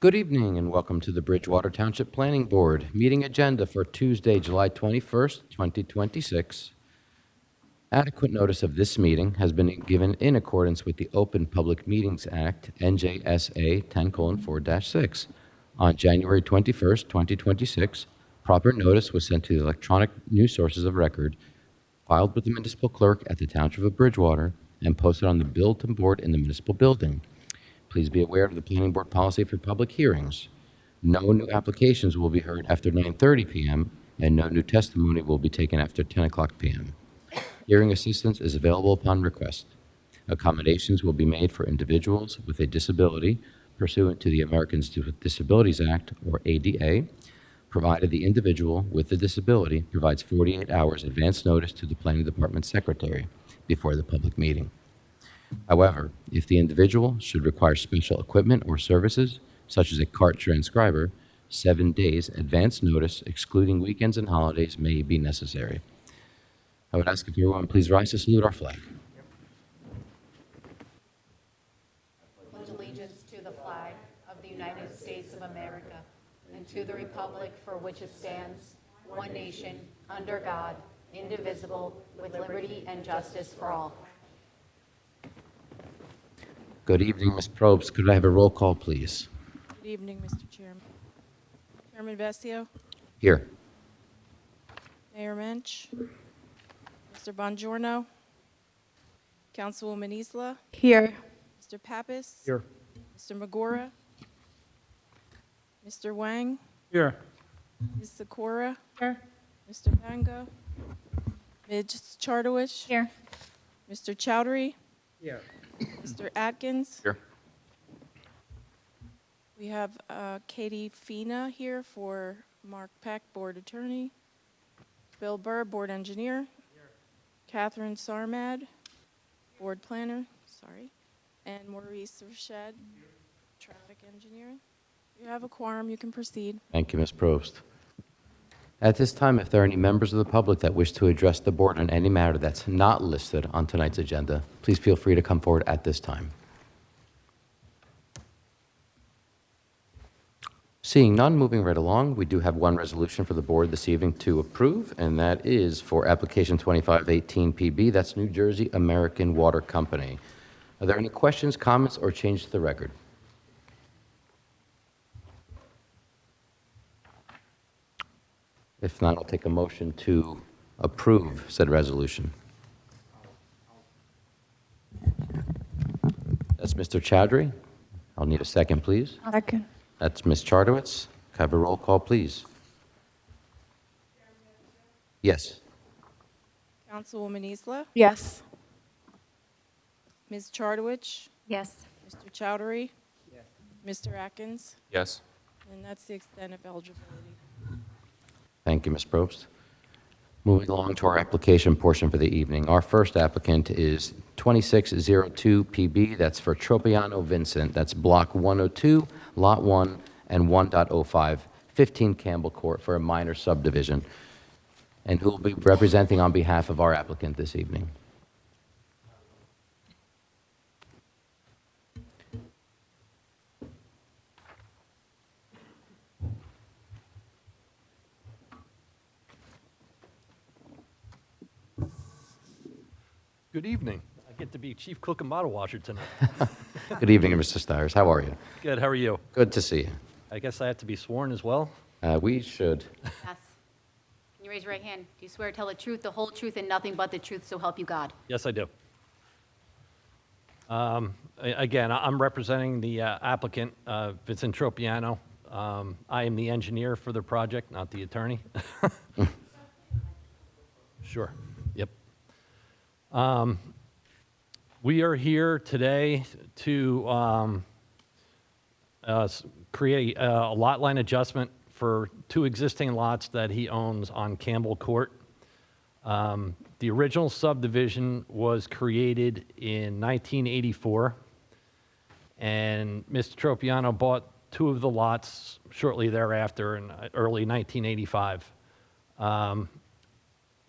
Good evening and welcome to the Bridgewater Township Planning Board meeting agenda for Tuesday, July 21st, 2026. Adequate notice of this meeting has been given in accordance with the Open Public Meetings Act, NJSA 10:4-6. On January 21st, 2026, proper notice was sent to the electronic news sources of record, filed with the municipal clerk at the Township of Bridgewater, and posted on the bulletin board in the municipal building. Please be aware of the Planning Board policy for public hearings. No new applications will be heard after 9:30 p.m., and no new testimony will be taken after 10 o'clock p.m. Hearing assistance is available upon request. Accommodations will be made for individuals with a disability pursuant to the Americans with Disabilities Act, or ADA, provided the individual with the disability provides 48 hours advance notice to the Planning Department Secretary before the public meeting. However, if the individual should require special equipment or services, such as a CART transcriber, 7 days advance notice, excluding weekends and holidays, may be necessary. I would ask if everyone please rise to salute our flag. Pledge allegiance to the flag of the United States of America and to the republic for which it stands, one nation, under God, indivisible, with liberty and justice for all. Good evening, Ms. Probst. Could I have a roll call, please? Good evening, Mr. Chairman. Chairman Vestio, Here. Mayor Mensch, Mr. Bongiorno, Councilwoman Isla, Here. Mr. Pappas, Here. Mr. Magora, Mr. Wang, Here. Ms. Sikora, Here. Mr. Pango, Ms. Chartowich, Here. Mr. Chowdhury, Here. Mr. Atkins. Here. We have Katie Fina here for Mark Peck, Board Attorney, Bill Burr, Board Engineer, Catherine Sarmad, Board Planner, and Maurice Rached, Traffic Engineer. You have a quorum, you can proceed. Thank you, Ms. Probst. At this time, if there are any members of the public that wish to address the board on any matter that's not listed on tonight's agenda, please feel free to come forward at this time. Seeing none, moving right along, we do have one resolution for the board this evening to approve, and that is for application 2518 PB. That's New Jersey American Water Company. Are there any questions, comments, or change to the record? If not, I'll take a motion to approve said resolution. That's Mr. Chowdhury. I'll need a second, please. Second. That's Ms. Chartowich. Can I have a roll call, please? Yes. Councilwoman Isla, Yes. Ms. Chartowich, Yes. Mr. Chowdhury, Mr. Atkins, Yes. and that's the extent of eligibility. Thank you, Ms. Probst. Moving along to our application portion for the evening. Our first applicant is 2602 PB. That's for Tropiano Vincent. That's Block 102, Lot 1, and 1.05, 15 Campbell Court for a minor subdivision. And who will be representing on behalf of our applicant this evening? Good evening. I get to be chief cook and bottle washer tonight. Good evening, Mr. Stiers. How are you? Good, how are you? Good to see you. I guess I have to be sworn as well? We should. Yes. Can you raise your right hand? Do you swear to tell the truth, the whole truth, and nothing but the truth, so help you God? Yes, I do. Again, I'm representing the applicant, Vincent Tropiano. I am the engineer for the project, not the attorney. Sure, yep. We are here today to create a lot line adjustment for two existing lots that he owns on Campbell Court. The original subdivision was created in 1984, and Mr. Tropiano bought two of the lots shortly thereafter in early 1985.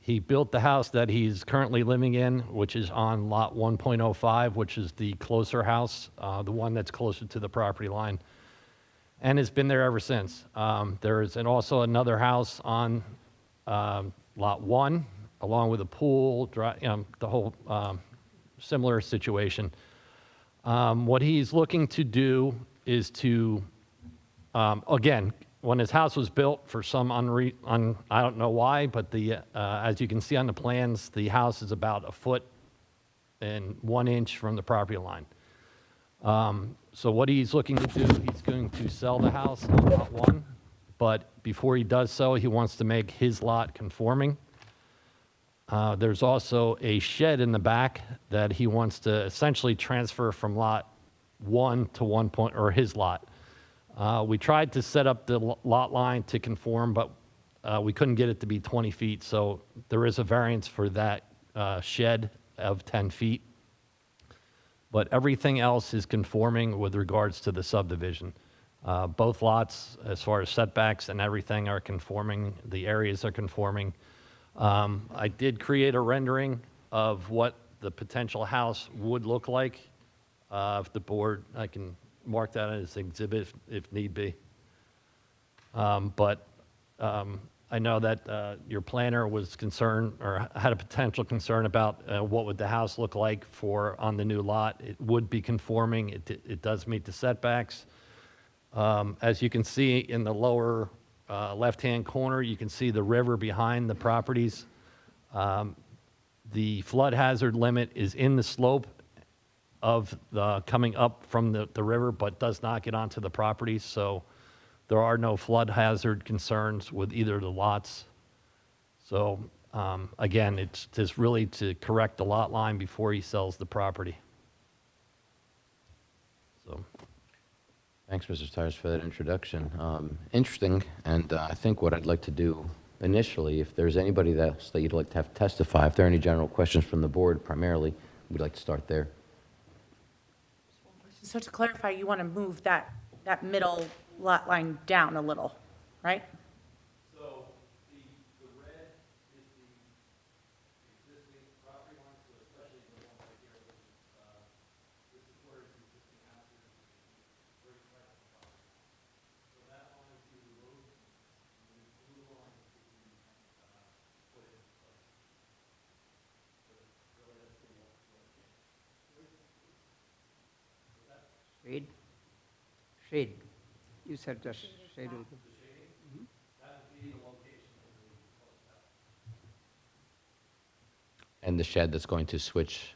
He built the house that he's currently living in, which is on lot 1.05, which is the closer house, the one that's closer to the property line. and has been there ever since. There is also another house on Lot 1, along with a pool, the whole similar situation. What he's looking to do is to, again, when his house was built, for some I don't know why, but as you can see on the plans, the house is about 1 inch from the property line. So what he's looking to do, he's going to sell the house on Lot 1, but before he does so, he wants to make his lot conforming. There's also a shed in the back that he wants to essentially transfer from Lot 1 to or his lot. We tried to set up the lot line to conform, but we couldn't get it to be 20 feet, so there is a variance for that shed of 10 feet. But everything else is conforming with regards to the subdivision. Both lots, as far as setbacks and everything, are conforming. The areas are conforming. I did create a rendering of what the potential house would look like. If the board, I can mark that as exhibit if need be. But I know that your planner was concerned or had a potential concern about what would the house look like on the new lot. It would be conforming. It does meet the setbacks. As you can see in the lower left-hand corner, you can see the river behind the properties. The flood hazard limit is in the slope of coming up from the river, but does not get onto the property. So there are no flood hazard concerns with either of the lots. So again, it's just really to correct the lot line before he sells the property. So. Thanks, Mr. Stires, for that introduction. Interesting, and I think what I'd like to do initially, if there's anybody else that you'd like to have testify, if there are any general questions from the board primarily, we'd like to start there. So to clarify, you want to move that middle lot line down a little, right? So the red is the existing property line, so especially the one right here, this is where the existing house is, very flat on the property. So that line is to be removed, and the blue line is to be put in place. So really that's the one change. Shade? Shade. You said just shade. That would be the location of the proposed house. And the shed that's going to switch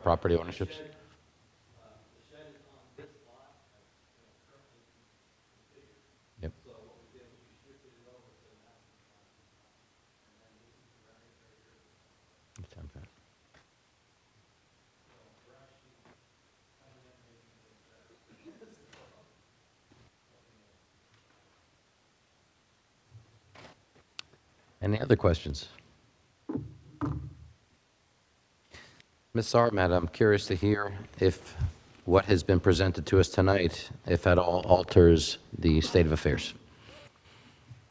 property ownerships? The shed is on this lot as currently configured. Yep. So what we did was we shifted it over to the master plan. And then this is the variance right here. So we're actually coming in and making things better. Any other questions? Ms. Sarmat, I'm curious to hear if what has been presented to us tonight, if at all, alters the state of affairs.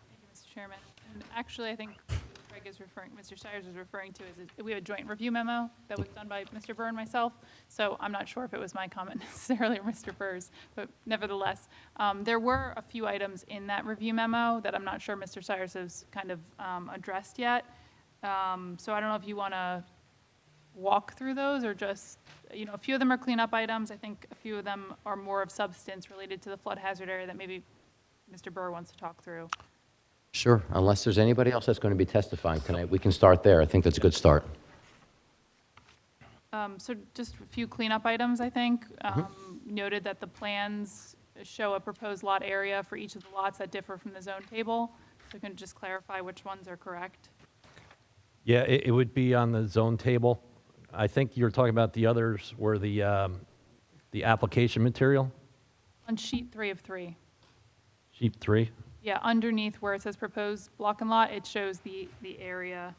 Thank you, Mr. Chairman. And actually, I think Craig is referring, Mr. Stires is referring to is we have a joint review memo that was done by Mr. Burr and myself. So I'm not sure if it was my comment necessarily or Mr. Burr's, but nevertheless, there were a few items in that review memo that I'm not sure Mr. Stires has kind of addressed yet. So I don't know if you want to walk through those or just, a few of them are cleanup items. I think a few of them are more of substance related to the flood hazard area that maybe Mr. Burr wants to talk through. Sure, unless there's anybody else that's going to be testifying tonight, we can start there. I think that's a good start. So just a few cleanup items, I think. Noted that the plans show a proposed lot area for each of the lots that differ from the zone table. So you can just clarify which ones are correct. Yeah, it would be on the zone table. I think you're talking about the others were the application material, On sheet 3 of 3. sheet 3. Yeah, underneath where it says proposed block and lot, it shows the area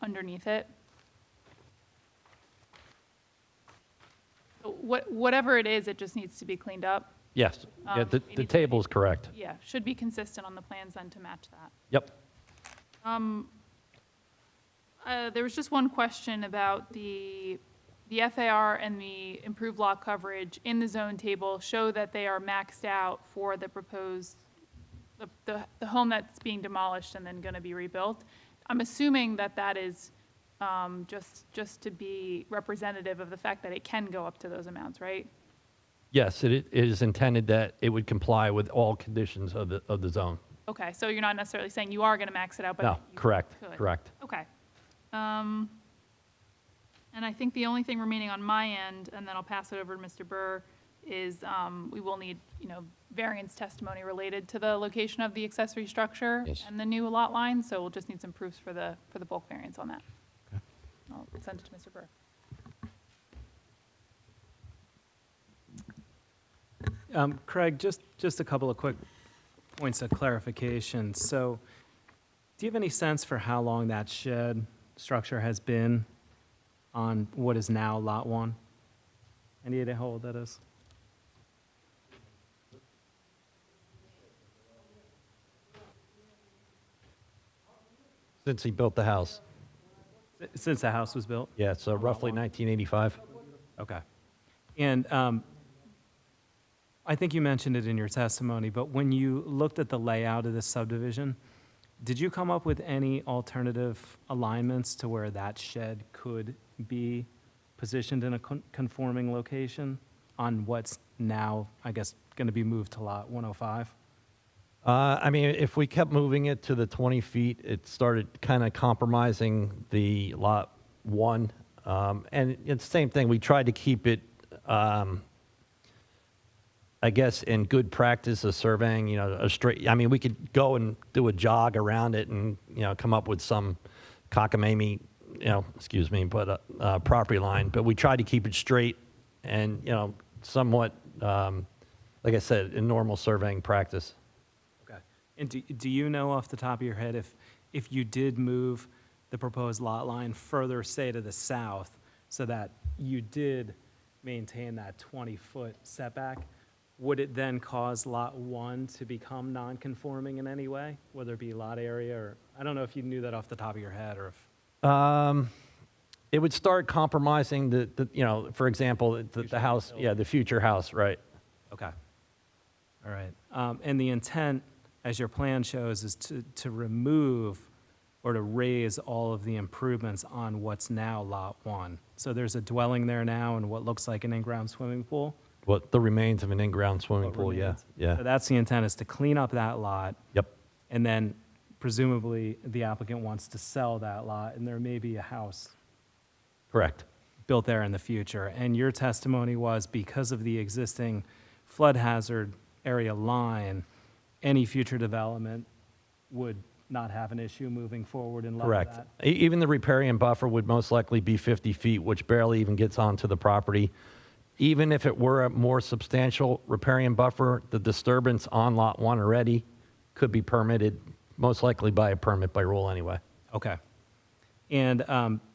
underneath it. So whatever it is, it just needs to be cleaned up. Yes, yeah, it the needs to table be- is correct. Yeah, should be consistent on the plans then to match that. Yep. There was just one question about the the FAR and the improved lot coverage in the zone table show that they are maxed out for the proposed, the home that's being demolished and then going to be rebuilt. I'm assuming that that is just to be representative of the fact that it can go up to those amounts, right? Yes, it is intended that it would comply with all conditions of the zone. Okay, so you're not necessarily saying you are going to max it out, but No, you correct, could. correct. Okay. And I think the only thing remaining on my end, and then I'll pass it over to Mr. Burr, is we will need, variance testimony related to the location of the accessory structure Yes. and the new lot line, so we'll just need some proofs for the bulk variance on that. I'll send it to Mr. Burr. Craig, just a couple of quick points of clarification. So do you have any sense for how long that shed structure has been on what is now Lot 1? Any idea how old that is? Since he built the house. Since the house was built? Yeah, so roughly 1985. Okay. And I think you mentioned it in your testimony, but when you looked at the layout of this subdivision, did you come up with any alternative alignments to where that shed could be positioned in a conforming location on what's now, I guess, going to be moved to Lot 105? I mean, if we kept moving it to the 20 feet, it started kind of compromising the Lot 1. And it's the same thing, we tried to keep it, I guess, in good practice of surveying, a straight, I mean, we could go and do a jog around it and, come up with some cockamamie, excuse me, but property line. But we tried to keep it straight and, somewhat, like I said, in normal surveying practice. Okay. And do you know off the top of your head if you did move the proposed lot line further, say, to the south, so that you did maintain that 20-foot setback, would it then cause Lot 1 to become non-conforming in any way, whether it be lot area or, I don't know if you knew that off the top of your head or if. It would start compromising for example, the house, the future house, right? Okay. All right. And the intent, as your plan shows, is to remove or to raise all of the improvements on what's now Lot 1. So there's a dwelling there now and what looks like an in-ground swimming pool. What the remains of an in-ground swimming What pool, remains. yeah. So that's the intent, is to clean up that lot, Yep, and then presumably the applicant wants to sell that lot, and there may be a house correct. built there in the future. And your testimony was, because of the existing flood hazard area line, any future development would not have an issue moving forward in light of Correct. that? Even the riparian buffer would most likely be 50 feet, which barely even gets onto the property. Even if it were a more substantial riparian buffer, the disturbance on Lot 1 already could be permitted, most likely by a permit by rule anyway. Okay. And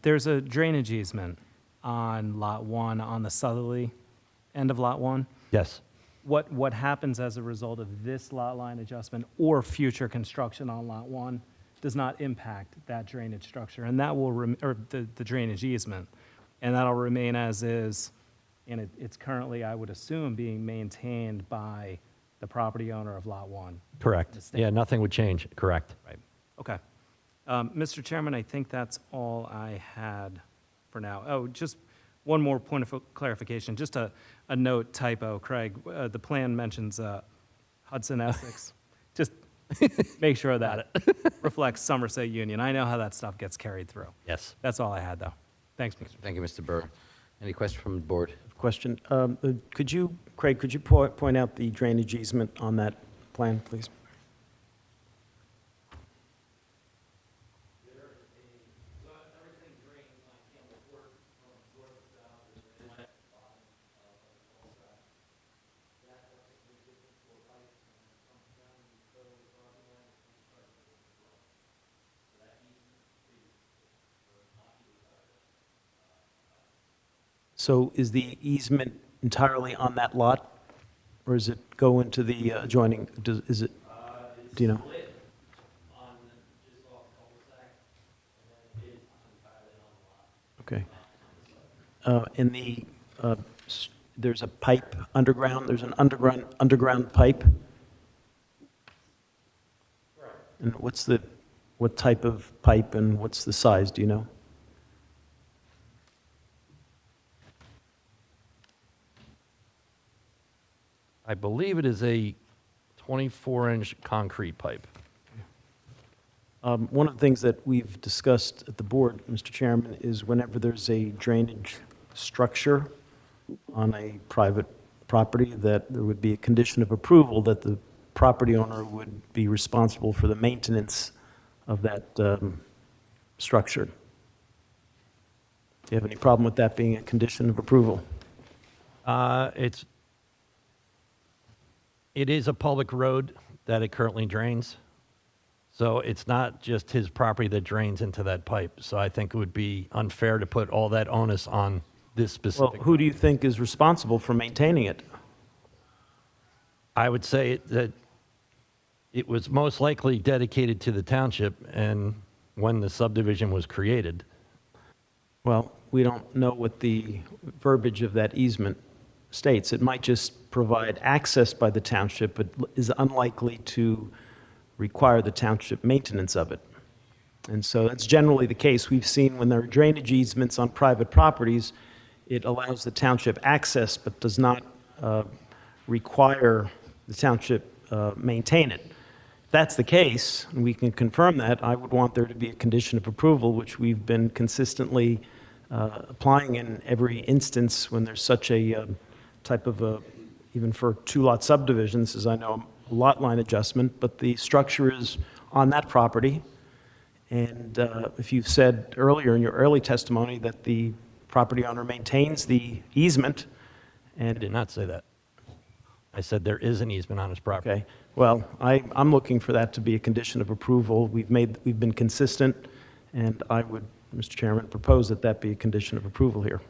there's a drainage easement on Lot 1, on the southerly end of Lot 1. Yes. What happens as a result of this lot line adjustment or future construction on Lot 1 does not impact that drainage structure, and that will, or the drainage easement, and that'll remain as is, and it's currently, I would assume, being maintained by the property owner of Lot 1. Correct. The state. Yeah, nothing would change. Correct. Right. Okay. Mr. Chairman, I think that's all I had for now. Oh, just one more point of clarification, just a note typo, Craig. The plan mentions Hudson, Essex. Just make sure that it reflects Somerset Union. I know how that stuff gets carried through. Yes. That's all I had, though. Thanks, Mr. Thank you, Mr. Burr. Any questions from the board? Question. Craig, could you point out the drainage easement on that plan, please? So is the easement entirely on that lot, or does it go into the adjoining, is it, do you know? Okay. in the, there's a pipe underground, there's an underground pipe? And what type of pipe and what's the size, do you know? I believe it is a 24-inch concrete pipe. One of the things that we've discussed at the board, Mr. Chairman, is whenever there's a drainage structure on a private property, that there would be a condition of approval that the property owner would be responsible for the maintenance of that structure. Do you have any problem with that being a condition of approval? It is a public road that it currently drains. So it's not just his property that drains into that pipe. So I think it would be unfair to put all that onus on this Well, specific. who do you think is responsible for maintaining it? I would say that it was most likely dedicated to the township and when the subdivision was created. Well, we don't know what the verbiage of that easement states. It might just provide access by the township, but is unlikely to require the township maintenance of it. And so that's generally the case. We've seen when there are drainage easements on private properties, it allows the township access, but does not require the township maintain it. If that's the case, and we can confirm that, I would want there to be a condition of approval, which we've been consistently applying in every instance when there's such a type of a, even for two-lot subdivisions, as I know, a lot line adjustment, but the structure is on that property. And if you've said earlier in your early testimony that the property owner maintains the easement, I did not say that. I said there is an easement on his property. okay, well, I'm looking for that to be a condition of approval. We've been consistent, and I would, Mr. Chairman, propose that that be a condition of approval here.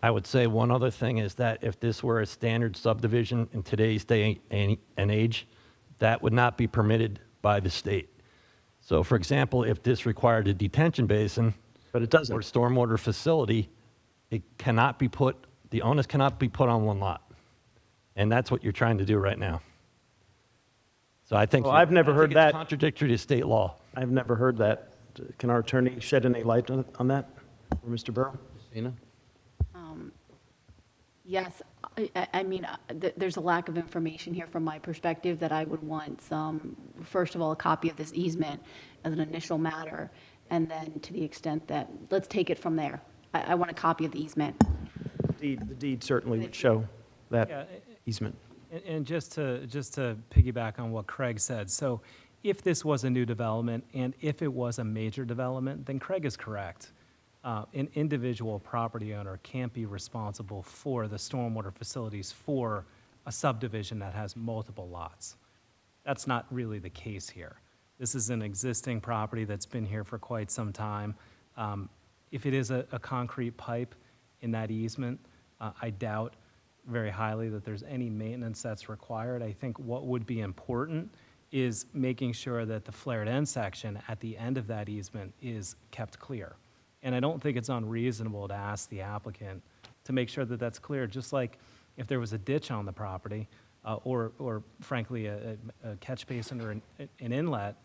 I would say one other thing is that if this were a standard subdivision in today's day and age, that would not be permitted by the state. So for example, if this required a detention basin But it or doesn't. stormwater facility, it cannot be put, the onus cannot be put on one lot. And that's what you're trying to do right now. So I think. Well, I've never heard it's that. contradictory to state law. I've never heard that. Can our attorney shed any light on that, or Mr. Burrow? Christina? Yes, I mean, there's a lack of information here from my perspective that I would want some, first of all, a copy of this easement as an initial matter, and then to the extent that, let's take it from there. I want a copy of the easement. The deed certainly would show Yeah, that easement. And just to piggyback on what Craig said, so if this was a new development and if it was a major development, then Craig is correct. An individual property owner can't be responsible for the stormwater facilities for a subdivision that has multiple lots. That's not really the case here. This is an existing property that's been here for quite some time. If it is a concrete pipe in that easement, I doubt very highly that there's any maintenance that's required. I think what would be important is making sure that the flared end section at the end of that easement is kept clear. And I don't think it's unreasonable to ask the applicant to make sure that that's clear, just like if there was a ditch on the property, or frankly, a catch basin or an inlet,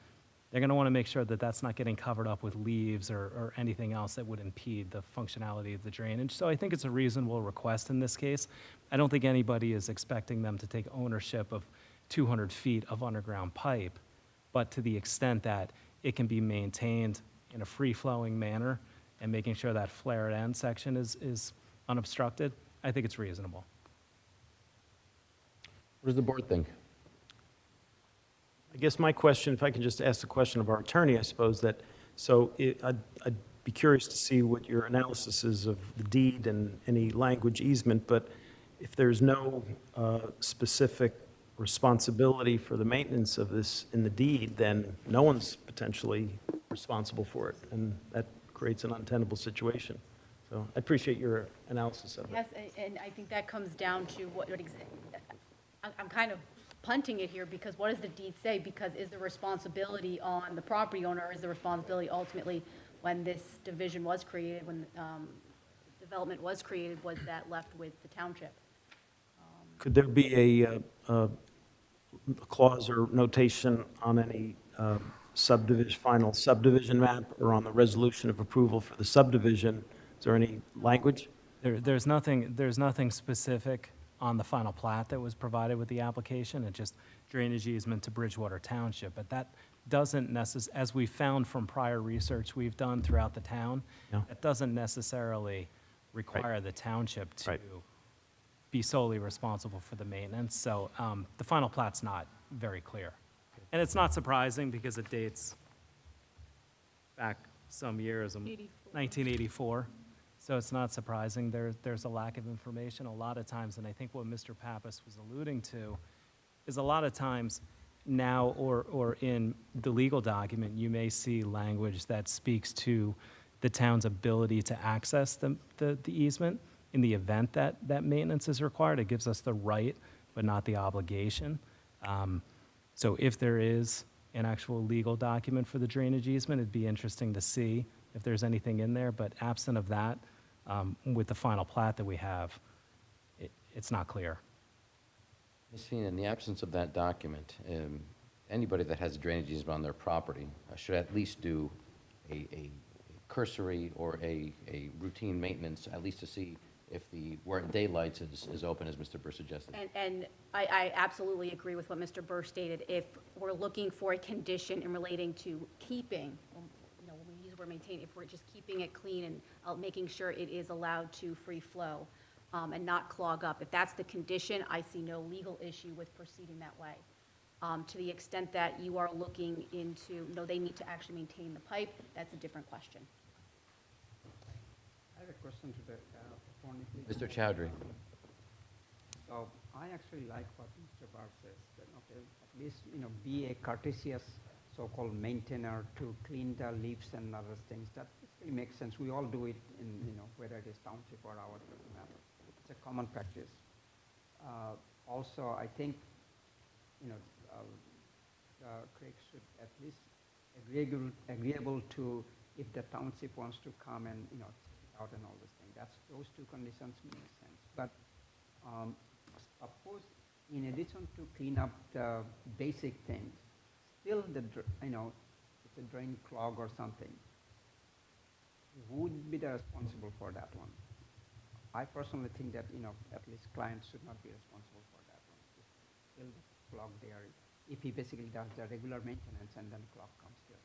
they're gonna wanna make sure that that's not getting covered up with leaves or anything else that would impede the functionality of the drainage. So I think it's a reasonable request in this case. I don't think anybody is expecting them to take ownership of 200 feet of underground pipe, but to the extent that it can be maintained in a free-flowing manner and making sure that flared end section is unobstructed, I think it's reasonable. What does the board think? I guess my question, if I can just ask the question of our attorney, I suppose that, so I'd be curious to see what your analysis is of the deed and any language easement, but if there's no specific responsibility for the maintenance of this in the deed, then no one's potentially responsible for it, and that creates an untenable situation. So I appreciate your analysis of it. Yes, and I think that comes down to I'm kind of punting it here, because what does the deed say? Because is the responsibility on the property owner, or is the responsibility ultimately, when this division was created, when the development was created, was that left with the township. Could there be a clause or notation on any subdivision, final subdivision map, or on the resolution of approval for the subdivision? Is there any language? There's nothing specific on the final plat that was provided with the application. It just drainage easement to Bridgewater Township. But that doesn't as we found from prior research we've done throughout the town, Yeah. that doesn't necessarily require the township to Right. be solely responsible for the maintenance. So the final plat's not very clear. And it's not surprising because it dates back some years, 1984. So it's not surprising. There's a lack of information a lot of times. And I think what Mr. Pappas was alluding to is a lot of times now or in the legal document, you may see language that speaks to the town's ability to access the easement in the event that maintenance is required. It gives us the right, but not the obligation. So if there is an actual legal document for the drainage easement, it'd be interesting to see if there's anything in there. But absent of that, with the final plat that we have, it's not clear. Ms. Fina, in the absence of that document, anybody that has a drainage easement on their property should at least do a cursory or a routine maintenance, at least to see if where daylights is open, as Mr. Burr suggested. And I absolutely agree with what Mr. Burr stated. If we're looking for a condition in relating to keeping, when we use the word maintain, if we're just keeping it clean and making sure it is allowed to free flow and not clog up, if that's the condition, I see no legal issue with proceeding that way. To the extent that you are looking into, no, they need to actually maintain the pipe, that's a different question. I have a question to the attorney, please. Mr. Chowdhury. So I actually like what Mr. Barr says, that, okay, at least, be a courteous so-called maintainer to clean the leaves and other things. That really makes sense. We all do it in, whether it is township or our, doesn't matter. It's a common practice. Also, I think, Craig should at least agreeable to if the township wants to come and, check it out and all this thing. Those two conditions make sense. But suppose in addition to clean up the basic things, still it's a drain clog or something, who would be the responsible for that one? I personally think that, at least clients should not be responsible for that one. Still the clog there, if he basically does the regular maintenance and then clog comes there.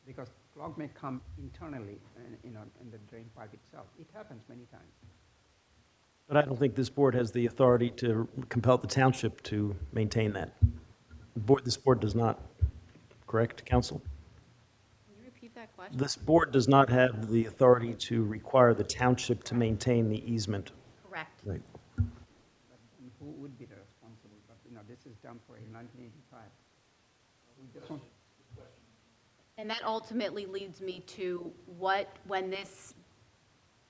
Because clog may come internally, in the drain pipe itself. It happens many times. But I don't think this board has the authority to compel the township to maintain that. This board does not, correct, counsel? Can you repeat that question? This board does not have the authority to require the township to maintain the easement. Correct. Right. But who would be the responsible? But, this is done for in 1985. We just want. And that ultimately leads me to when this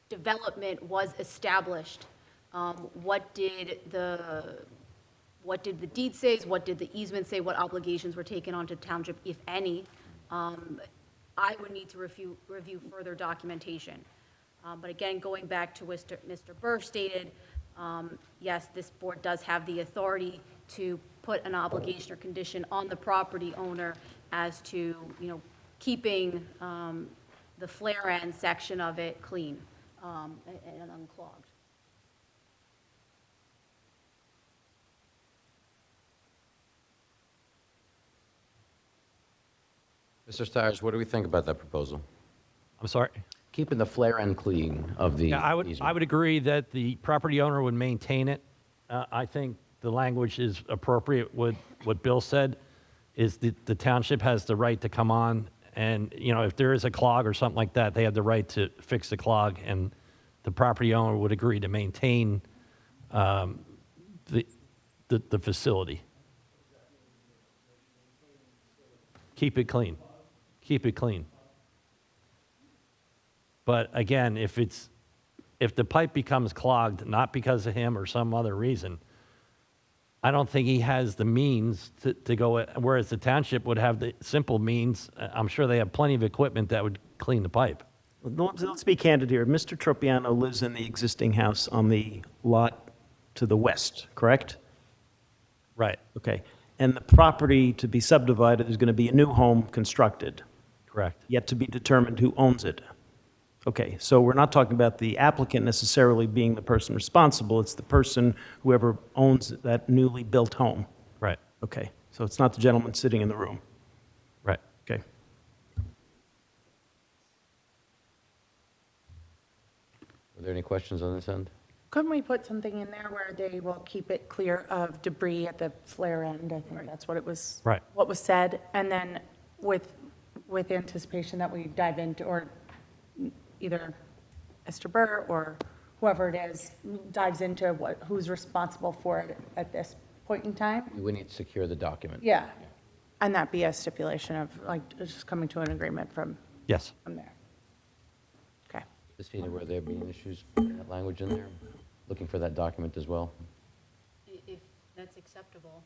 development was established, what did the deed say? What did the easement say? What obligations were taken onto the township, if any? I would need to review further documentation. But again, going back to what Mr. Burr stated, yes, this board does have the authority to put an obligation or condition on the property owner as to, keeping the flare end section of it clean and unclogged. Mr. Stires, what do we think about that proposal? I'm sorry? Keeping the flare end clean of the Yeah, I easement. would agree that the property owner would maintain it. I think the language is appropriate. What Bill said is the township has the right to come on and, if there is a clog or something like that, they have the right to fix the clog, and the property owner would agree to maintain the facility. Keep it clean. Keep it clean. But again, if the pipe becomes clogged, not because of him or some other reason, I don't think he has the means to go, whereas the township would have the simple means. I'm sure they have plenty of equipment that would clean the pipe. let's be candid here. Mr. Tropiano lives in the existing house on the lot to the west, correct? Right, Okay. And the property to be subdivided, there's going to be a new home constructed, correct. yet to be determined who owns it. Okay, so we're not talking about the applicant necessarily being the person responsible, it's the person, whoever owns that newly built home. Right, Okay, so it's not the gentleman sitting in the room. right. Okay. Were there any questions on this end? Couldn't we put something in there where they will keep it clear of debris at the flare end? I think that's what it was. Right. What was said, and then with anticipation that we dive into, or either Mr. Burr or whoever it is, dives into who's responsible for it at this point in time. We need to secure the document. Yeah, and that be a stipulation of, like, just coming to an agreement from Yes. there. Okay. Ms. Fina, were there being issues with that language in there? Looking for that document as well? If that's acceptable,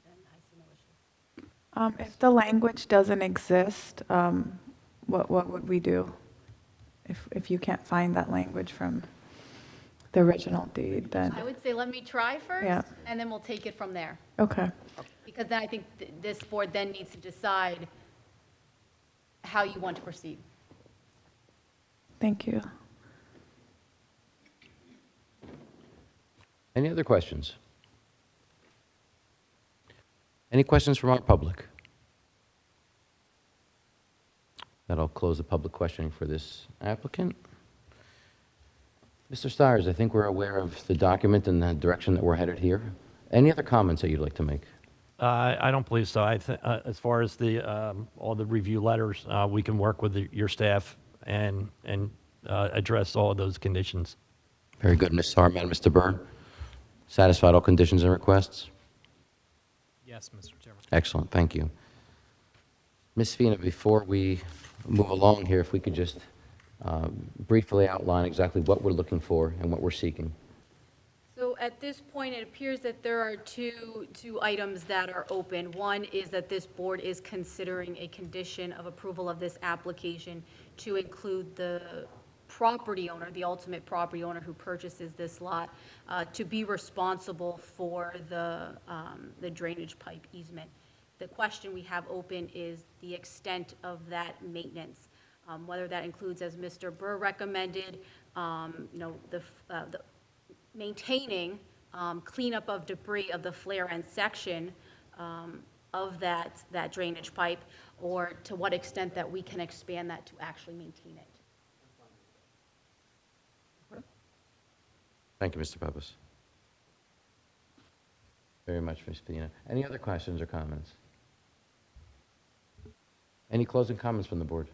then I see no issue. If the language doesn't exist, what would we do? If you can't find that language from the original deed, then, I would say let me try first, Yeah. and then we'll take it from there. okay. Because then I think this board then needs to decide how you want to proceed. Thank you. Any other questions? Any questions from our public? That'll close the public questioning for this applicant. Mr. Stires, I think we're aware of the document and the direction that we're headed here. Any other comments that you'd like to make? I don't believe so. As far as all the review letters, we can work with your staff and address all of those conditions. Very good, Ms. Sarman. Mr. Byrne, satisfied all conditions and requests? Yes, Mr. Chairman. Excellent, thank you. Ms. Fina, before we move along here, if we could just briefly outline exactly what we're looking for and what we're seeking. So at this point, it appears that there are two items that are open. One is that this board is considering a condition of approval of this application to include the property owner, the ultimate property owner who purchases this lot, to be responsible for the drainage pipe easement. The question we have open is the extent of that maintenance, whether that includes, as Mr. Burr recommended, the maintaining cleanup of debris of the flare end section of that drainage pipe, or to what extent that we can expand that to actually maintain it. Thank you, Mr. Peppas. Very much, Ms. Fina. Any other questions or comments? Any closing comments from the board?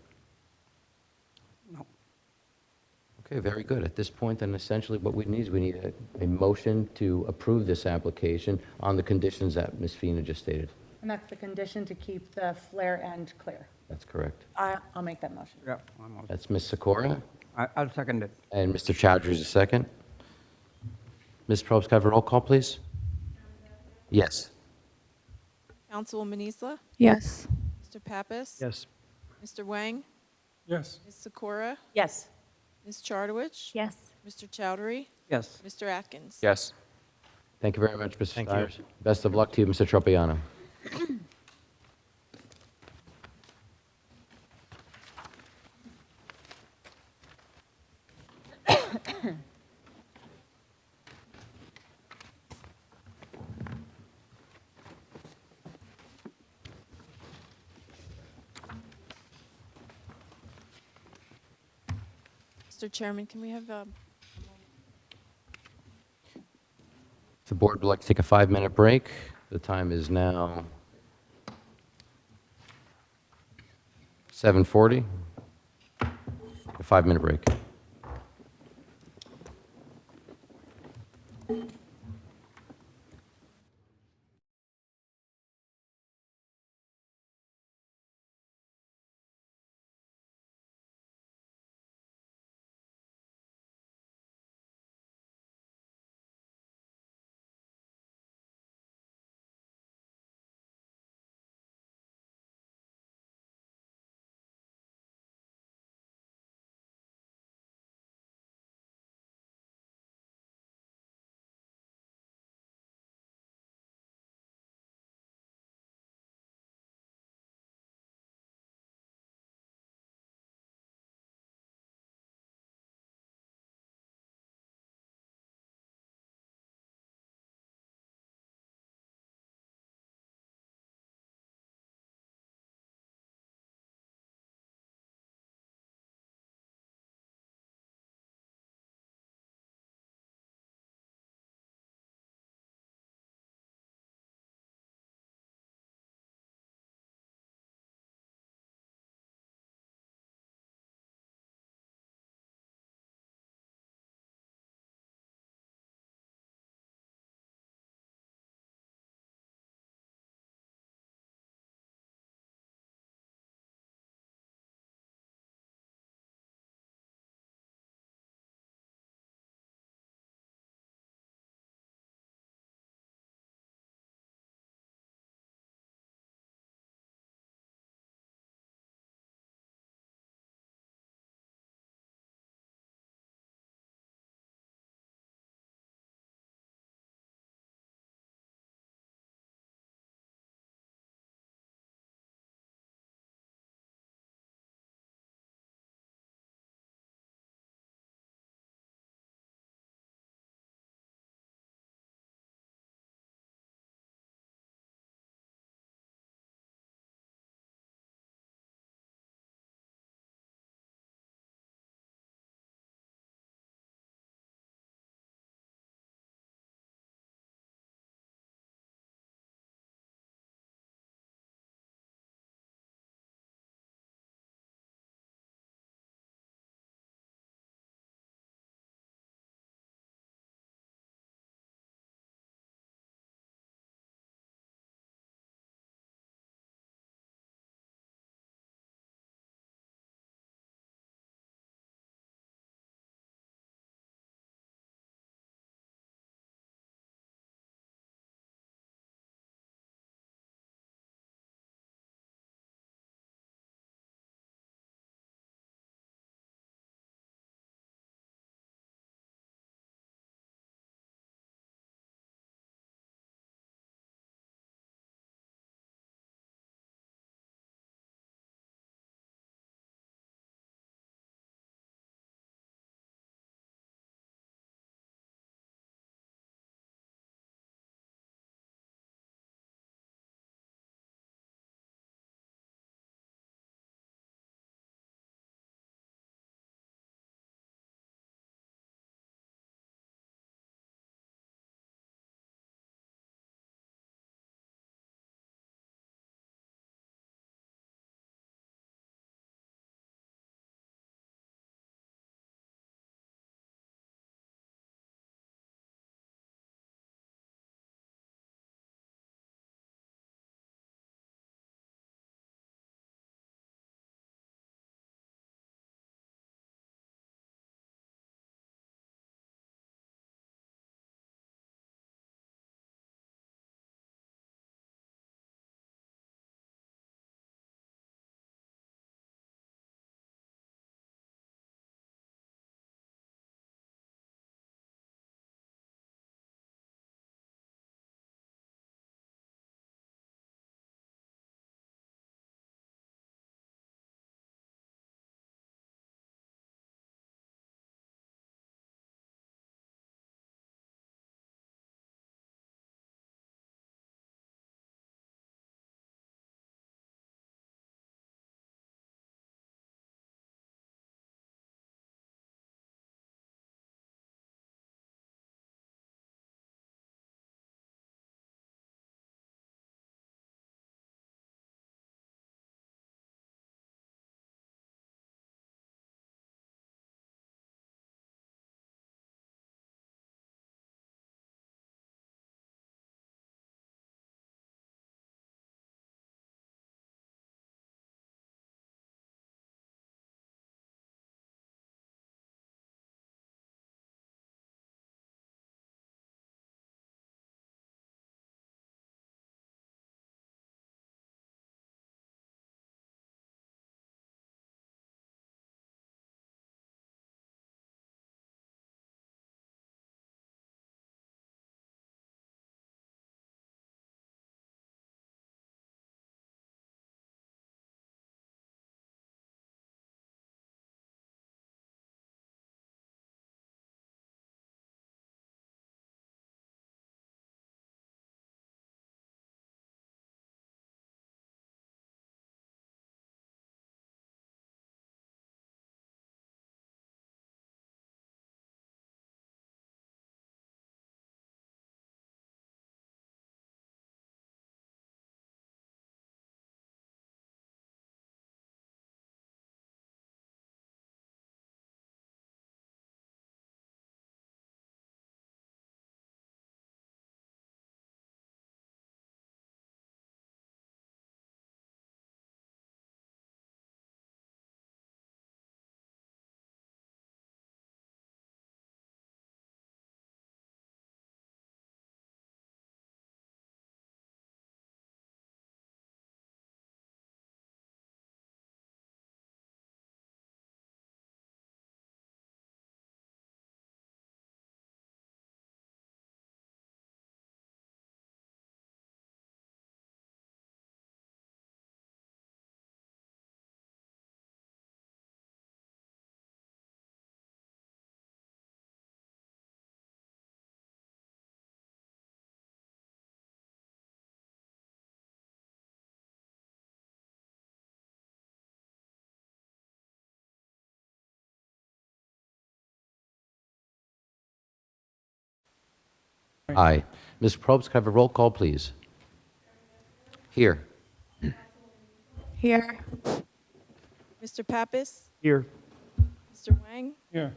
No. Okay, very good. At this point, then essentially what we need is a motion to approve this application on the conditions that Ms. Fina just stated. And that's the condition to keep the flare end clear. That's correct. I'll make that motion. Yeah, I'm all- That's Ms. Sikora, I'll second it. and Mr. Chowdhury is a second. Ms. Probst, can I have a roll call, please? Yes. Councilwoman Isla, Yes. Mr. Pappas. Yes. Mr. Wang, Yes. Ms. Sikora, Yes. Ms. Chartowich. Yes. Mr. Chowdhury, Yes. Mr. Atkins. Yes. Thank you very much, Mr. Thank you. Stires. Best of luck to you, Mr. Tropiano. Mr. Chairman, can we have The board would like to take a 5-minute break. The time is now 7:40. A 5-minute break. Aye. Ms. Probst, could I have a roll call, please? Here. Here. Mr. Pappas? Here. Mr. Wang? Here.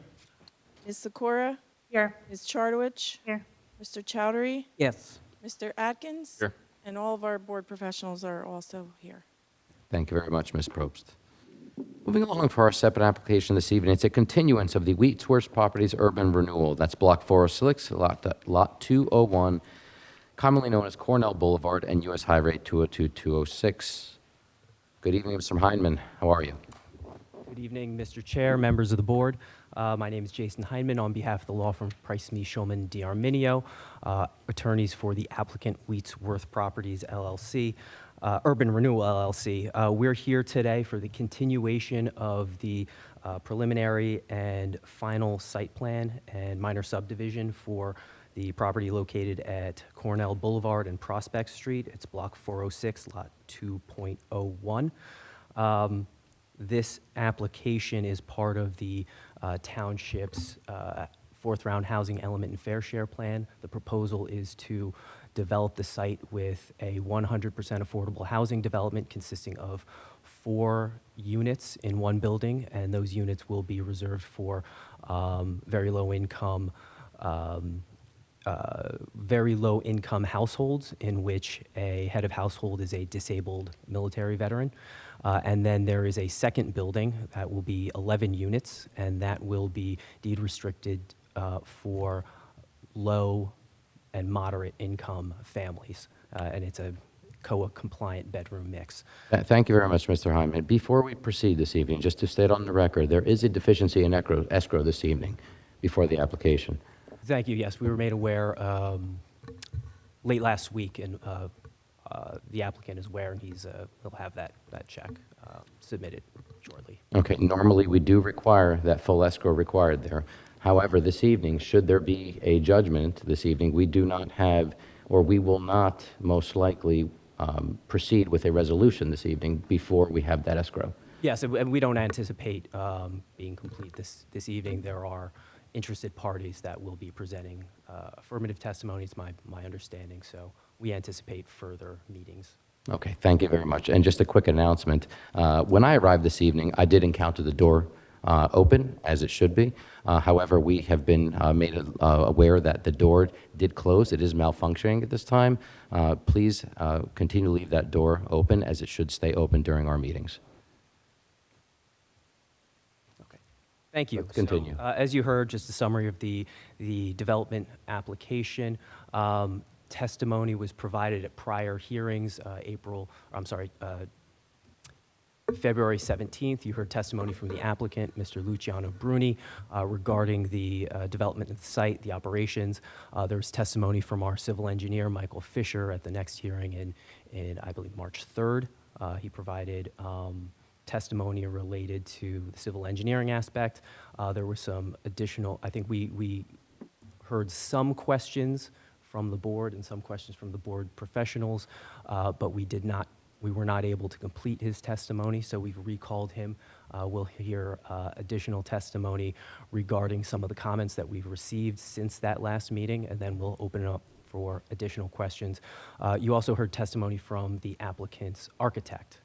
Ms. Sikora? Here. Ms. Chartowich? Here. Mr. Chowdhury? Yes. Mr. Atkins? Here. And all of our board professionals are also here. Thank you very much, Ms. Probst. Moving along for our separate application this evening, it's a continuance of the Wheatsworth Properties Urban Renewal. That's Block 406, Lot 201, commonly known as Cornell Boulevard and U.S. Highway 202-206. Good evening, Mr. Hindman. How are you? Good evening, Mr. Chair, members of the board. My name is Jason Hindman on behalf of the law firm Price Me Shulman D'Arminio, attorneys for the applicant Wheatsworth Properties LLC, Urban Renewal LLC. We're here today for the continuation of the preliminary and final site plan and minor subdivision for the property located at Cornell Boulevard and Prospect Street. It's Block 406, Lot 2.01. This application is part of the township's fourth round housing element and fair share plan. The proposal is to develop the site with a 100% affordable housing development consisting of 4 units in one building, and those units will be reserved for very low income households in which a head of household is a disabled military veteran. And then there is a second building that will be 11 units, and that will be deed restricted for low and moderate income families. And it's a COA compliant bedroom mix. Thank you very much, Mr. Hyman. Before we proceed this evening, just to state on the record, there is a deficiency in escrow this evening before the application. Thank you. Yes, we were made aware late last week, and the applicant is aware, and he'll have that check submitted shortly. Okay, normally we do require that full escrow required there. However, this evening, should there be a judgment this evening, we do not have, or we will not most likely proceed with a resolution this evening before we have that escrow. Yes, and we don't anticipate being complete this evening. There are interested parties that will be presenting affirmative testimony, it's my understanding, so we anticipate further meetings. Okay, thank you very much. And just a quick announcement. When I arrived this evening, I did encounter the door open, as it should be. However, we have been made aware that the door did close. It is malfunctioning at this time. Please continue to leave that door open, as it should stay open during our meetings. Thank you. Let's continue. So, as you heard, just a summary of the development application. Testimony was provided at prior hearings, February 17th. You heard testimony from the applicant, Mr. Luciano Bruni, regarding the development of the site, the operations. There was testimony from our civil engineer, Michael Fisher, at the next hearing in I believe, March 3rd. He provided testimony related to the civil engineering aspect. There were some additional, I think we heard some questions from the board and some questions from the board professionals, but we were not able to complete his testimony, so we've recalled him. We'll hear additional testimony regarding some of the comments that we've received since that last meeting, and then we'll open it up for additional questions. You also heard testimony from the applicant's architect.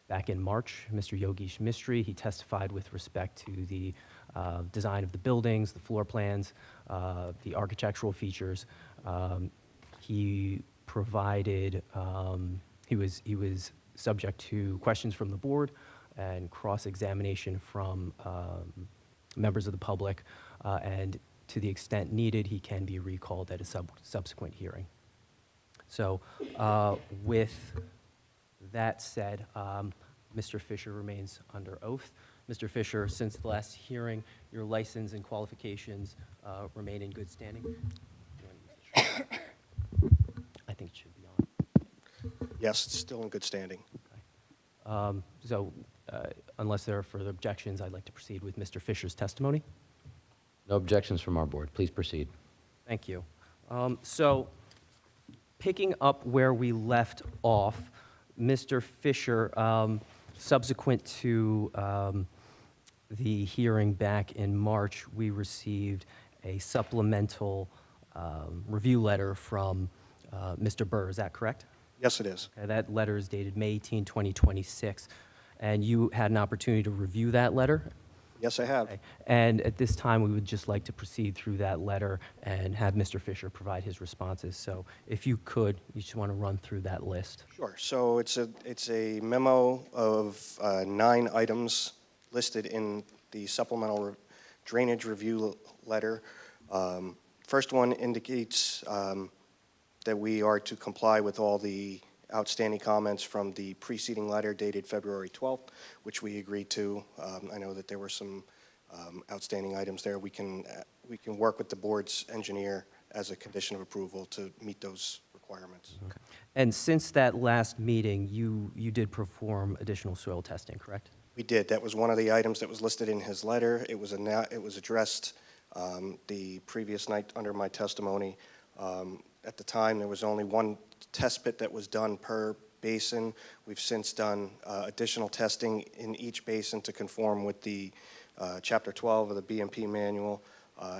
Back in March, Mr. Yogesh Mistry, he testified with respect to the design of the buildings, the floor plans, the architectural features. He provided, he was subject to questions from the board and cross-examination from members of the public, and to the extent needed, he can be recalled at a subsequent hearing. So with that said, Mr. Fisher remains under oath. Mr. Fisher, since the last hearing, your license and qualifications remain in good standing? I think it should be on. Yes, it's still in good standing. So unless there are further objections, I'd like to proceed with Mr. Fisher's testimony. No objections from our board. Please proceed. Thank you. So picking up where we left off, Mr. Fisher, subsequent to the hearing back in March, we received a supplemental review letter from Mr. Burr, is that correct? Yes, it is. Okay, that letter is dated May 18, 2026, and you had an opportunity to review that letter? Yes, I have. Okay. And at this time, we would just like to proceed through that letter and have Mr. Fisher provide his responses. So if you could, you just want to run through that list. Sure. So it's a memo of 9 items listed in the supplemental drainage review letter. First one indicates that we are to comply with all the outstanding comments from the preceding letter dated February 12th, which we agreed to. I know that there were some outstanding items there. We can work with the board's engineer as a condition of approval to meet those requirements. Okay. And since that last meeting, you did perform additional soil testing, correct? We did. That was one of the items that was listed in his letter. It was addressed the previous night under my testimony. At the time, there was only one test pit that was done per basin. We've since done additional testing in each basin to conform with the Chapter 12 of the BMP manual,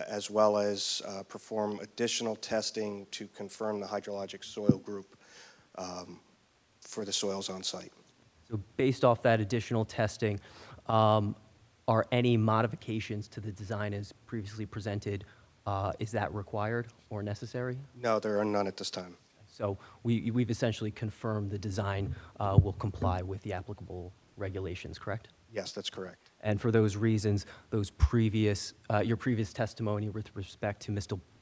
as well as perform additional testing to confirm the hydrologic soil group for the soils on site. So based off that additional testing, are any modifications to the design as previously presented, is that required or necessary? No, there are none at this time. So we've essentially confirmed the design will comply with the applicable regulations, correct? Yes, that's correct. And for those reasons, your previous testimony with respect to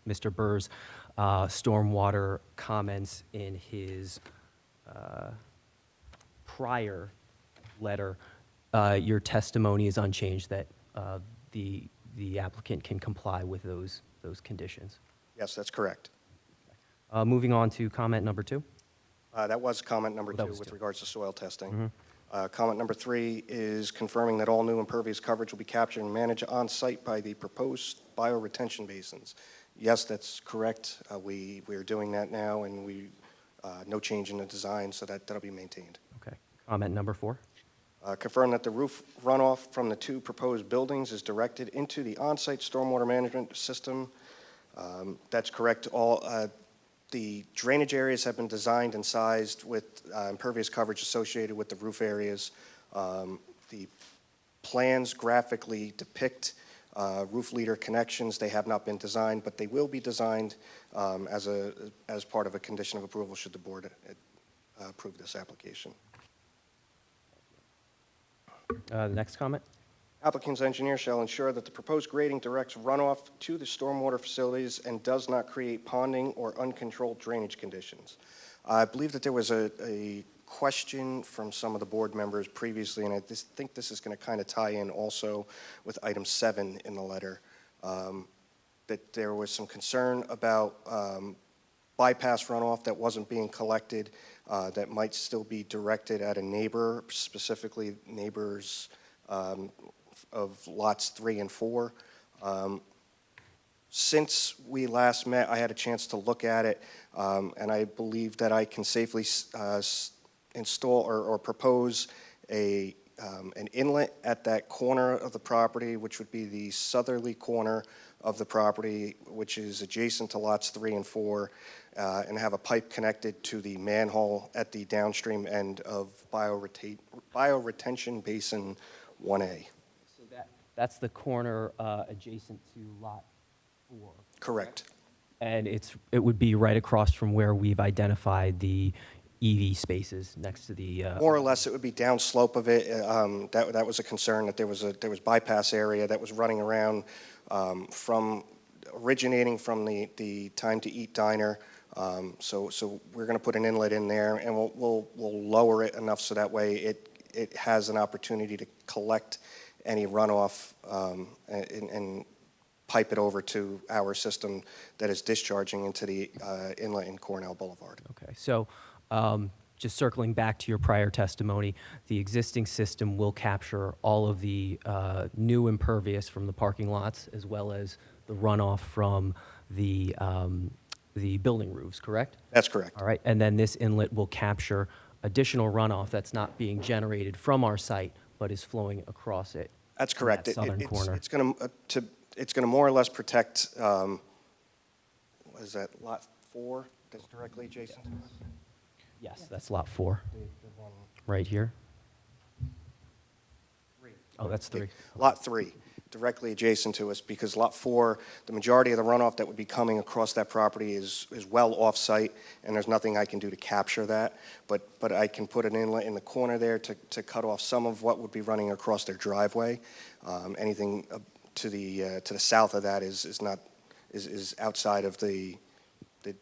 Mr. Burr's stormwater comments in his prior letter, your testimony is unchanged that the applicant can comply with those conditions. Yes, that's correct. Moving on to comment number 2. That was comment number That 2 was with 2. regards to soil testing. Comment number 3 is confirming that all new impervious coverage will be captured and managed on-site by the proposed bioretention basins. Yes, that's correct. We are doing that now, and no change in the design, so that'll be maintained. Okay. Comment number 4. Confirm that the roof runoff from the 2 proposed buildings is directed into the on-site stormwater management system. That's correct. All the drainage areas have been designed and sized with impervious coverage associated with the roof areas. The plans graphically depict roof leader connections. They have not been designed, but they will be designed as part of a condition of approval should the board approve this application. The next comment. Applicant's engineer shall ensure that the proposed grading directs runoff to the stormwater facilities and does not create ponding or uncontrolled drainage conditions. I believe that there was a question from some of the board members previously, and I think this is going to kind of tie in also with item 7 in the letter, that there was some concern about bypass runoff that wasn't being collected that might still be directed at a neighbor, specifically neighbors of lots 3 and 4. Since we last met, I had a chance to look at it, and I believe that I can safely install or propose an inlet at that corner of the property, which would be the southerly corner of the property, which is adjacent to lots 3 and 4, and have a pipe connected to the manhole at the downstream end of bioretention basin 1A. So that's the corner adjacent to lot 4. Correct. And it would be right across from where we've identified the EV spaces next to the. More or less, it would be downslope of it. That was a concern that there was bypass area that was running around originating from the Time to Eat diner. So we're going to put an inlet in there, and we'll lower it enough so that way it has an opportunity to collect any runoff and pipe it over to our system that is discharging into the inlet in Cornell Boulevard. Okay, so just circling back to your prior testimony, the existing system will capture all of the new impervious from the parking lots as well as the runoff from the building roofs, correct? That's correct. All right, and then this inlet will capture additional runoff that's not being generated from our site, but is flowing across it. That's correct. That southern corner. It's going to more or less protect, is that Lot 4 that's directly adjacent to us? Yes, that's lot 4, right here. Oh, that's 3. Lot 3, directly adjacent to us, because Lot 4, the majority of the runoff that would be coming across that property is well off-site, and there's nothing I can do to capture that. But I can put an inlet in the corner there to cut off some of what would be running across their driveway. Anything to the south of that is outside of the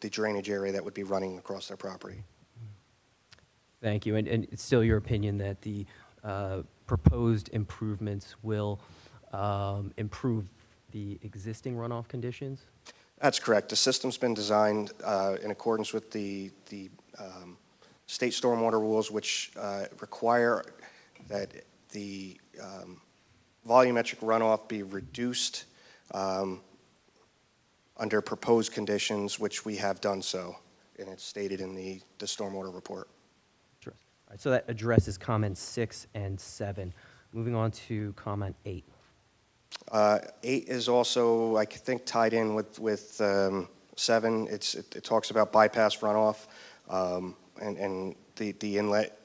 drainage area that would be running across their property. Thank you. And it's still your opinion that the proposed improvements will improve the existing runoff conditions? That's correct. The system's been designed in accordance with the state stormwater rules, which require that the volumetric runoff be reduced under proposed conditions, which we have done so, and it's stated in the stormwater report. Sure. All right, so that addresses comments 6 and 7. Moving on to comment 8. 8 is also, I think, tied in with 7. It talks about bypass runoff, and the inlet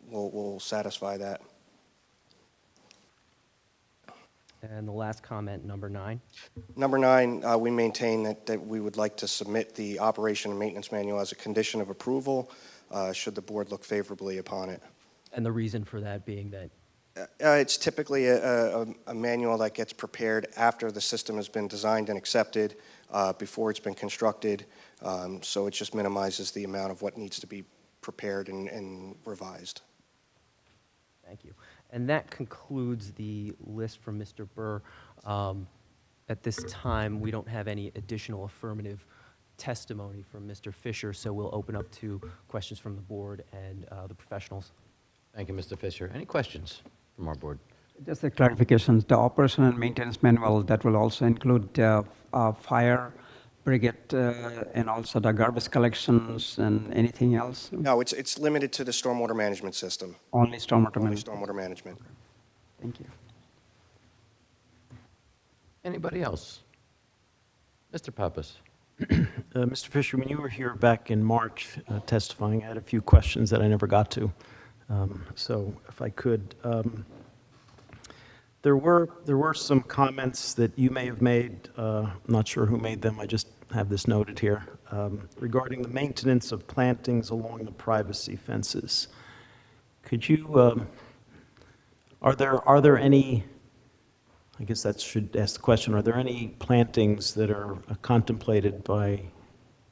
will satisfy that. And the last comment, number 9. Number 9, we maintain that we would like to submit the operation and maintenance manual as a condition of approval, should the board look favorably upon it. And the reason for that being that? It's typically a manual that gets prepared after the system has been designed and accepted, before it's been constructed, so it just minimizes the amount of what needs to be prepared and revised. Thank you. And that concludes the list from Mr. Burr. At this time, we don't have any additional affirmative testimony from Mr. Fisher, so we'll open up to questions from the board and the professionals. Thank you, Mr. Fisher. Any questions from our board? Just a clarification, the operation and maintenance manual, that will also include fire brigade and also the garbage collections and anything else? No, it's limited to the stormwater management system. Only stormwater Only management? stormwater management. Thank you. Anybody else? Mr. Pappas? Mr. Fisher, when you were here back in March testifying, I had a few questions that I never got to. So if I could, there were some comments that you may have made, I'm not sure who made them, I just have this noted here, regarding the maintenance of plantings along the privacy fences. Could you, are there any, I guess that should ask the question, are there any plantings that are contemplated by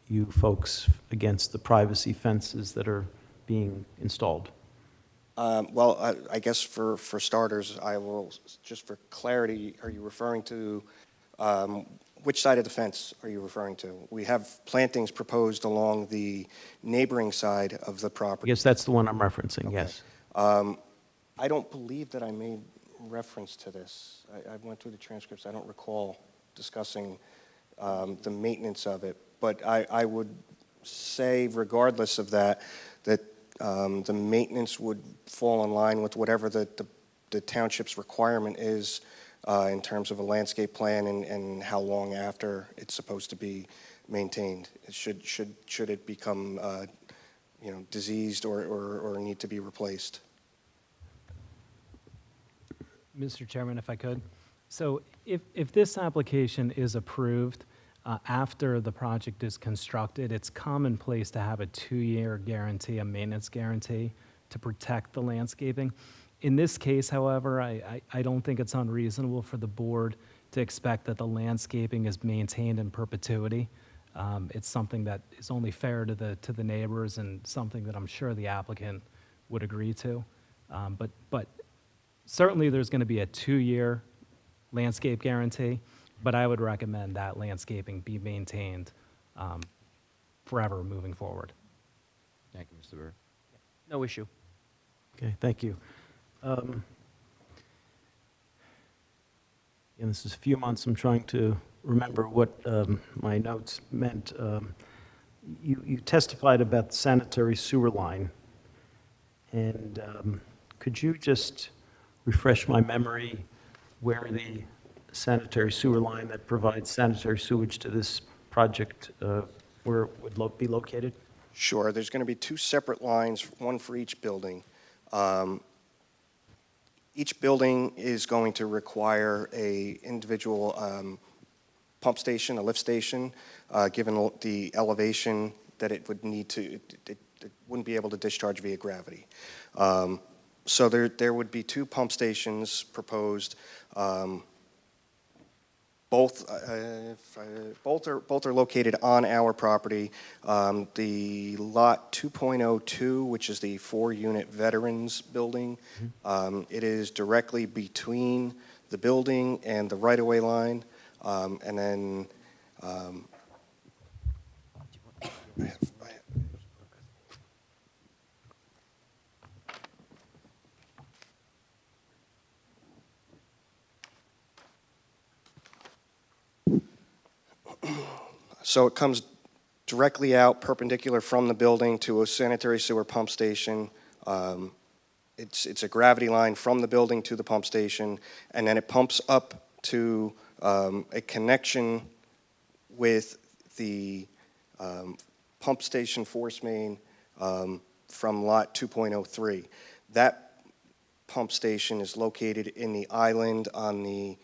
you folks against the privacy fences that are being installed? Well, I guess for starters, I will, just for clarity, are you referring to, which side of the fence are you referring to? We have plantings proposed along the neighboring side of the I property. guess that's the one I'm referencing, yes. I don't believe that I made reference to this. I went through the transcripts. I don't recall discussing the maintenance of it. But I would say, regardless of that, that the maintenance would fall in line with whatever the township's requirement is in terms of a landscape plan and how long after it's supposed to be maintained. Should it become diseased or need to be replaced? Mr. Chairman, if I could. So if this application is approved after the project is constructed, it's commonplace to have a 2-year guarantee, a maintenance guarantee, to protect the landscaping. In this case, however, I don't think it's unreasonable for the board to expect that the landscaping is maintained in perpetuity. It's something that is only fair to the neighbors and something that I'm sure the applicant would agree to. But certainly there's going to be a 2-year landscape guarantee, but I would recommend that landscaping be maintained forever moving forward. Thank you, Mr. Burr. No issue. Okay, thank you. And this is a few months, I'm trying to remember what my notes meant. You testified about the sanitary sewer line, and could you just refresh my memory where the sanitary sewer line that provides sanitary sewage to this project, where it would be located? Sure, there's going to be two separate lines, one for each building. Each building is going to require a individual pump station, a lift station, given the elevation that it would need to, it wouldn't be able to discharge via gravity. So there would be two pump stations proposed. Both are located on our property. The lot 2.02, which is the 4-unit Veterans Building, it is directly between the building and the right-of-way line. And then so it comes directly out perpendicular from the building to a sanitary sewer pump station. It's a gravity line from the building to the pump station, and then it pumps up to a connection with the pump station force main from lot 2.03. That pump station is located in the island on the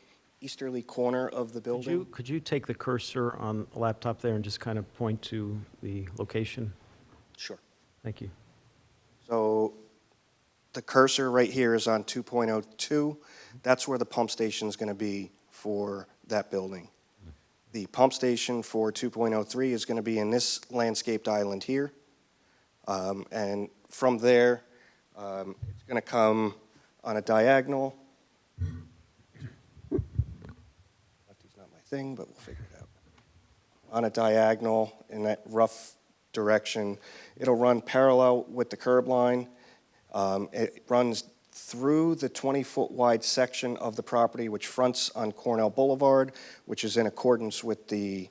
easterly corner of the building. Could you take the cursor on the laptop there and just kind of point to the location? Sure. Thank you. So the cursor right here is on 2.02. That's where the pump station is going to be for that building. The pump station for 2.03 is going to be in this landscaped island here. And from there, it's going to come on a diagonal. Lefty's not my thing, but we'll figure it out. On a diagonal in that rough direction. It'll run parallel with the curb line. It runs through the 20-foot wide section of the property which fronts on Cornell Boulevard, which is in accordance with the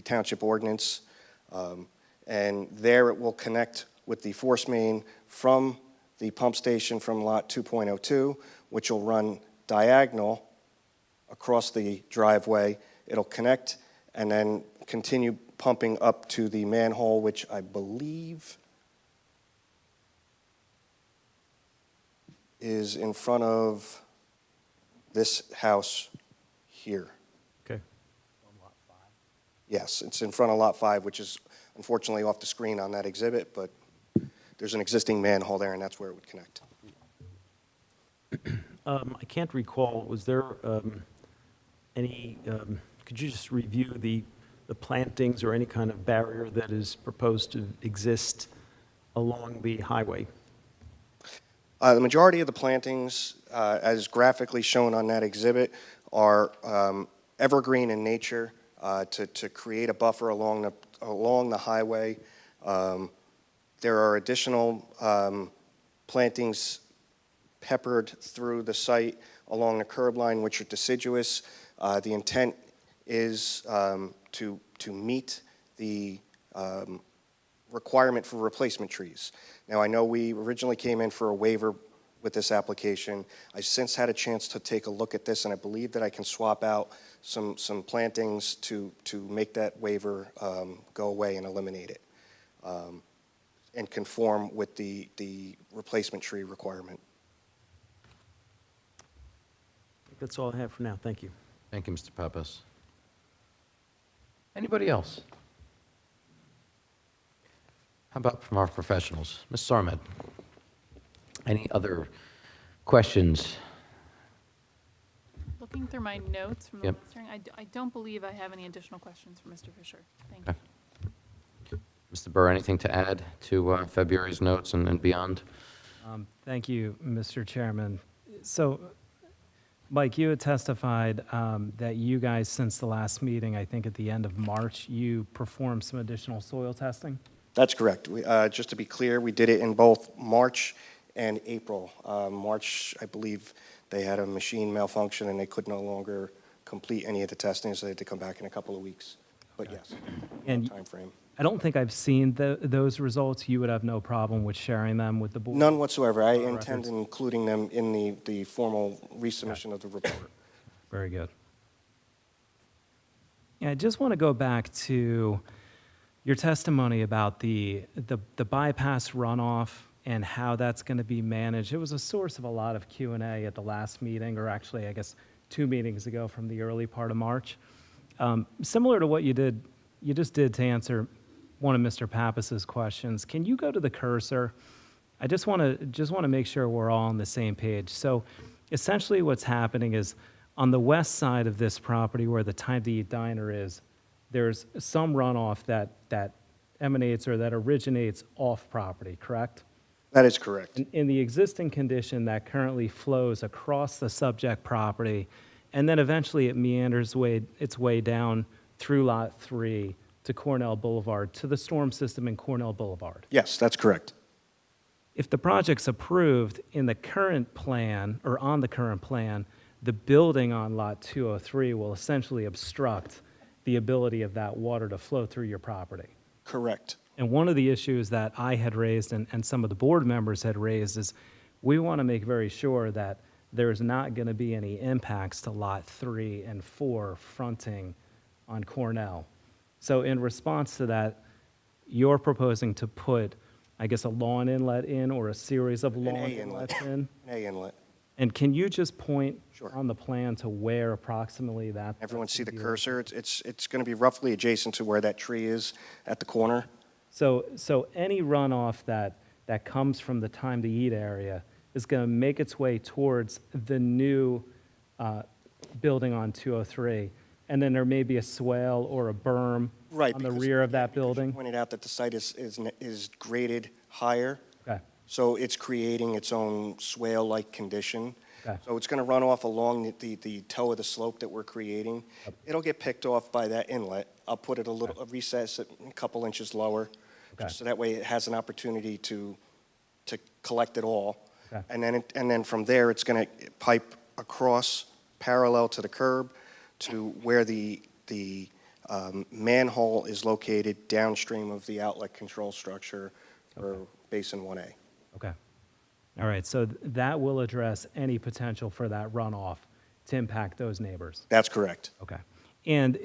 township ordinance. And there it will connect with the force main from the pump station from lot 2.02, which will run diagonal across the driveway. It'll connect and then continue pumping up to the manhole, which I believe is in front of this house here. Okay. Yes, it's in front of Lot 5, which is unfortunately off the screen on that exhibit, but there's an existing manhole there, and that's where it would connect. I can't recall, was there could you just review the plantings or any kind of barrier that is proposed to exist along the highway? The majority of the plantings, as graphically shown on that exhibit, are evergreen in nature to create a buffer along the highway. There are additional plantings peppered through the site along the curb line, which are deciduous. The intent is to meet the requirement for replacement trees. Now, I know we originally came in for a waiver with this application. I've since had a chance to take a look at this, and I believe that I can swap out some plantings to make that waiver go away and eliminate it, and conform with the replacement tree requirement. I think that's all I have for now. Thank you. Thank you, Mr. Pappas. Anybody else? How about from our professionals? Ms. Sarmed, any other questions? Looking through my notes from the Yep. last hearing, I don't believe I have any additional questions for Mr. Fisher. Thank Okay. you. Mr. Burr, anything to add to February's notes and beyond? Thank you, Mr. Chairman. So, Mike, you had testified that you guys, since the last meeting, I think at the end of March, you performed some additional soil testing? That's correct. Just to be clear, we did it in both March and April. March, I believe they had a machine malfunction and they could no longer complete any of the testing, so they had to come back in a couple of weeks. But yes, And time frame. I don't think I've seen those results. You would have no problem with sharing them with the board? None whatsoever. I For the intend records. including them in the formal resubmission of the report. Very good. Yeah, I just want to go back to your testimony about the bypass runoff and how that's going to be managed. It was a source of a lot of Q&A at the last meeting, or actually, I guess, 2 meetings ago from the early part of March. Similar to what you just did to answer one of Mr. Pappas's questions. Can you go to the cursor? I just want to make sure we're all on the same page. So essentially what's happening is on the west side of this property where the Time to Eat Diner is, there's some runoff that emanates or that originates off property, correct? That is correct. In the existing condition that currently flows across the subject property, and then eventually it meanders its way down through Lot 3 to Cornell Boulevard, to the storm system in Cornell Boulevard. Yes, that's correct. If the project's approved in the current plan, or on the current plan, the building on Lot 203 will essentially obstruct the ability of that water to flow through your property. Correct. And one of the issues that I had raised and some of the board members had raised is we want to make very sure that there's not going to be any impacts to Lot 3 and 4 fronting on Cornell. So in response to that, you're proposing to put, I guess, a lawn inlet in or a series of lawn inlets in? An A inlet. And can you just point Sure. on the plan to where approximately that? Everyone see the that's cursor? It's going to be roughly adjacent to where that tree is at the corner. So any runoff that comes from the Time to Eat area is going to make its way towards the new building on 203. And then there may be a swale or a berm Right. on the because- rear of that because you building? pointed out that the site is graded higher, Okay, so it's creating its own swale-like condition. Okay. So it's going to run off along the toe of the slope that we're creating. It'll get picked off by that inlet. I'll put it a recess it a couple inches lower, Okay. just so that way it has an opportunity to collect it all. Okay. And then from there, it's going to pipe across parallel to the curb to where the manhole is located downstream of the outlet control structure for Basin 1A. okay. All right, so that will address any potential for that runoff to impact those neighbors? That's correct. Okay. And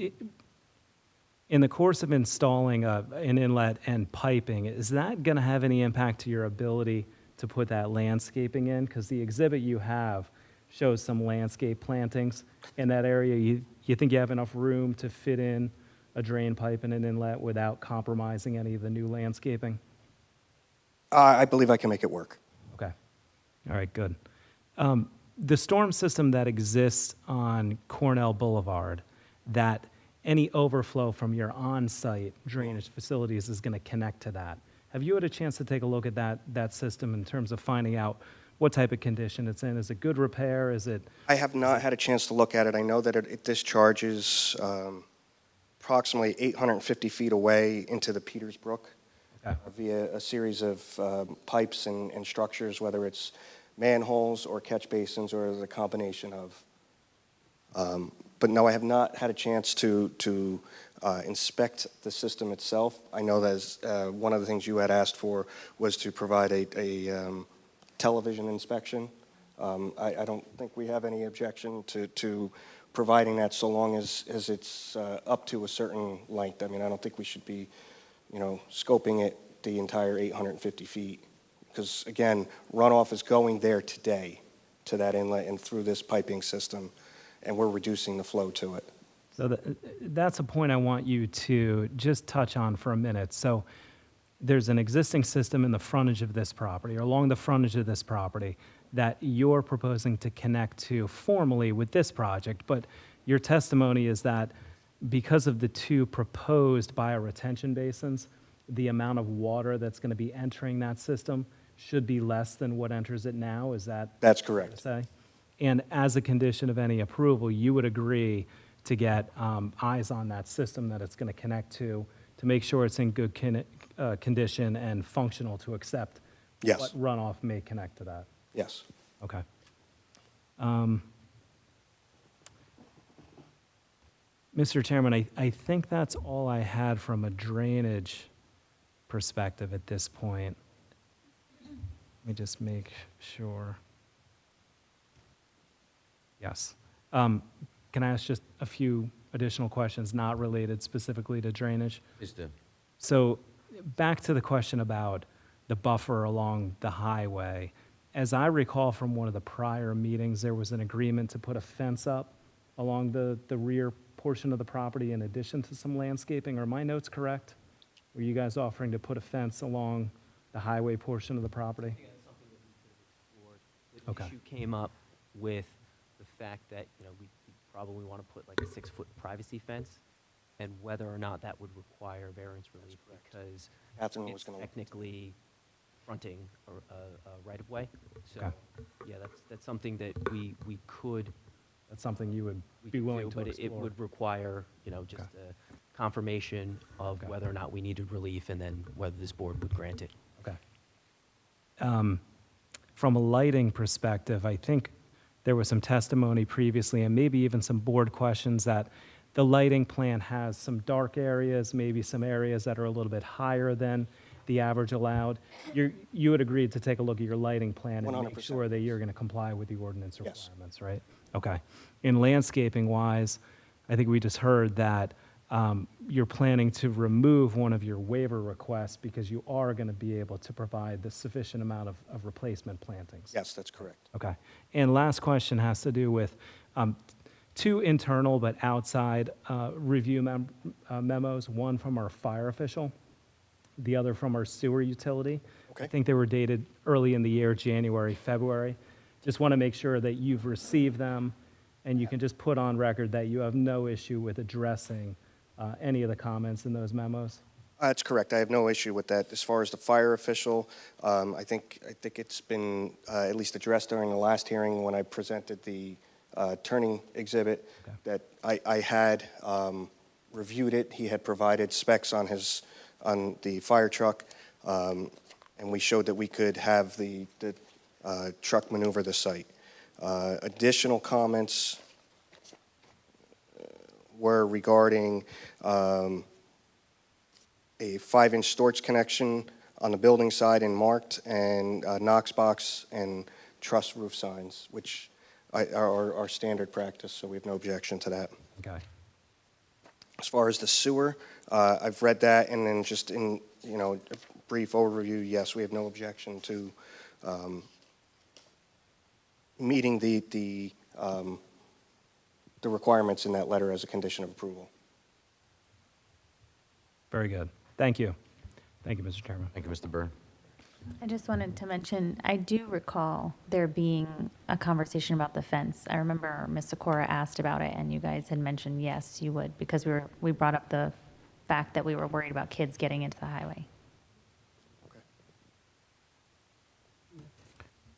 in the course of installing an inlet and piping, is that going to have any impact to your ability to put that landscaping in? Because the exhibit you have shows some landscape plantings in that area. You think you have enough room to fit in a drain pipe and an inlet without compromising any of the new landscaping? I believe I can make it work. Okay. All right, good. The storm system that exists on Cornell Boulevard, that any overflow from your on-site drainage facilities is going to connect to that. Have you had a chance to take a look at that system in terms of finding out what type of condition it's in? Is it good repair? Is it? I have not had a chance to look at it. I know that it discharges approximately 850 feet away into the Peters Brook Okay. via a series of pipes and structures, whether it's manholes or catch basins or the combination of. But no, I have not had a chance to inspect the system itself. I know that one of the things you had asked for was to provide a television inspection. I don't think we have any objection to providing that so long as it's up to a certain length. I mean, I don't think we should be, scoping it the entire 850 feet. Because again, runoff is going there today to that inlet and through this piping system, and we're reducing the flow to it. So that's a point I want you to just touch on for a minute. So there's an existing system in the frontage of this property, or along the frontage of this property, that you're proposing to connect to formally with this project, but your testimony is that because of the two proposed bioretention basins, the amount of water that's going to be entering that system should be less than what enters it now. Is that? That's fair to correct. say? And as a condition of any approval, you would agree to get eyes on that system that it's going to connect to make sure it's in good condition and functional to accept Yes. what runoff may connect to that. Yes. Okay. Mr. Chairman, I think that's all I had from a drainage perspective at this point. Let me just make sure. Yes. can I ask just a few additional questions not related specifically to drainage? Please do. So back to the question about the buffer along the highway. As I recall from one of the prior meetings, there was an agreement to put a fence up along the rear portion of the property in addition to some landscaping. Are my notes correct? Were you guys offering to put a fence along the highway portion of the property? Yeah, that's something that we could have explored. Okay. The issue came up with the fact that, we probably want to put like a 6-foot privacy fence, and whether or not that would require variance relief because Catherine was it's gonna- technically fronting a right-of-way. So, Okay. yeah, that's something that we could That's something you would we be could willing do, to but explore. it would require, just a confirmation of Okay. whether or not we needed relief and then whether this board would grant it. Okay. From a lighting perspective, I think there was some testimony previously and maybe even some board questions that the lighting plan has some dark areas, maybe some areas that are a little bit higher than the average allowed. You had agreed to take a look at your lighting plan and make 100%. sure that you're going to comply with the ordinance Yes. requirements, right? Okay. In landscaping wise, I think we just heard that you're planning to remove one of your waiver requests because you are going to be able to provide the sufficient amount of replacement plantings. Yes, that's correct. Okay. And last question has to do with two internal but outside review memos, one from our fire official, the other from our sewer utility. Okay. I think they were dated early in the year, January, February. Just want to make sure that you've received them and you can just put on record that you have no issue with addressing any of the comments in those memos. That's correct. I have no issue with that. As far as the fire official, I think it's been at least addressed during the last hearing when I presented the turning exhibit, Okay. that I had reviewed it. He had provided specs on the fire truck, and we showed that we could have the truck maneuver the site. Additional comments were regarding a 5-inch storage connection on the building side and marked, and Knox box and truss roof signs, which are standard practice, so we have no objection to that. Okay. As far as the sewer, I've read that, and then just in, a brief overview, yes, we have no objection to meeting the requirements in that letter as a condition of approval. Very good. Thank you. Thank you, Mr. Chairman. Thank you, Mr. Byrne. I just wanted to mention, I do recall there being a conversation about the fence. I remember Ms. Sikora asked about it, and you guys had mentioned, yes, you would, because we brought up the fact that we were worried about kids getting into the highway. Okay.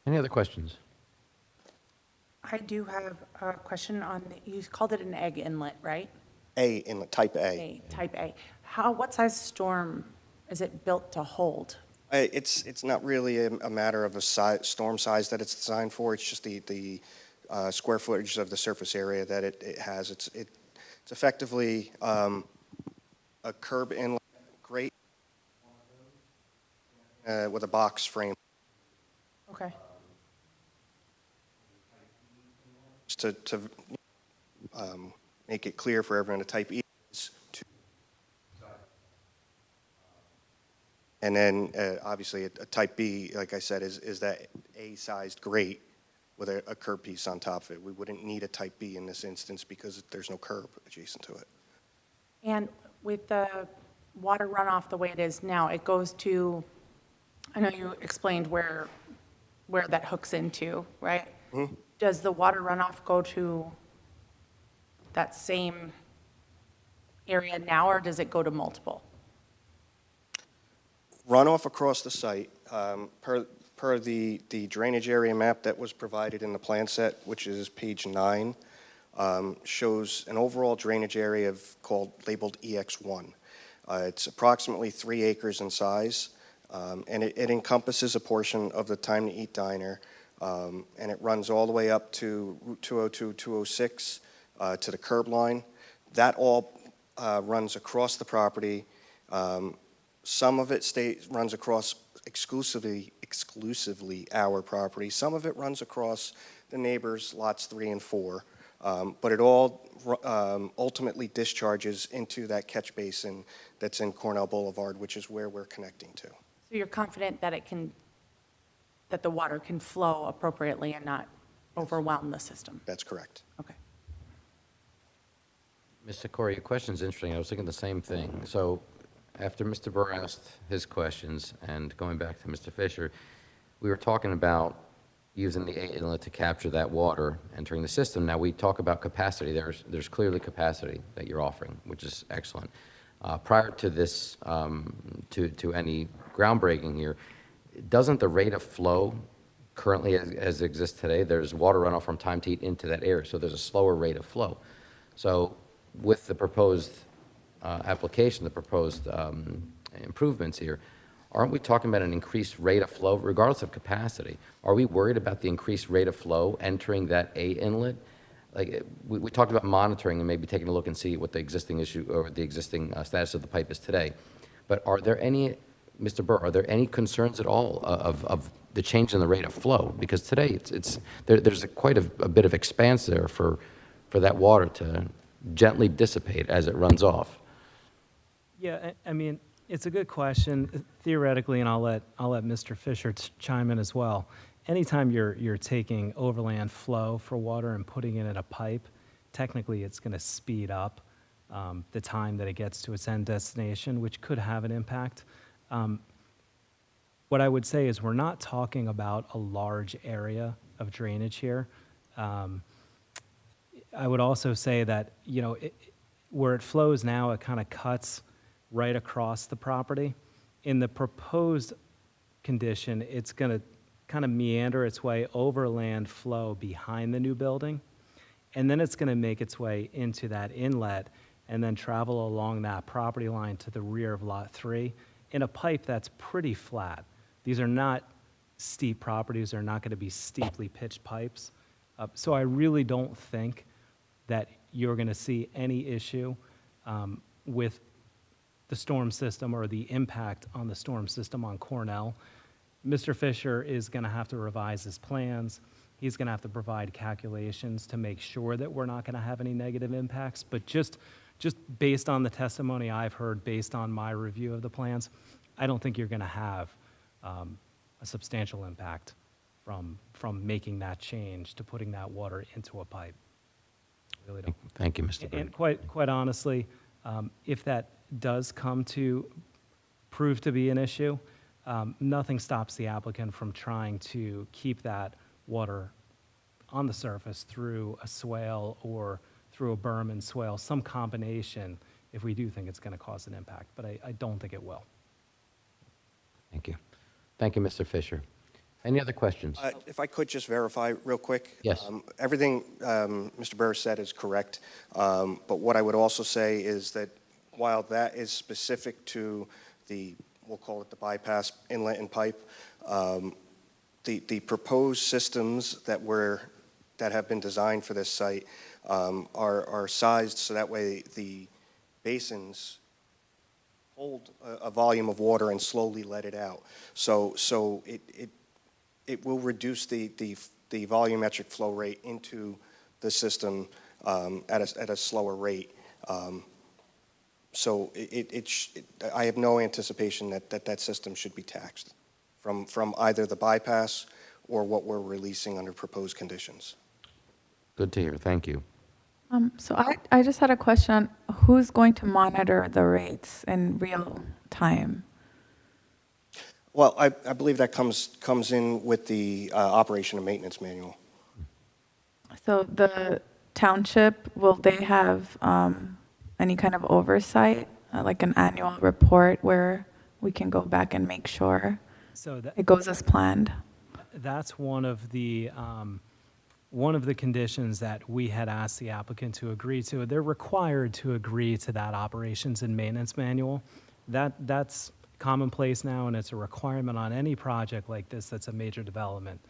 Any other questions? I do have a question on, you called it an egg inlet, right? A in the type A. Type A. What size storm is it built to hold? It's not really a matter of a storm size that it's designed for. It's just the square footage of the surface area that it has. It's effectively a curb inlet grate with a box frame. Okay. Just to make it clear for everyone, a type E is 2. And then, obviously, a type B, like I said, is that A-sized grate with a curb piece on top of it. We wouldn't need a type B in this instance because there's no curb adjacent to it. And with the water runoff the way it is now, it goes to, I know you explained where that hooks into, right? Mm-hmm. Does the water runoff go to that same area now, or does it go to multiple? Runoff across the site, per the drainage area map that was provided in the plan set, which is page 9, shows an overall drainage area labeled EX1. It's approximately 3 acres in size, and it encompasses a portion of the Time to Eat diner, and it runs all the way up to Route 202, 206, to the curb line. That all runs across the property. Some of it runs across exclusively our property. Some of it runs across the neighbors, lots 3 and 4. But it all ultimately discharges into that catch basin that's in Cornell Boulevard, which is where we're connecting to. So you're confident that that the water can flow appropriately and not overwhelm the system? That's correct. Okay. Ms. Sikora, your question's interesting. I was thinking the same thing. So after Mr. Burr asked his questions, and going back to Mr. Fisher, we were talking about using the A inlet to capture that water entering the system. Now, we talk about capacity. There's clearly capacity that you're offering, which is excellent. Prior to this, to any groundbreaking here, doesn't the rate of flow currently as it exists today, there's water runoff from time to heat into that area, so there's a slower rate of flow. So with the proposed application, the proposed improvements here, aren't we talking about an increased rate of flow, regardless of capacity? Are we worried about the increased rate of flow entering that A inlet? Like, we talked about monitoring and maybe taking a look and see what the existing issue or the existing status of the pipe is today. But are there any, Mr. Burr, are there any concerns at all of the change in the rate of flow? Because today there's quite a bit of expanse there for that water to gently dissipate as it runs off. Yeah, I mean, it's a good question. Theoretically, and I'll let Mr. Fisher chime in as well. Anytime you're taking overland flow for water and putting it in a pipe, technically it's going to speed up the time that it gets to its end destination, which could have an impact. What I would say is we're not talking about a large area of drainage here. I would also say that, you know, where it flows now, it kind of cuts right across the property. In the proposed condition, it's going to kind of meander its way overland flow behind the new building, and then it's going to make its way into that inlet and then travel along that property line to the rear of Lot 3 in a pipe that's pretty flat. These are not steep properties. They're not going to be steeply pitched pipes. So I really don't think that you're going to see any issue with the storm system or the impact on the storm system on Cornell. Mr. Fisher is going to have to revise his plans. He's going to have to provide calculations to make sure that we're not going to have any negative impacts. But just based on the testimony I've heard, based on my review of the plans, I don't think you're going to have a substantial impact from making that change to putting that water into a pipe. I really don't. Thank you, Mr. Burr. And quite honestly, if that does come to prove to be an issue, nothing stops the applicant from trying to keep that water on the surface through a swale or through a berm and swale, some combination, if we do think it's going to cause an impact. But I don't think it will. Thank you. Thank you, Mr. Fisher. Any other questions? If I could just verify real quick. Yes. Everything Mr. Burr said is correct. But what I would also say is that while that is specific to we'll call it the bypass inlet and pipe, the proposed systems that have been designed for this site are sized so that way the basins hold a volume of water and slowly let it out. So it will reduce the volumetric flow rate into the system at a slower rate. So I have no anticipation that system should be taxed from either the bypass or what we're releasing under proposed conditions. Good to hear. Thank you. So I just had a question on who's going to monitor the rates in real time? Well, I believe that comes in with the operation and maintenance manual. So the township, will they have any kind of oversight, like an annual report where we can go back and make sure So it goes as planned? that's one of the conditions that we had asked the applicant to agree to. They're required to agree to that operations and maintenance manual. That's commonplace now, and it's a requirement on any project like this that's a major development.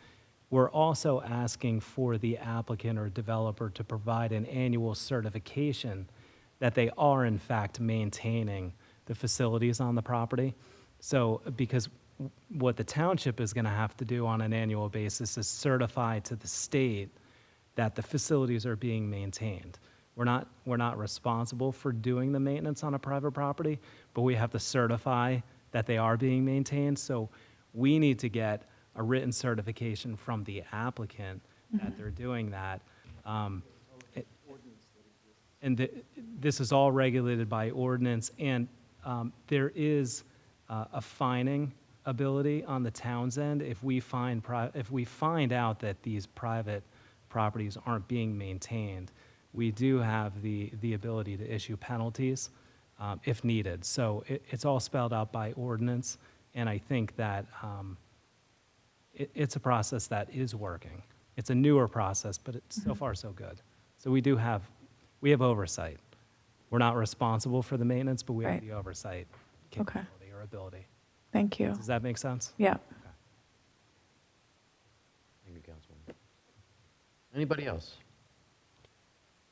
We're also asking for the applicant or developer to provide an annual certification that they are in fact maintaining the facilities on the property. So, because what the township is going to have to do on an annual basis is certify to the state that the facilities are being maintained. We're not responsible for doing the maintenance on a private property, but we have to certify that they are being maintained. So we need to get a written certification from the applicant that they're doing that. This is all regulated by ordinance, and there is a fining ability on the town's end if we find out that these private properties aren't being maintained. We do have the ability to issue penalties if needed. So it's all spelled out by ordinance, and I think that it's a process that is working. It's a newer process, but it's so far so good. So we have oversight. We're not responsible for the maintenance, but we have Right. the oversight Okay. capability or ability. Thank you. Does that make sense? Yeah. Thank you, Councilwoman. Anybody else?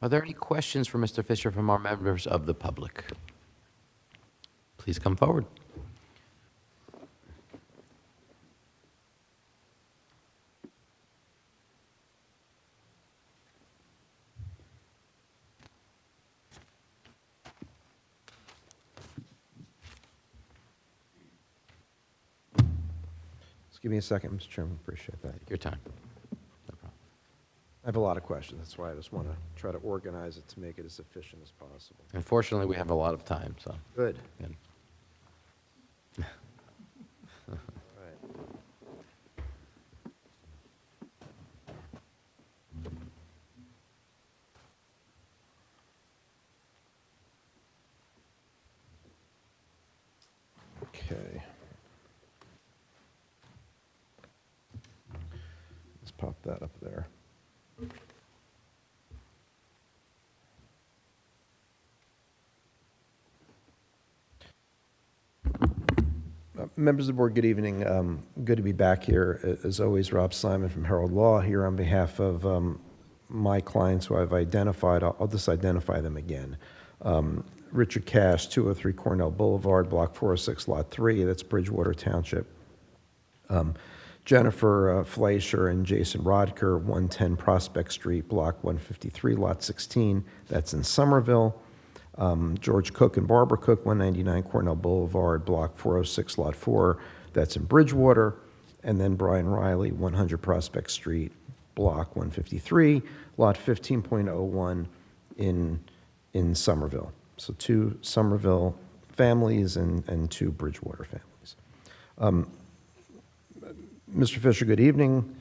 Are there any questions for Mr. Fisher from our members of the public? Please come forward. Just give me a second, Mr. Chairman, appreciate that. Take your time. No problem. I have a lot of questions, that's why I just want to try to organize it to make it as efficient as possible. Unfortunately, we have a lot of time, so. Good. Good. All right. Okay. Let's pop that up there. Members of the board, good evening. Good to be back here. As always, Rob Simon from Herald Law here on behalf of my clients who I've identified. I'll just identify them again. Richard Cash, 203 Cornell Boulevard, Block 406, Lot 3. That's Bridgewater Township. Jennifer Fleischer and Jason Rodker, 110 Prospect Street, Block 153, Lot 16. That's in Somerville. George Cook and Barbara Cook, 199 Cornell Boulevard, Block 406, Lot 4. That's in Bridgewater. And then Brian Riley, 100 Prospect Street, Block 153, Lot 15.01 in Somerville. So 2 Somerville families and 2 Bridgewater families. Mr. Fisher, good evening.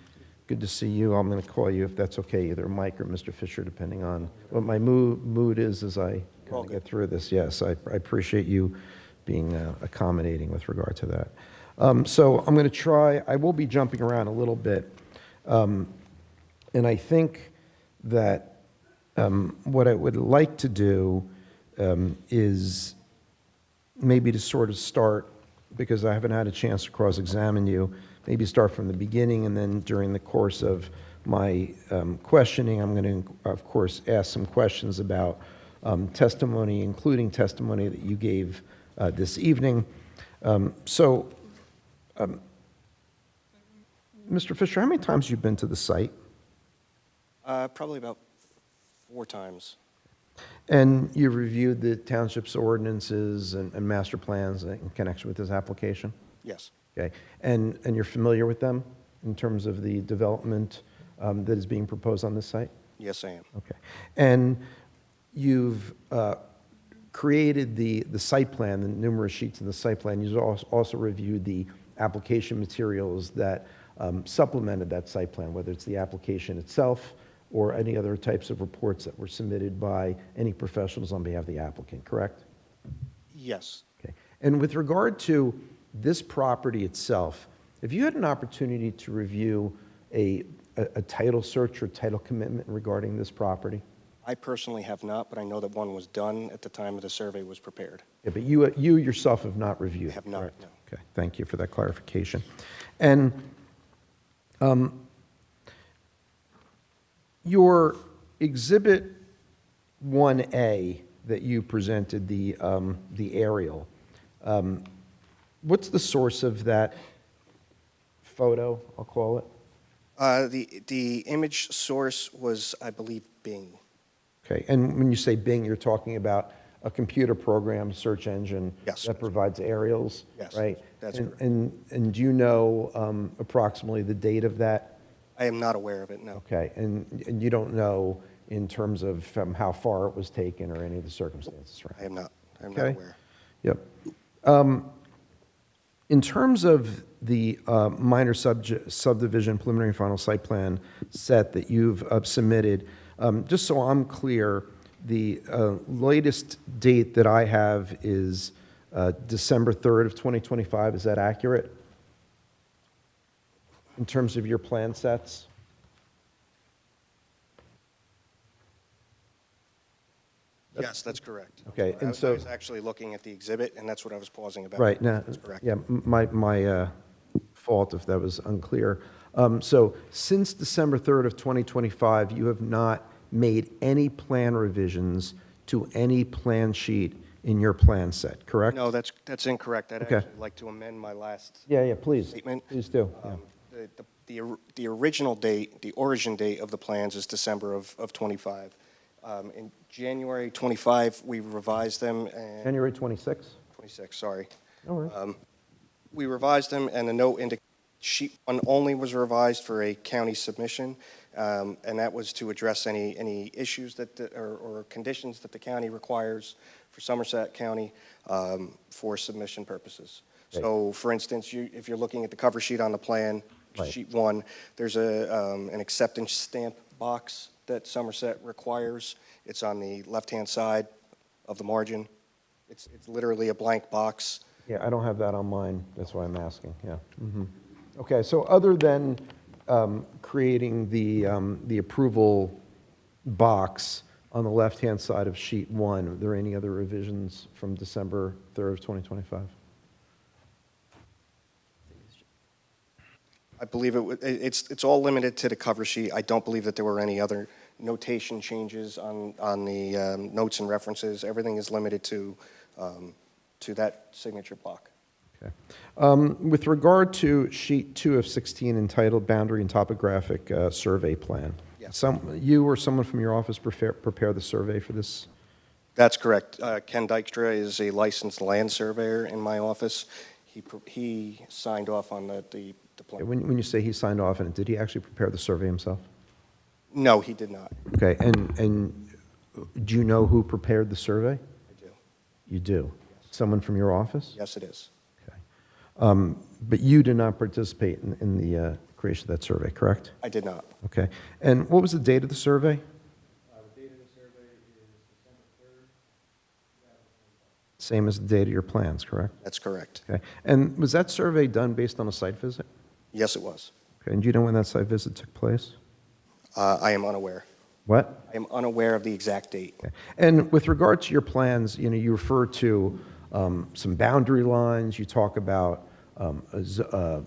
Good to see you. I'm going to call you, if that's okay, either Mike or Mr. Fisher, depending on what my mood is as I kind of get through this. Yes, I appreciate you being accommodating with regard to that. So I'm going to try, I will be jumping around a little bit. And I think that what I would like to do is maybe to sort of start, because I haven't had a chance to cross-examine you, maybe start from the beginning, and then during the course of my questioning, I'm going to, of course, ask some questions about testimony, including testimony that you gave this evening. Mr. Fisher, how many times have you been to the site? Probably about 4 times. And you reviewed the township's ordinances and master plans in connection with this application? Yes. Okay, and you're familiar with them in terms of the development that is being proposed on this site? Yes, I am. Okay, and you've created the site plan, the numerous sheets in the site plan. You've also reviewed the application materials that supplemented that site plan, whether it's the application itself or any other types of reports that were submitted by any professionals on behalf of the applicant, correct? Yes. Okay, and with regard to this property itself, have you had an opportunity to review a title search or title commitment regarding this property? I personally have not, but I know that one was done at the time of the survey was prepared. Yeah, but you yourself have not reviewed it, I have not, correct? no. Okay, thank you for that clarification. And your Exhibit 1A that you presented, the aerial, what's the source of that photo, I'll call it? The image source was, I believe, Bing. Okay, and when you say Bing, you're talking about a computer program, search engine Yes. that provides aerials, Yes, right? that's And- correct. And do you know approximately the date of that? I am not aware of it, no. Okay, and you don't know in terms of how far it was taken or any of the circumstances, right? I am not Okay. aware. Yep. In terms of the minor subdivision preliminary and final site plan set that you've submitted, just so I'm clear, the latest date that I have is December 3rd of 2025. Is that accurate? In terms of your plan sets? Yes, that's correct. Okay, and I so- was actually looking at the exhibit, and that's what I was pausing about. Right, now, That's correct. yeah, my fault if that was unclear. So since December 3rd of 2025, you have not made any plan revisions to any plan sheet in your plan set, correct? No, that's incorrect. I'd Okay. actually like to amend my last Yeah, please. statement. Please do, yeah. The original date, the origin date of the plans is December of '25. In January '25, we revised them, and January 26th? '26, sorry. No worries. We revised them, and the note indicates sheet one only was revised for a county submission, and that was to address any issues or conditions that the county requires for Somerset County for submission purposes. So, for instance, if you're looking at the cover sheet on the plan, Right. sheet one, there's an acceptance stamp box that Somerset requires. It's on the left-hand side of the margin. It's literally a blank box. Yeah, I don't have that on mine, that's why I'm asking, yeah. Mhm. Okay, so other than creating the approval box on the left-hand side of sheet one, are there any other revisions from December 3rd of 2025? I believe it's all limited to the cover sheet. I don't believe that there were any other notation changes on the notes and references. Everything is limited to that signature block. Okay. With regard to sheet 2 of 16 entitled Boundary and Topographic Survey Plan, Yes. you or someone from your office prepare the survey for this? That's correct. Ken Dykstra is a licensed land surveyor in my office. He signed off on the plan. When you say he signed off on it, did he actually prepare the survey himself? No, he did not. Okay, and do you know who prepared the survey? I do. You do? Someone from your office? Yes, it is. Okay. But you did not participate in the creation of that survey, correct? I did not. Okay. And what was the date of the survey? The date of the survey is December 3rd. Same as the date of your plans, correct? That's correct. Okay. And was that survey done based on a site visit? Yes, it was. Okay. And do you know when that site visit took place? I am unaware. What? I am unaware of the exact date. Okay. And with regard to your plans, you refer to some boundary lines. You talk about a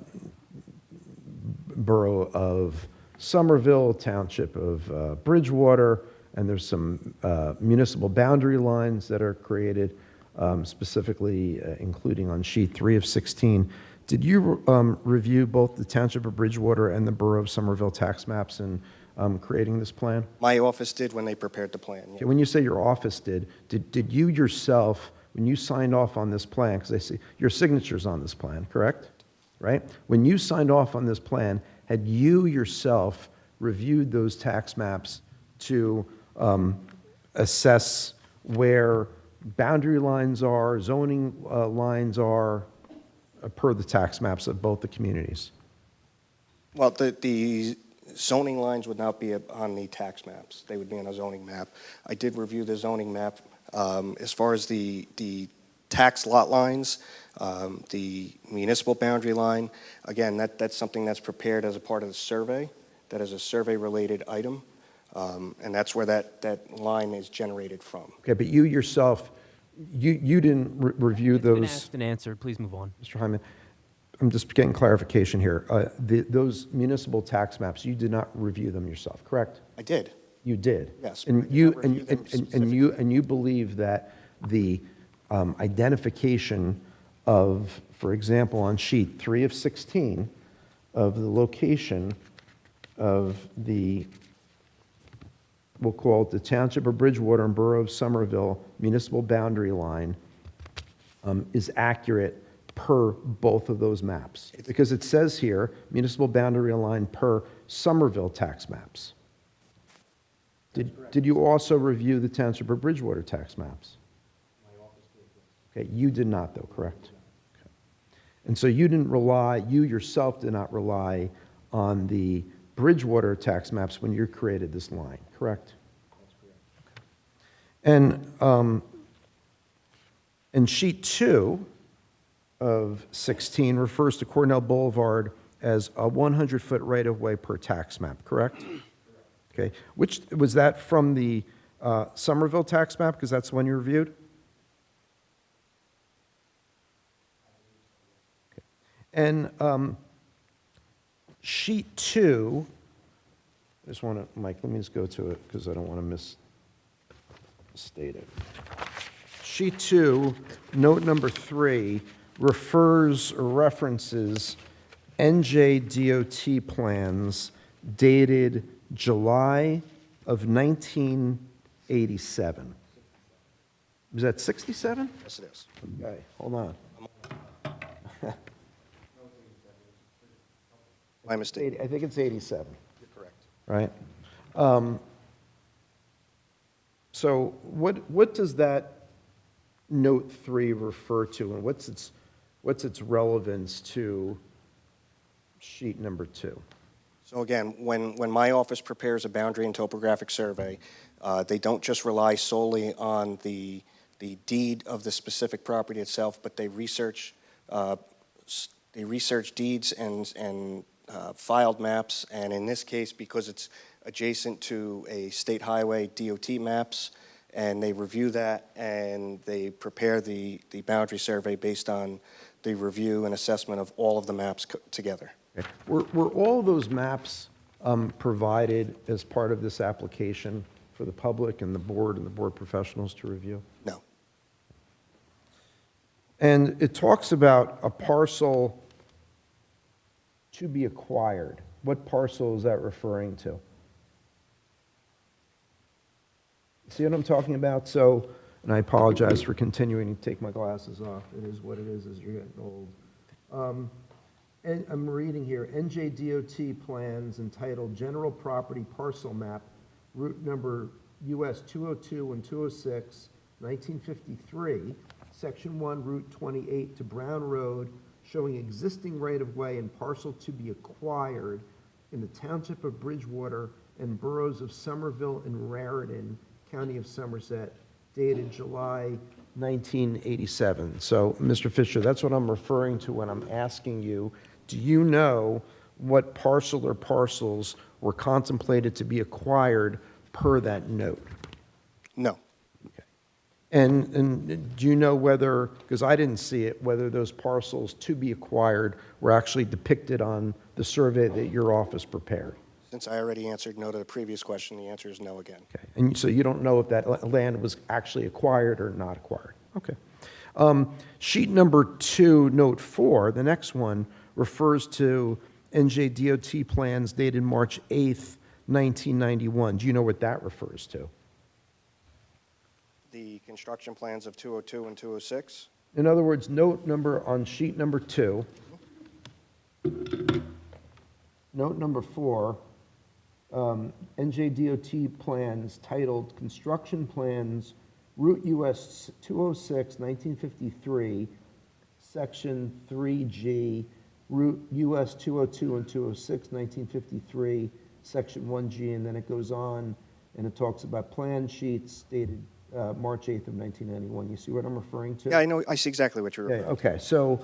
borough of Somerville, township of Bridgewater, and there's some municipal boundary lines that are created, specifically including on sheet 3 of 16. Did you review both the township of Bridgewater and the borough of Somerville tax maps in creating this plan? My office did when they prepared the plan. Okay, when you say your office did you yourself, when you signed off on this plan, because I see your signature's on this plan, correct? Right? When you signed off on this plan, had you yourself reviewed those tax maps to assess where boundary lines are, zoning lines are, per the tax maps of both the communities? Well, the zoning lines would not be on the tax maps. They would be on a zoning map. I did review the zoning map. As far as the tax lot lines, the municipal boundary line, again, that's something that's prepared as a part of the survey. That is a survey-related item, and that's where that line is generated from. Okay, but you yourself, you didn't review It's been those? asked and answered. Please move on. Mr. Hyman, I'm just getting clarification here. Those municipal tax maps, you did not review them yourself, correct? I did. You did? Yes, And but I did you, not review them and you believe that the identification of, for example, on sheet 3 of 16, of the location of the, we'll call it the Township of Bridgewater and Borough of Somerville municipal boundary line is accurate per both of those maps? Because it says here, municipal boundary line per Somerville tax maps. Did you also review the Township of Bridgewater tax maps? My office did, yes. Okay, you did not though, correct? Okay. And so you didn't rely, you yourself did not rely on the Bridgewater tax maps when you created this line, correct? That's correct. And sheet 2 of 16 refers to Cornell Boulevard as a 100-foot right-of-way per tax map, correct? Okay, which, was that from the Somerville tax map, because that's the one you reviewed? Okay. And sheet 2, I just want to, Mike, let me just go to it, because I don't want to misstate it. Sheet 2, note number 3, refers or references NJDOT plans dated July of 1987. Was that 67? Yes, it is. Okay, hold on. My mistake. I think it's 87, You're correct. right? So what does that note 3 refer to, and what's its relevance to sheet number 2? So again, when my office prepares a boundary and topographic survey, they don't just rely solely on the deed of the specific property itself, but they research deeds and filed maps, and in this case, because it's adjacent to a state highway, DOT maps, and they review that and they prepare the boundary survey based on the review and assessment of all of the maps together. Okay. Were all those maps provided as part of this application for the public and the board professionals to review? No. And it talks about a parcel to be acquired. What parcel is that referring to? See what I'm talking about? So, and I apologize for continuing to take my glasses off. It is what it is as you're getting old. And I'm reading here, NJDOT plans entitled General Property Parcel Map, route number US 202 and 206, 1953, Section 1, Route 28 to Brown Road, showing existing right-of-way and parcel to be acquired in the Township of Bridgewater and boroughs of Somerville and Raritan, County of Somerset, dated July 1987. So, Mr. Fisher, that's what I'm referring to when I'm asking you, do you know what parcel or parcels were contemplated to be acquired per that note? No. And do you know whether, because I didn't see it, whether those parcels to be acquired were actually depicted on the survey that your office prepared? Since I already answered no to the previous question, the answer is no again. Okay, and so you don't know if that land was actually acquired or not acquired? Okay. Sheet number 2, note 4, the next one, refers to NJDOT plans dated March 8th, 1991. Do you know what that refers to? The construction plans of 202 and 206? In other words, note number on sheet number 2, note number 4, NJDOT plans titled Construction Plans, Route US 206, 1953, Section 3G, Route US 202 and 206, 1953, Section 1G, and then it goes on and it talks about plan sheets dated March 8th of 1991. You see what I'm referring to? Yeah, I know. I see exactly what you're referring to. Okay, so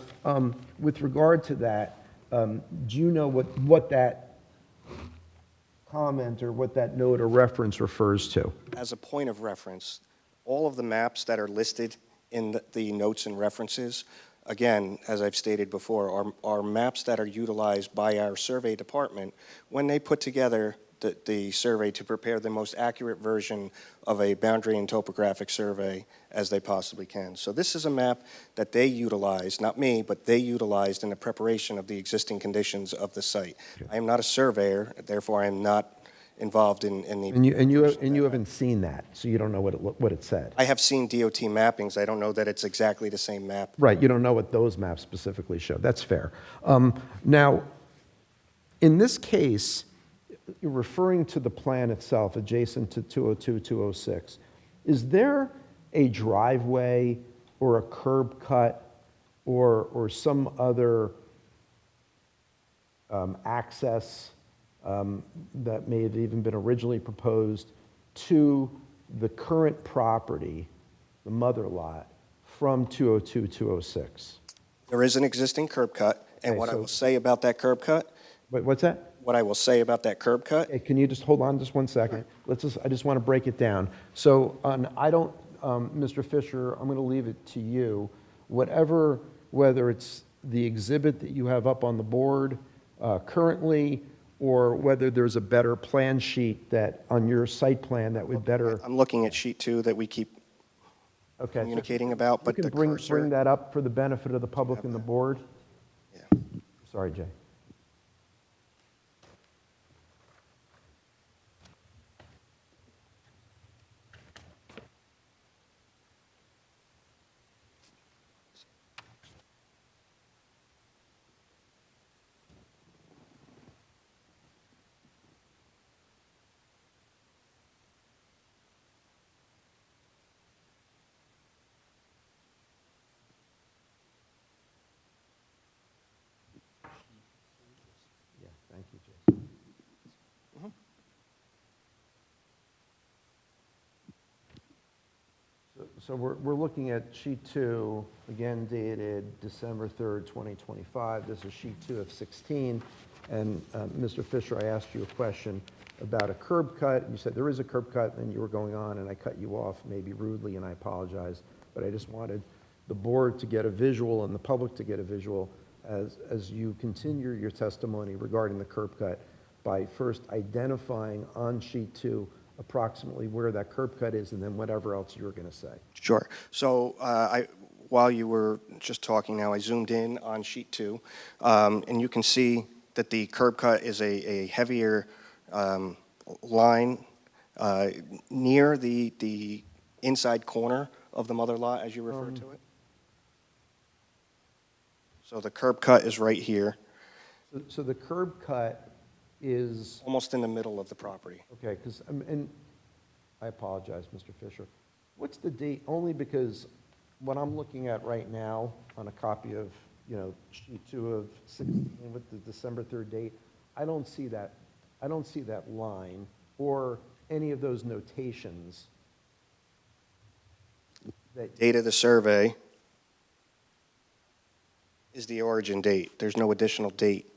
with regard to that, do you know what that comment or what that note or reference refers to? As a point of reference, all of the maps that are listed in the notes and references, again, as I've stated before, are maps that are utilized by our survey department when they put together the survey to prepare the most accurate version of a boundary and topographic survey as they possibly can. So this is a map that they utilized, not me, but they utilized in the preparation of the existing conditions of the site. I am not a surveyor, therefore I am not involved in the. And you haven't seen that, so you don't know what it said. I have seen DOT mappings. I don't know that it's exactly the same map. Right, you don't know what those maps specifically show. That's fair. Now, in this case, you're referring to the plan itself adjacent to 202, 206. Is there a driveway or a curb cut or some other access that may have even been originally proposed to the current property, the mother lot, from 202, 206? There is an existing curb cut, and Okay, what I so- will say about that curb cut, Wait, what's that? what I will say about that curb cut, Hey, can you just hold on just one second? I just want to break it down. So Mr. Fisher, I'm going to leave it to you. Whether it's the exhibit that you have up on the board currently, or whether there's a better plan sheet that, on your site plan, that would better. I'm looking at sheet 2 that we keep Okay. communicating about, but You the can bring cursor. that up for the benefit of the public and the board? Yeah. Sorry, Jay. Yeah, thank you, Jason. So we're looking at sheet 2, again dated December 3rd, 2025. This is sheet 2 of 16. And Mr. Fisher, I asked you a question about a curb cut. You said there is a curb cut, and you were going on, and I cut you off maybe rudely, and I apologize. But I just wanted the board to get a visual and the public to get a visual as you continue your testimony regarding the curb cut by first identifying on sheet 2 approximately where that curb cut is, and then whatever else you were going to say. Sure. So while you were just talking now, I zoomed in on sheet 2, and you can see that the curb cut is a heavier line near the inside corner of the mother lot, as you refer to it. So the curb cut is right here, So the curb cut is, almost in the middle of the property. okay, because, and I apologize, Mr. Fisher. What's the date? Only because what I'm looking at right now on a copy of, sheet 2 of 16 with the December 3rd date, I don't see that line or any of those notations that, Date of the survey is the origin date. There's no additional date.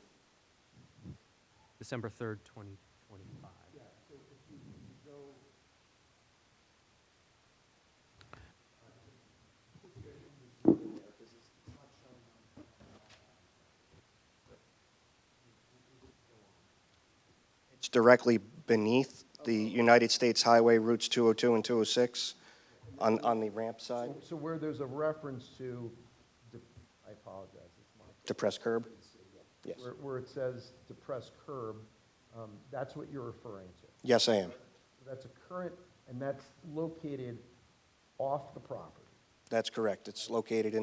December 3rd, 2025. It's directly beneath the United States Highway routes 202 and 206 on the ramp side. so where there's a reference to, I apologize, it's my. Depressed curb? Yes. Where it says depressed curb, that's what you're referring to. Yes, I am. That's a current, and that's located off the property. That's correct. It's located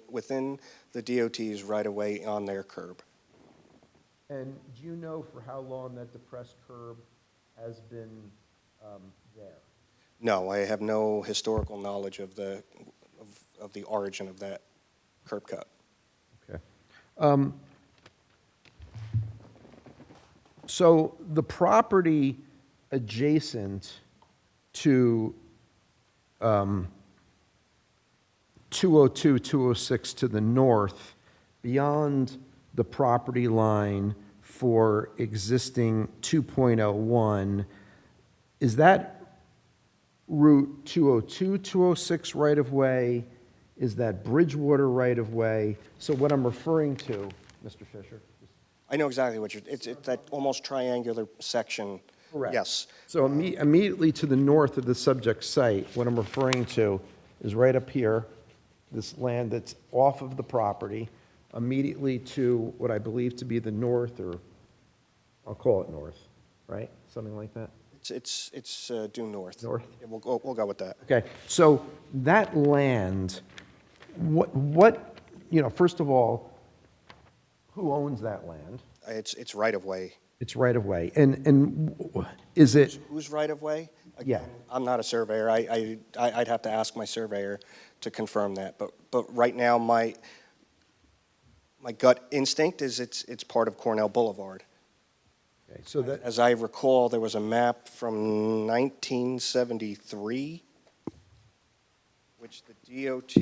within the DOT's right-of-way on their curb. And do you know for how long that depressed curb has been there? No, I have no historical knowledge of the origin of that curb cut. Okay. So the property adjacent to 202, 206 to the north, beyond the property line for existing 2.01, is that Route 202, 206 right-of-way? Is that Bridgewater right-of-way? So what I'm referring to, Mr. Fisher, I know exactly what it's that almost triangular section Yes. So immediately to the north of the subject site, what I'm referring to is right up here, this land that's off of the property, immediately to what I believe to be the north, or I'll call it north, right? Something like that? It's due north. North? Yeah, we'll go with that. Okay, so that land, first of all, who owns that land? It's right of way. It's right of way. And is it, Who's right of way? Yeah. Again, I'm not a surveyor. I'd have to ask my surveyor to confirm that. But right now, my gut instinct is it's part of Cornell Boulevard. okay, so that, As I recall, there was a map from 1973, which the DOT,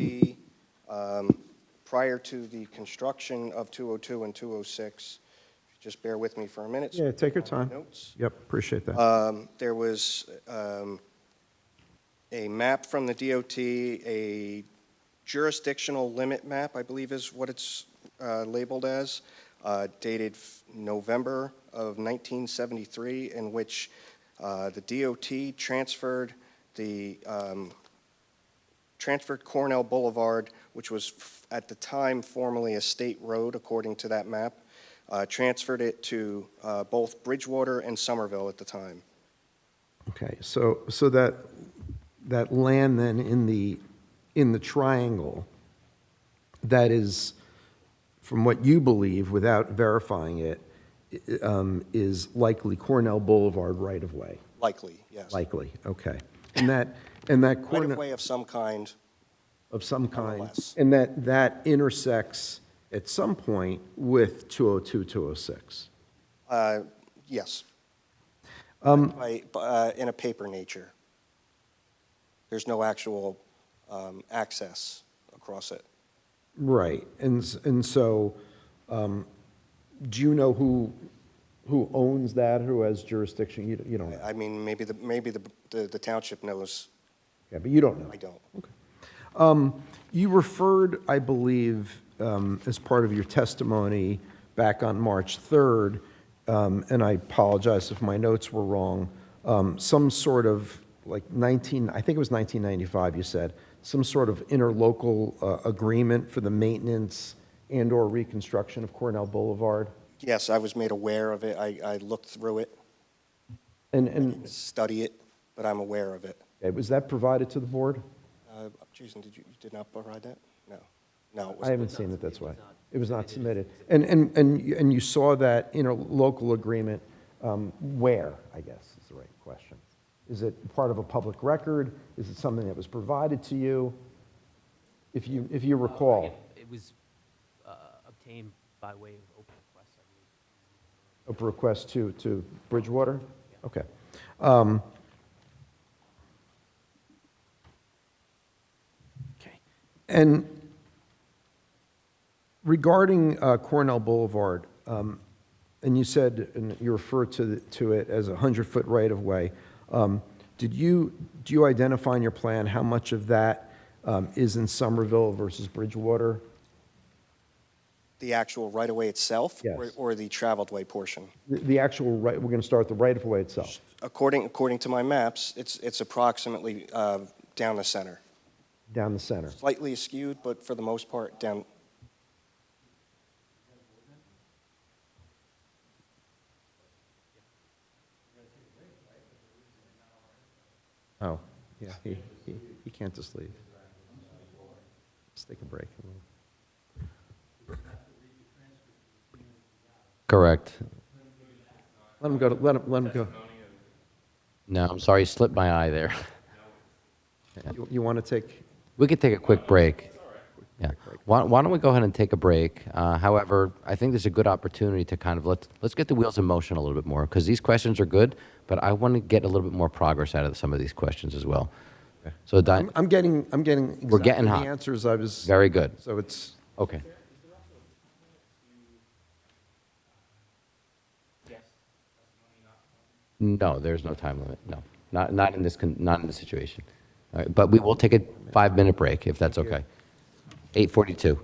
prior to the construction of 202 and 206, just bear with me for a minute. yeah, take your time. Notes. Yep, appreciate that. There was a map from the DOT, a jurisdictional limit map, I believe is what it's labeled as, dated November of 1973, in which the DOT transferred Cornell Boulevard, which was at the time formerly a state road, according to that map, transferred it to both Bridgewater and Somerville at the time. Okay, so that land then in the triangle, that is, from what you believe, without verifying it, is likely Cornell Boulevard right-of-way? Likely, yes. Likely, okay. And that Right Cornell... of way of some kind. Of some kind. Nonetheless. And that intersects at some point with 202, 206? Yes. Um, In a paper nature. There's no actual access across it. Right, and so, do you know who owns that, who has jurisdiction? You don't know? I mean, maybe the township knows. Yeah, but you don't know? I don't. You referred, I believe, as part of your testimony back on March 3rd, and I apologize if my notes were wrong, some sort of, like I think it was 1995, you said, some sort of interlocal agreement for the maintenance and/or reconstruction of Cornell Boulevard? Yes, I was made aware of it. I looked through it, And study it, but I'm aware of it. okay, was that provided to the board? Jason, you did not provide that? No, it I was. haven't seen it, that's why. It was not submitted. And you saw that interlocal agreement where, I guess, is the right question? Is it part of a public record? Is it something that was provided to you? If you recall. It was obtained by way of open request, I believe. Open request to Bridgewater? Okay. Okay. And regarding Cornell Boulevard, and you said, and you referred to it as a 100-foot right-of-way, do you identify in your plan how much of that is in Somerville versus Bridgewater? The actual right-of-way itself? Yes. Or the traveled way portion? The actual right, we're going to start with the right-of-way itself. According to my maps, it's approximately down the center. Down the center. Slightly askewed, but for the most part, down. Oh, yeah, he can't just leave. Let's take a break. Correct. Let him go, let him go. No, I'm sorry, slipped my eye there. You want to take, We could take a quick break. Yeah. Why don't we go ahead and take a break? However, I think there's a good opportunity to kind of let's get the wheels in motion a little bit more, because these questions are good, but I want to get a little bit more progress out of some of these questions as well. So I'm getting We're getting exactly hot. the answers I was. Very good. So it's, Okay. No, there's no time limit. No, not in this situation. All right, but we will take a 5-minute break if that's okay. 8:42.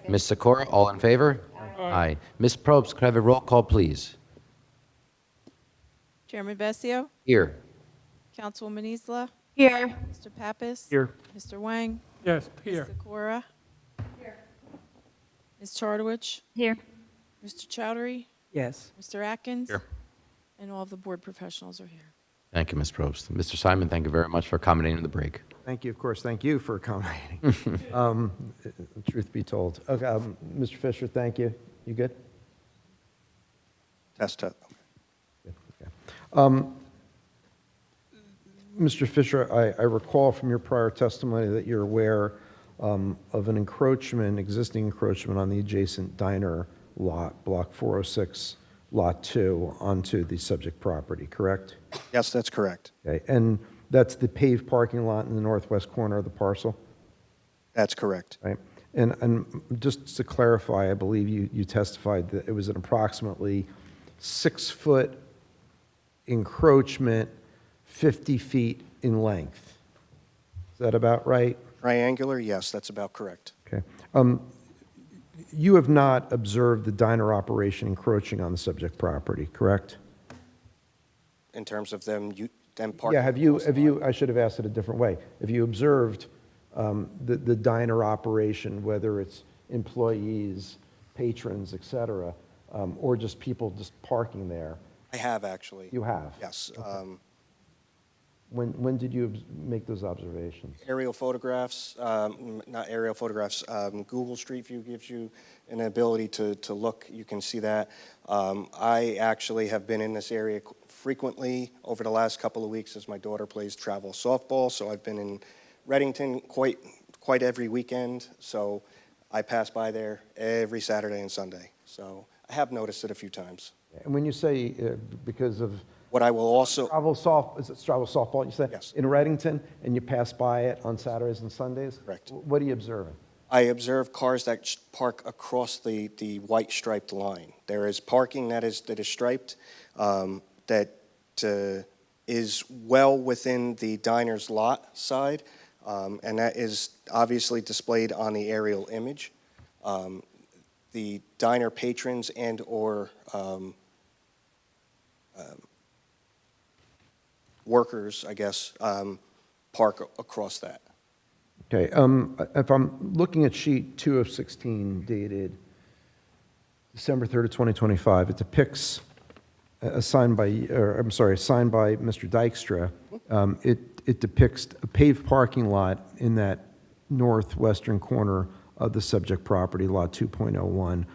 Ms. Sikora, all in favor? Aye. Ms. Probst, could I have a roll call, please? Chairman Vessio, Here. Councilwoman Isla, Here. Mr. Pappas. Here. Mr. Wang. Yes, Ms. Sikora. Here. Ms. Chartowich. Here. Mr. Chowdhury. Yes. Mr. Atkins. Here. And all of the board professionals are here. Thank you, Ms. Probst. Mr. Simon, thank you very much for accommodating the break. Thank you, of course, thank you for accommodating. Truth be told. Okay, Mr. Fisher, thank you. You good? Test, test. Good, okay. Mr. Fisher, I recall from your prior testimony that you're aware of an encroachment, existing encroachment on the adjacent diner lot, Block 406, Lot 2, onto the subject property, correct? Yes, that's correct. Okay, and that's the paved parking lot in the northwest corner of the parcel, That's correct. right? And just to clarify, I believe you testified that it was an approximately 6-foot encroachment, 50 feet in length. Is that about right? Triangular, yes, that's about correct. Okay. You have not observed the diner operation encroaching on the subject property, correct? In terms of them parking. Yeah, have you, I should have asked it a different way. Have you observed the diner operation, whether it's employees, patrons, et cetera, or just people just parking there? I have, actually. You have? Yes. When did you make those observations? Aerial photographs, not aerial photographs, Google Street View gives you an ability to look. You can see that. I actually have been in this area frequently over the last couple of weeks as my daughter plays travel softball, so I've been in Reddington quite every weekend, so I pass by there every Saturday and Sunday. So I have noticed it a few times. And when you say because of What I will also, is it travel softball, you said? Yes. In Reddington, and you pass by it on Saturdays and Sundays? Correct. What are you observing? I observe cars that park across the white striped line. There is parking that is striped, that is well within the diner's lot side, and that is obviously displayed on the aerial image. The diner patrons and/or workers, I guess, park across that. Okay, if I'm looking at sheet 2 of 16 dated December 3rd of 2025, it depicts a sign by Mr. Dykstra. It depicts a paved parking lot in that northwestern corner of the subject property, lot 2.01,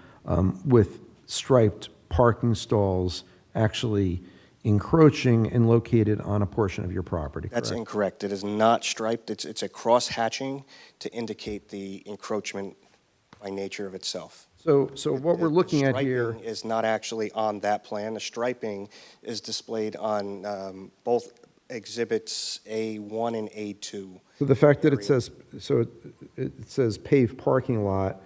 with striped parking stalls actually encroaching and located on a portion of your property, That's correct? incorrect. It is not striped. It's a cross-hatching to indicate the encroachment by nature of itself. So what we're looking at here, The striping is not actually on that plan. The striping is displayed on both exhibits A1 and A2. so the fact that it says paved parking lot,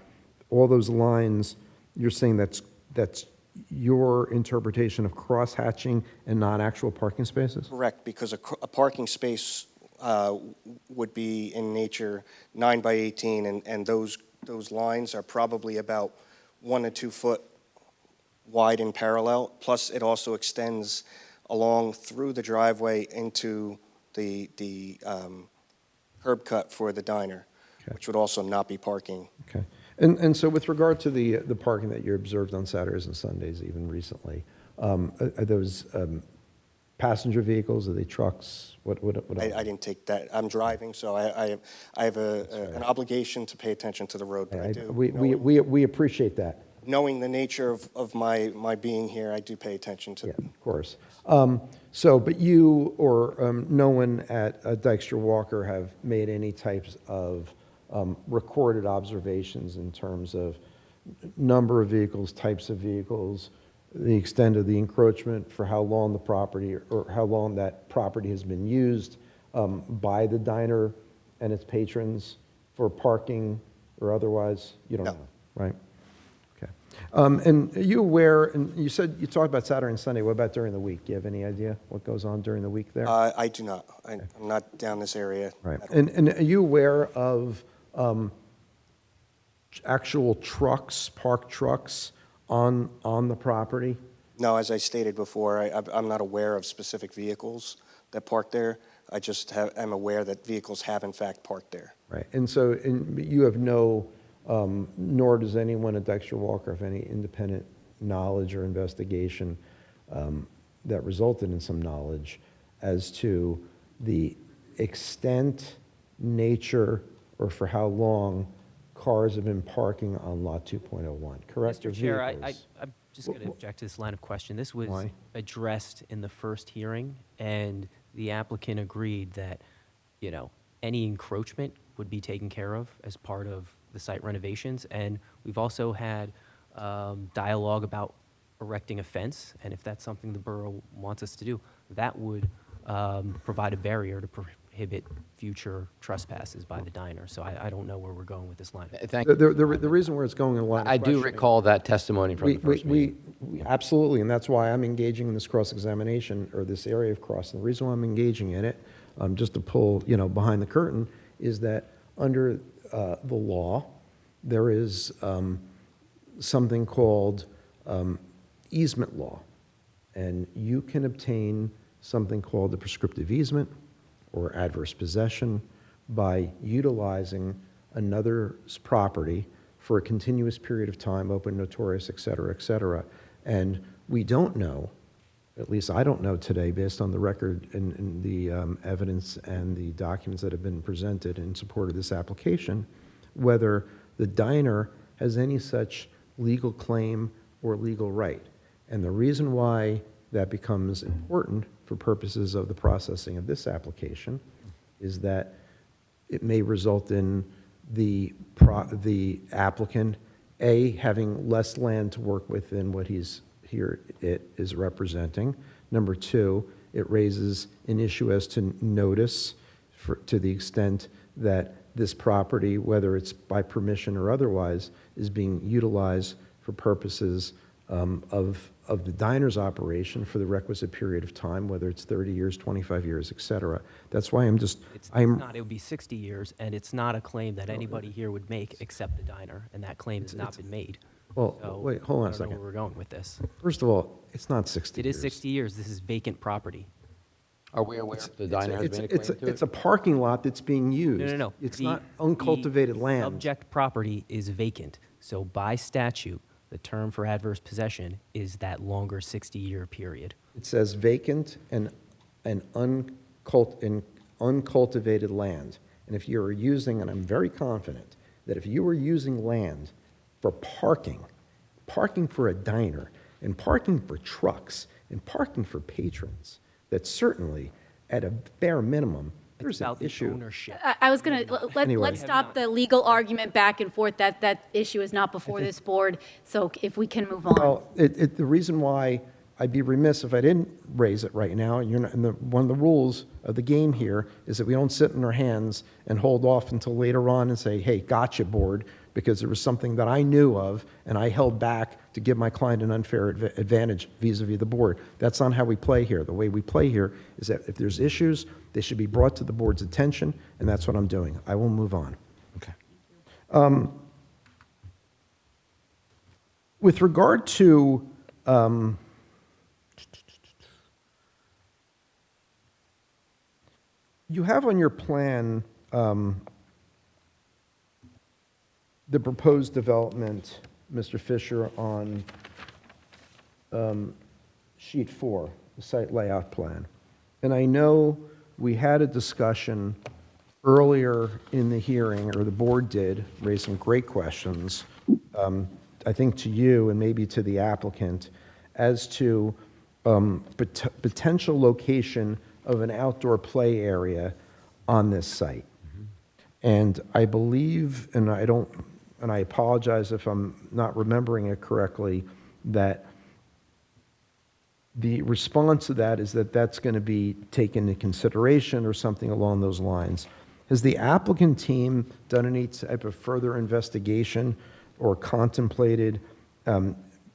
all those lines, you're saying that's your interpretation of cross-hatching and not actual parking spaces? Correct, because a parking space would be in nature 9 by 18, and those lines are probably about 1 to 2 foot wide and parallel. Plus, it also extends along through the driveway into the curb cut for the diner, Okay. which would also not be parking. Okay. And so with regard to the parking that you observed on Saturdays and Sundays even recently, are those passenger vehicles, are they trucks? What I didn't take that. I'm driving, so I have an obligation to pay attention to the road, but I do. We appreciate that. Knowing the nature of my being here, I do pay attention to Yeah, of course. But you or no one at Dykstra Walker have made any types of recorded observations in terms of number of vehicles, types of vehicles, the extent of the encroachment, for how long the property or how long that property has been used by the diner and its patrons for parking or otherwise? You don't No. know, right? Okay. And are you aware, and you said you talked about Saturday and Sunday, what about during the week? Do you have any idea what goes on during the week there? I do not. I'm not down this area. Right. at all. And are you aware of actual trucks, parked trucks on the property? No, as I stated before, I'm not aware of specific vehicles that park there. I just am aware that vehicles have in fact parked there. Right, and so, you have no, nor does anyone at Dexter Walker have any independent knowledge or investigation that resulted in some knowledge as to the extent, nature, or for how long cars have been parking on Lot 2.01, correct? Or Mr. Chair, vehicles? I'm just going to object to this line of question. This was Why? addressed in the first hearing, and the applicant agreed that, any encroachment would be taken care of as part of the site renovations. And we've also had dialogue about erecting a fence, and if that's something the borough wants us to do, that would provide a barrier to prohibit future trespasses by the diner. So I don't know where we're going with this line. Thank The reason where it's going in line of I do questioning- recall that testimony from the first meeting. We absolutely, and that's why I'm engaging in this cross-examination, or this area of cross. And the reason why I'm engaging in it, just to pull, behind the curtain, is that under the law, there is something called easement law. And you can obtain something called the prescriptive easement or adverse possession by utilizing another's property for a continuous period of time, open, notorious, et cetera, et cetera. And we don't know, at least I don't know today, based on the record and the evidence and the documents that have been presented in support of this application, whether the diner has any such legal claim or legal right. And the reason why that becomes important for purposes of the processing of this application is that it may result in the applicant, A, having less land to work with than what it is representing. Number two, it raises an issue as to notice to the extent that this property, whether it's by permission or otherwise, is being utilized for purposes of the diner's operation for the requisite period of time, whether it's 30 years, 25 years, et cetera. That's why It's not, it would be 60 years, and it's not a claim that anybody here would make except the diner, and that claim has not been made. Well, So wait, hold on a I don't know second. where we're going with this. First of all, it's not 60 It years. is 60 years. This is vacant property. Are we aware if the diner has made a claim to It's it? a parking lot that's being used. No. It's The- not uncultivated the land. Subject property is vacant. So by statute, the term for adverse possession is that longer 60-year period. It says vacant and uncultivated land. And if you're using, and I'm very confident, that if you were using land for parking for a diner, and parking for trucks, and parking for patrons, that certainly, at a bare minimum, there's It's an about the issue. ownership. I was going Anyway. let's stop the legal argument back and forth. That issue is not before this board, so if we can move on. Well, the reason why I'd be remiss if I didn't raise it right now, and you're not, and one of the rules of the game here is that we don't sit in our hands and hold off until later on and say, hey, gotcha, board, because there was something that I knew of and I held back to give my client an unfair advantage vis-a-vis the board. That's not how we play here. The way we play here is that if there's issues, they should be brought to the board's attention, and that's what I'm doing. I will move on. Okay. With regard to you have on your plan the proposed development, Mr. Fisher, on sheet 4, the site layout plan. And I know we had a discussion earlier in the hearing, or the board did, raise some great questions, I think to you and maybe to the applicant, as to potential location of an outdoor play area on this site. And I believe, and I apologize if I'm not remembering it correctly, that the response to that is that that's going to be taken into consideration or something along those lines. Has the applicant team done any type of further investigation or contemplated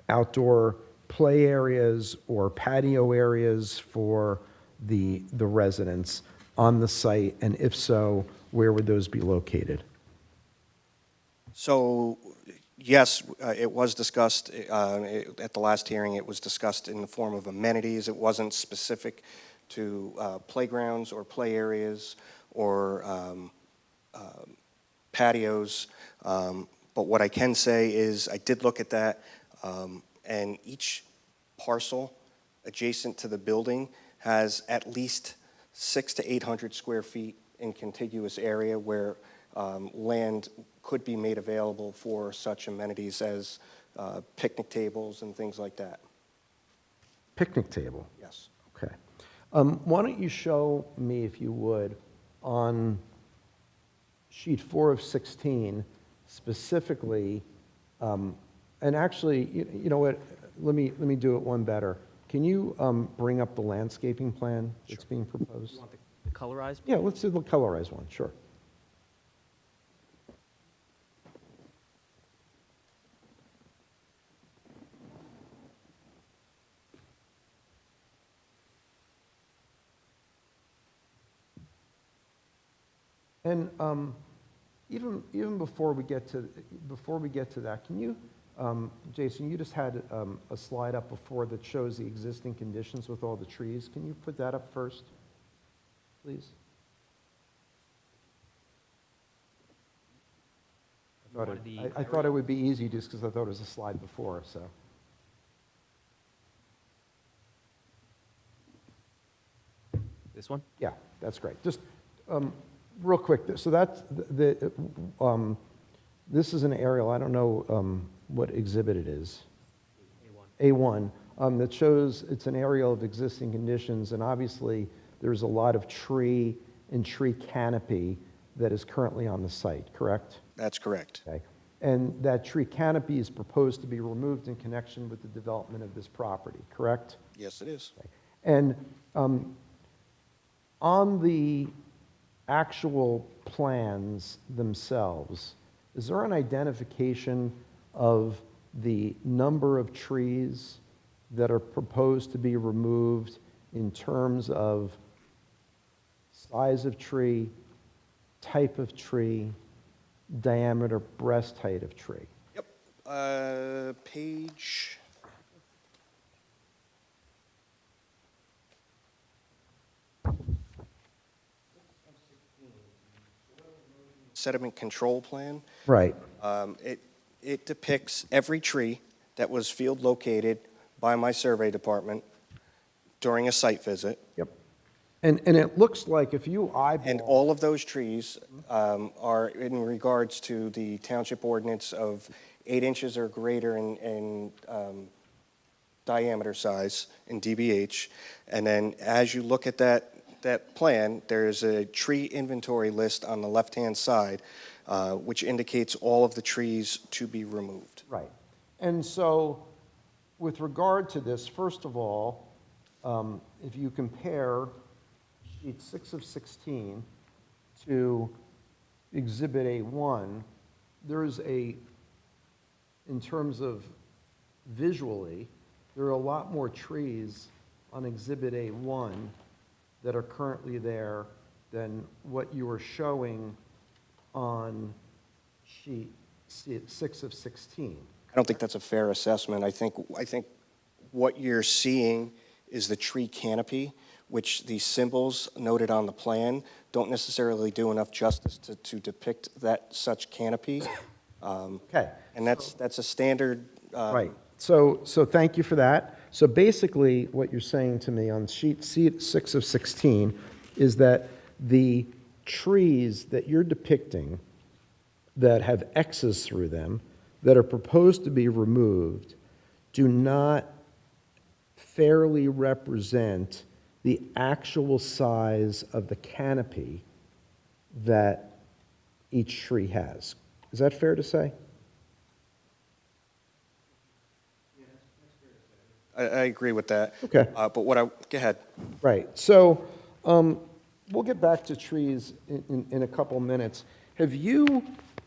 outdoor play areas or patio areas for the residents on the site? And if so, where would those be located? So, yes, it was discussed at the last hearing. It was discussed in the form of amenities. It wasn't specific to playgrounds or play areas or patios. But what I can say is I did look at that, and each parcel adjacent to the building has at least 600 to 800 square feet in contiguous area where land could be made available for such amenities as picnic tables and things like that. Picnic table? Yes. Okay. Why don't you show me, if you would, on sheet 4 of 16, specifically, and actually, you know what, let me do it one better. Can you bring up the landscaping plan that's being proposed? You want the colorized? Yeah, let's do the colorized one, sure. And even before we get to that, can you, Jason, you just had a slide up before that shows the existing conditions with all the trees. Can you put that up first, please? I thought it would be easy just because I thought it was a slide before, so. This one? Yeah, that's great. Just real quick, so that's this is an aerial, I don't know what exhibit it is. A1. That shows it's an aerial of existing conditions, and obviously there's a lot of tree and tree canopy that is currently on the site, correct? That's correct. Okay. And that tree canopy is proposed to be removed in connection with the development of this property, correct? Yes, it is. Okay. And on the actual plans themselves, is there an identification of the number of trees that are proposed to be removed in terms of size of tree, type of tree, diameter, breast height of tree? Yep. Page... sediment control plan. Right. It depicts every tree that was field located by my survey department during a site visit. Yep. And it looks like if you eyeball... And all of those trees are in regards to the township ordinance of 8 inches or greater in diameter size in DBH. And then as you look at that plan, there's a tree inventory list on the left-hand side, which indicates all of the trees to be removed. Right. And so with regard to this, first of all, if you compare sheet 6 of 16 to exhibit A1, there's in terms of visually, there are a lot more trees on exhibit A1 that are currently there than what you are showing on sheet 6 of 16. I don't think that's a fair assessment. I think what you're seeing is the tree canopy, which the symbols noted on the plan don't necessarily do enough justice to depict such canopy. Okay. And that's a standard. Right. So thank you for that. So basically, what you're saying to me on sheet 6 of 16 is that the trees that you're depicting that have X's through them, that are proposed to be removed, do not fairly represent the actual size of the canopy that each tree has. Is that fair to say? I agree with that. Okay. But go ahead. Right. So we'll get back to trees in a couple minutes. Have you,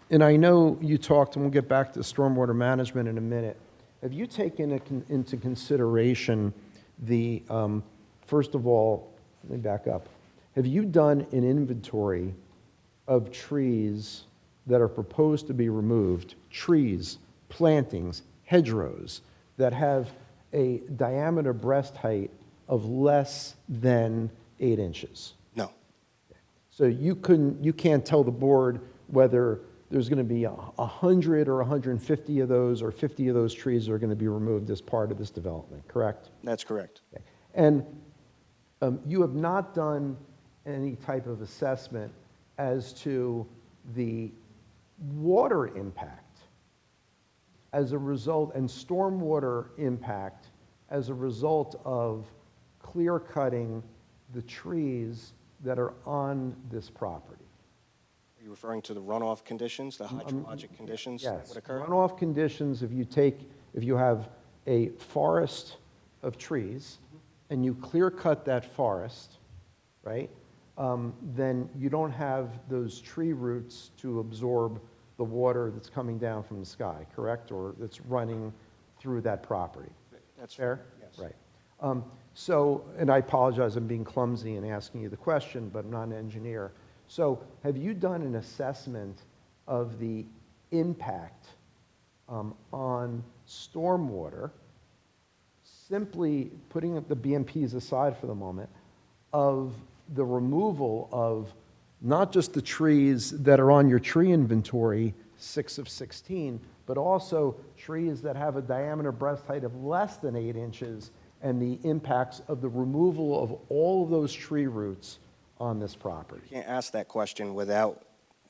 and I know you talked, and we'll get back to stormwater management in a minute, have you taken into consideration the, first of all, let me back up. Have you done an inventory of trees that are proposed to be removed, trees, plantings, hedgerows, that have a diameter breast height of less than 8 inches? No. So you can't tell the board whether there's going to be 100 or 150 of those, or 50 of those trees are going to be removed as part of this development, correct? That's correct. Okay. And you have not done any type of assessment as to the water impact as a result, and stormwater impact as a result of clear cutting the trees that are on this property. Are you referring to the runoff conditions, the hydrologic conditions that Yes, would occur? runoff conditions, if you have a forest of trees and you clear cut that forest, right, then you don't have those tree roots to absorb the water that's coming down from the sky, correct? Or that's running through that property. That's Fair? Yes. Right. So, and I apologize, I'm being clumsy in asking you the question, but I'm not an engineer. So have you done an assessment of the impact on stormwater, simply putting the BMPs aside for the moment, of the removal of not just the trees that are on your tree inventory, 6 of 16, but also trees that have a diameter breast height of less than 8 inches, and the impacts of the removal of all of those tree roots on this property? You can't ask that question without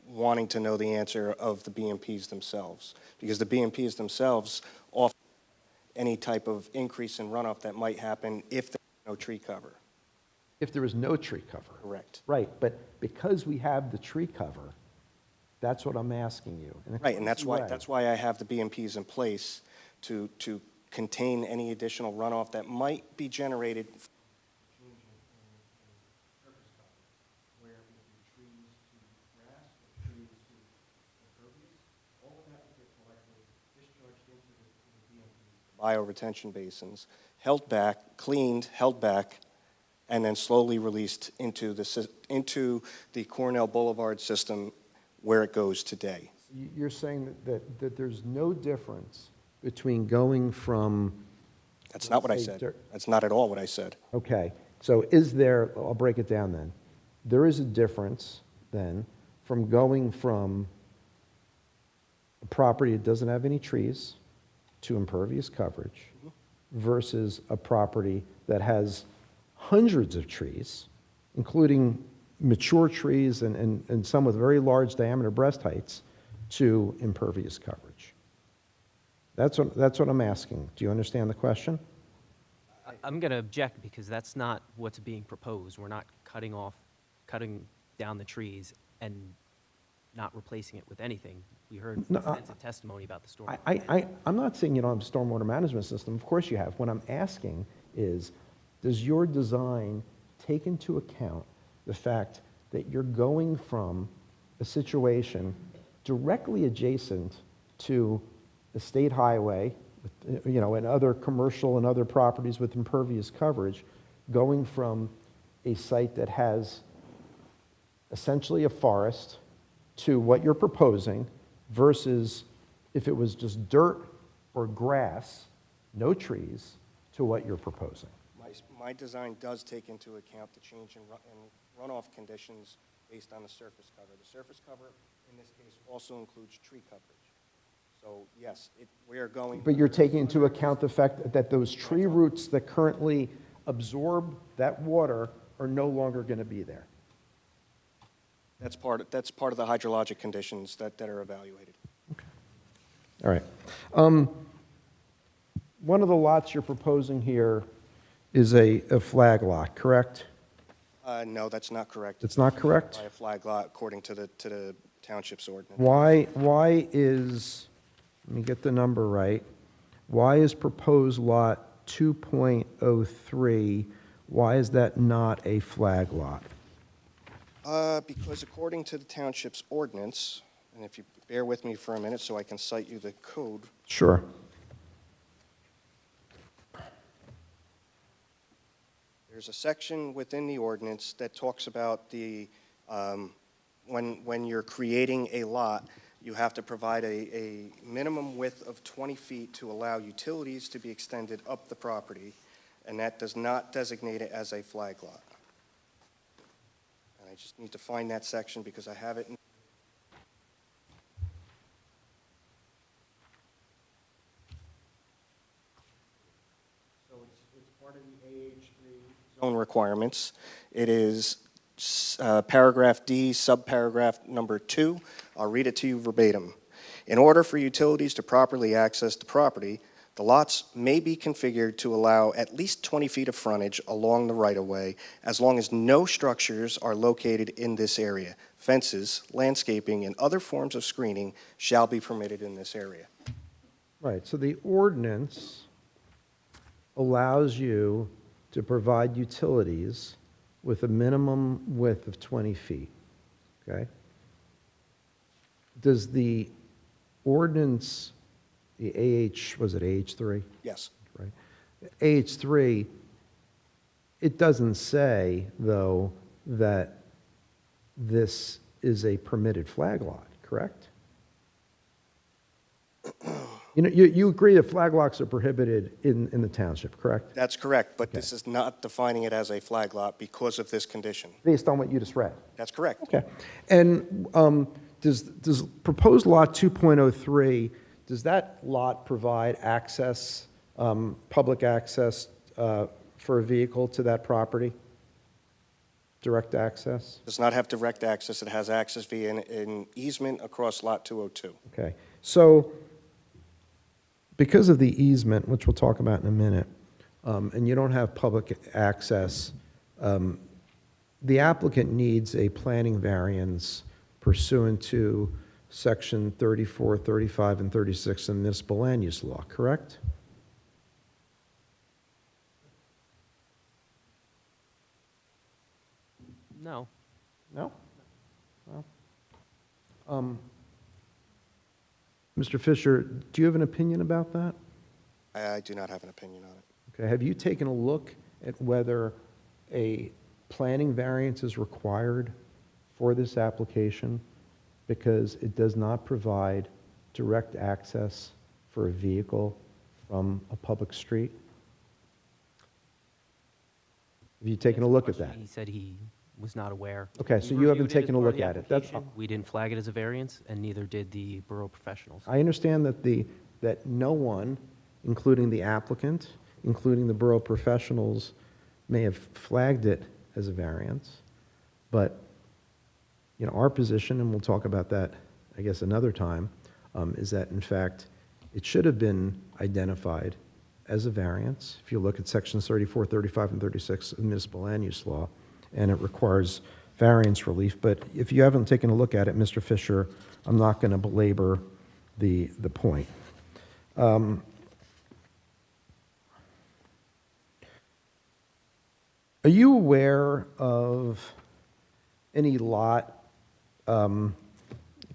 wanting to know the answer of the BMPs themselves, because the BMPs themselves offer any type of increase in runoff that might happen if there's no tree cover. If there is no tree cover. Correct. Right, but because we have the tree cover, that's what I'm asking you. in a Right, and that's clumsy why way. I have the BMPs in place to contain any additional runoff that might be generated. Bioretention basins, held back, cleaned, held back, and then slowly released into the Cornell Boulevard system where it goes today. You're saying that there's no difference between going from... That's not what I let's say, said. That's not at all what I said. Okay, so is there, I'll break it down then. There is a difference then from going from a property that doesn't have any trees to impervious coverage versus a property that has hundreds of trees, including mature trees and some with very large diameter breast heights, to impervious coverage. That's what I'm asking. Do you understand the question? I'm going to object because that's not what's being proposed. We're not cutting down the trees and not replacing it with anything. We heard extensive testimony about the storm. I'm not saying you don't have a stormwater management system. Of course you have. What I'm asking is, does your design take into account the fact that you're going from a situation directly adjacent to a state highway, and other commercial and other properties with impervious coverage, going from a site that has essentially a forest to what you're proposing, versus if it was just dirt or grass, no trees, to what you're proposing? My design does take into account the change in runoff conditions based on the surface cover. The surface cover, in this case, also includes tree coverage. So, yes, we are going... But you're taking into account the fact that those tree roots that currently absorb that water are no longer going to be there. That's part of the hydrologic conditions that are evaluated. All right. One of the lots you're proposing here is a flag lot, correct? No, that's not correct. It's not correct? By a flag lot, according to the township's ordinance. Why is, let me get the number right, why is proposed lot 2.03, why is that not a flag lot? Because according to the township's ordinance, and if you bear with me for a minute so I can cite you the code. Sure. There's a section within the ordinance that talks about the when you're creating a lot, you have to provide a minimum width of 20 feet to allow utilities to be extended up the property, and that does not designate it as a flag lot. And I just need to find that section because I have it in. So it's part of the AH3 zone requirements. It is paragraph D, subparagraph number 2. I'll read it to you verbatim. In order for utilities to properly access the property, the lots may be configured to allow at least 20 feet of frontage along the right-of-way, as long as no structures are located in this area. Fences, landscaping, and other forms of screening shall be permitted in this area. Right, so the ordinance allows you to provide utilities with a minimum width of 20 feet, okay? Does the ordinance, the was it AH3? Yes. Right. AH3, it doesn't say, though, that this is a permitted flag lot, correct? You know, you agree that flag lots are prohibited in the township, correct? That's correct, but this is not defining it as a flag lot because of this condition. Based on what you just read? That's correct. Okay. And does proposed lot 2.03, does that lot provide access, public access for a vehicle to that property? Direct access? Does not have direct access. It has access via an easement across lot 202. Okay. So because of the easement, which we'll talk about in a minute, and you don't have public access, the applicant needs a planning variance pursuant to Section 34, 35, and 36 of the municipal land use law, correct? No. No? Well, Mr. Fisher, do you have an opinion about that? I do not have an opinion on it. Okay, have you taken a look at whether a planning variance is required for this application because it does not provide direct access for a vehicle from a public street? Have you taken a look at that? He said he was not aware. Okay, so We you haven't reviewed it as taken a part of look the at it. That's- application. We didn't flag it as a variance, and neither did the borough professionals. I understand that that no one, including the applicant, including the borough professionals, may have flagged it as a variance, but, you know, our position, and we'll talk about that, I guess, another time, is that, in fact, it should have been identified as a variance. If you look at sections 34, 35, and 36 of the municipal land use law, and it requires variance relief. But if you haven't taken a look at it, Mr. Fisher, I'm not going to belabor the point. Are you aware of any lot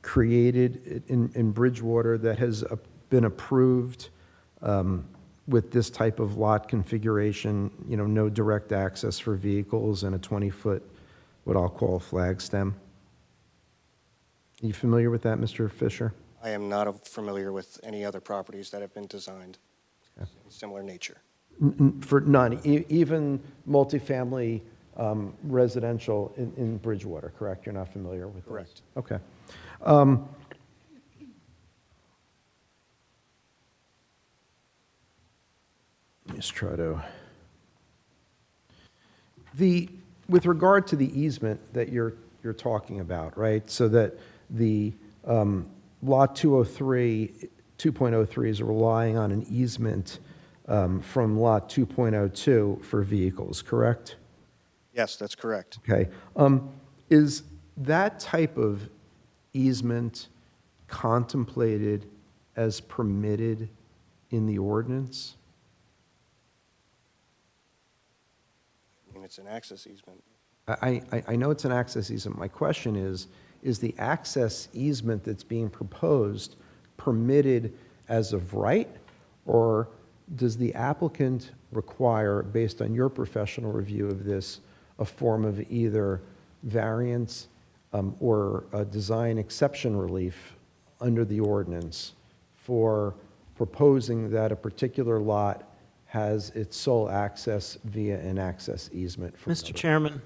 created in Bridgewater that has been approved with this type of lot configuration, you know, no direct access for vehicles and a 20-foot, what I'll call flag stem? Are you familiar with that, Mr. Fisher? I am not familiar with any other properties that have been designed in similar nature. For none, even multifamily residential in Bridgewater, correct? You're not familiar with those? Correct. Okay. Let me just try to... with regard to the easement that you're talking about, right? So that the lot 2.03 is relying on an easement from lot 2.02 for vehicles, correct? Yes, that's correct. Okay. Is that type of easement contemplated as permitted in the ordinance? I mean, it's an access easement. I know it's an access easement. My question is the access easement that's being proposed permitted as of right, or does the applicant require, based on your professional review of this, a form of either variance or design exception relief under the ordinance for proposing that a particular lot has its sole access via an access easement. From Mr. Chairman,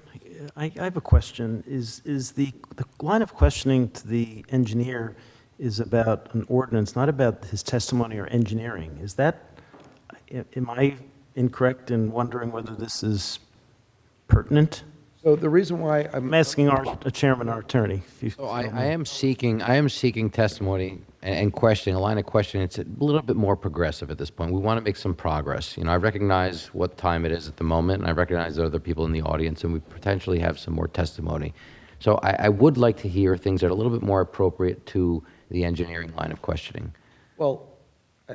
I have a question. Is the line of questioning to the engineer is about an ordinance, not about his testimony or engineering? Is that, am I incorrect in wondering whether this is pertinent? So the reason why I'm asking our chairman, our attorney. if you So don't I am seeking testimony and questioning, a line of questioning. It's a little bit more progressive at this point. We want to make some progress. You know, I recognize what time it is at the moment, and I recognize there are other people in the audience, and we potentially have some more testimony. So I would like to hear things that are a little bit more appropriate to the engineering line of questioning. Well,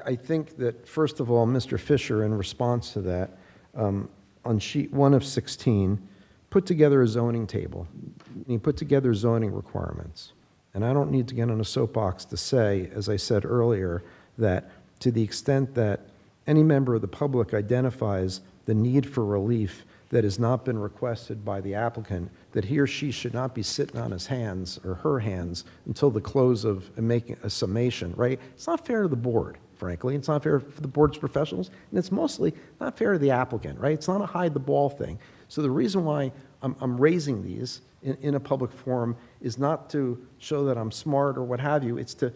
I think that, first of all, Mr. Fisher, in response to that, on sheet 1 of 16, put together a zoning table. And he put together zoning requirements. And I don't need to get on a soapbox to say, as I said earlier, that to the extent that any member of the public identifies the need for relief that has not been requested by the applicant, that he or she should not be sitting on his hands or her hands until the close of making a summation, right? It's not fair to the board, frankly. It's not fair for the board's professionals, and it's mostly not fair to the applicant, right? It's not a hide the ball thing. So the reason why I'm raising these in a public forum is not to show that I'm smart or what have you. It's to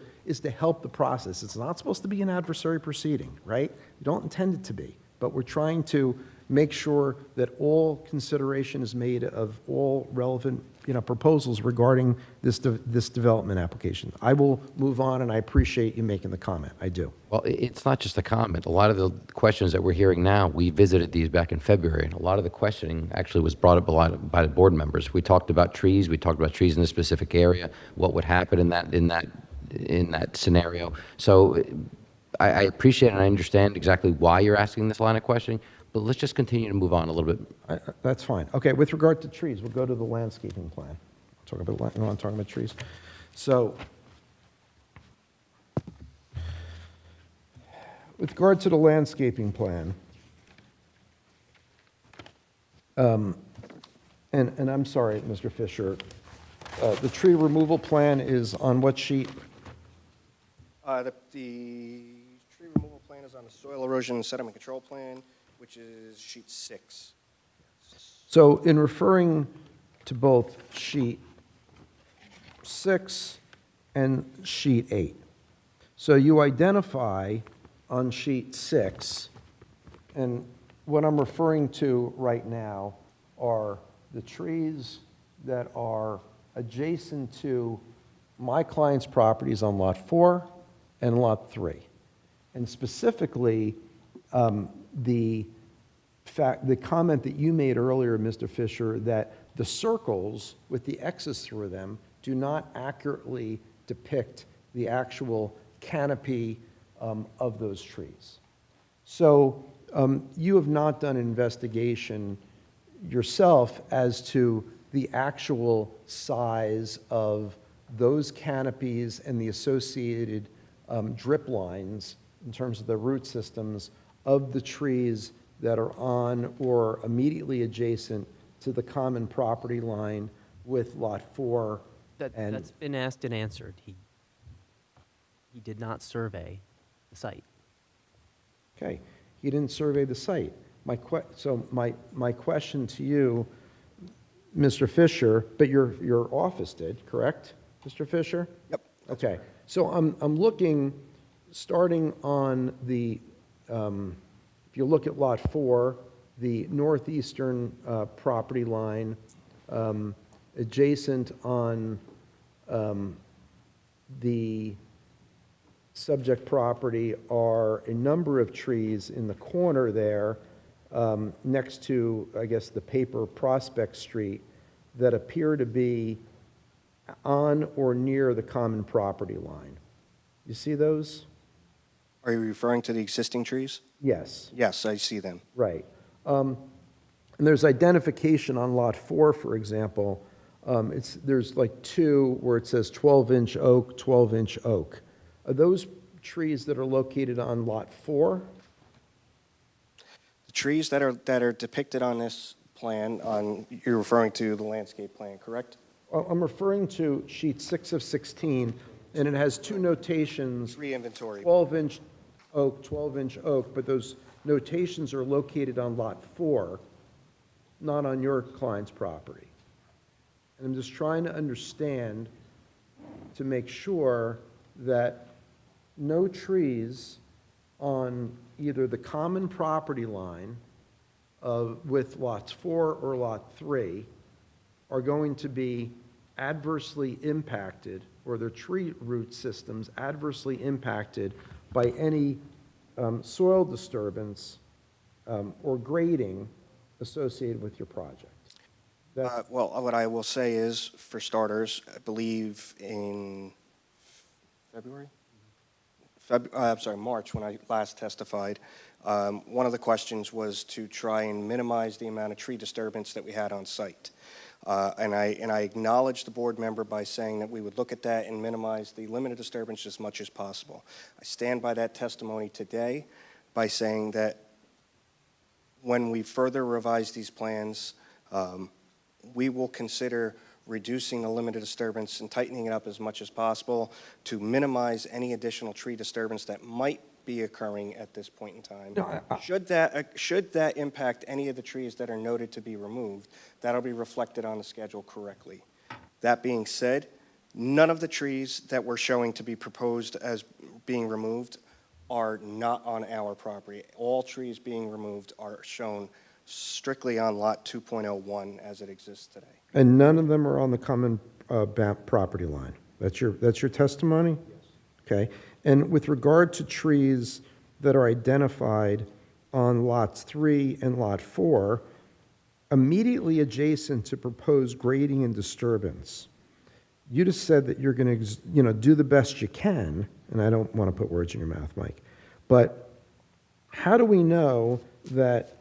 help the process. It's not supposed to be an adversary proceeding, right? We don't intend it to be, but we're trying to make sure that all consideration is made of all relevant, proposals regarding this development application. I will move on, and I appreciate you making the comment. I do. Well, it's not just a comment. A lot of the questions that we're hearing now, we visited these back in February, and a lot of the questioning actually was brought up by the board members. We talked about trees. We talked about trees in a specific area, what would happen in that scenario. So I appreciate and I understand exactly why you're asking this line of questioning, but let's just continue to move on a little bit. That's fine. Okay, with regard to trees, we'll go to the landscaping plan. You want to talk about trees? So, with regard to the landscaping plan, and I'm sorry, Mr. Fisher, the tree removal plan is on what sheet? The tree removal plan is on the soil erosion and sediment control plan, which is sheet 6. So in referring to both sheet 6 and sheet 8, so you identify on sheet 6, and what I'm referring to right now are the trees that are adjacent to my client's properties on Lot 4 and Lot 3. And specifically, the comment that you made earlier, Mr. Fisher, that the circles with the X's through them do not accurately depict the actual canopy of those trees. So you have not done an investigation yourself as to the actual size of those canopies and the associated drip lines in terms of the root systems of the trees that are on or immediately adjacent to the common property line with Lot 4. That's been asked and answered. He did not survey the site. Okay, he didn't survey the site. So my question to you, Mr. Fisher, but your office did, correct, Mr. Fisher? Yep. Okay, so I'm looking, starting on the, if you look at Lot 4, the northeastern property line, adjacent on the subject property are a number of trees in the corner there, next to, I guess, the paper Prospect Street, that appear to be on or near the common property line. You see those? Are you referring to the existing trees? Yes. Yes, I see them. Right. And there's identification on Lot 4, for example. There's like 2 where it says 12-inch oak, 12-inch oak. Are those trees that are located on Lot 4? The trees that are depicted on this plan, you're referring to the landscape plan, correct? I'm referring to sheet 6 of 16, and it has two notations. Tree inventory. 12-inch oak, 12-inch oak, but those notations are located on Lot 4, not on your client's property. And I'm just trying to understand, to make sure that no trees on either the common property line with lots 4 or lot 3 are going to be adversely impacted, or their tree root systems adversely impacted by any soil disturbance or grading associated with your project. Well, what I will say is, for starters, I believe in February? March, when I last testified, one of the questions was to try and minimize the amount of tree disturbance that we had on site. And I acknowledged the board member by saying that we would look at that and minimize the limited disturbance as much as possible. I stand by that testimony today by saying that when we further revise these plans, we will consider reducing the limited disturbance and tightening it up as much as possible to minimize any additional tree disturbance that might be occurring at this point in time. No, Should that impact any of the trees that are noted to be removed, that'll be reflected on the schedule correctly. That being said, none of the trees that we're showing to be proposed as being removed are not on our property. All trees being removed are shown strictly on Lot 2.01 as it exists today. And none of them are on the common property line? That's your testimony? Yes. Okay. And with regard to trees that are identified on lots 3 and lot 4, immediately adjacent to proposed grading and disturbance, you just said that you're going to, do the best you can, and I don't want to put words in your mouth, Mike, but how do we know that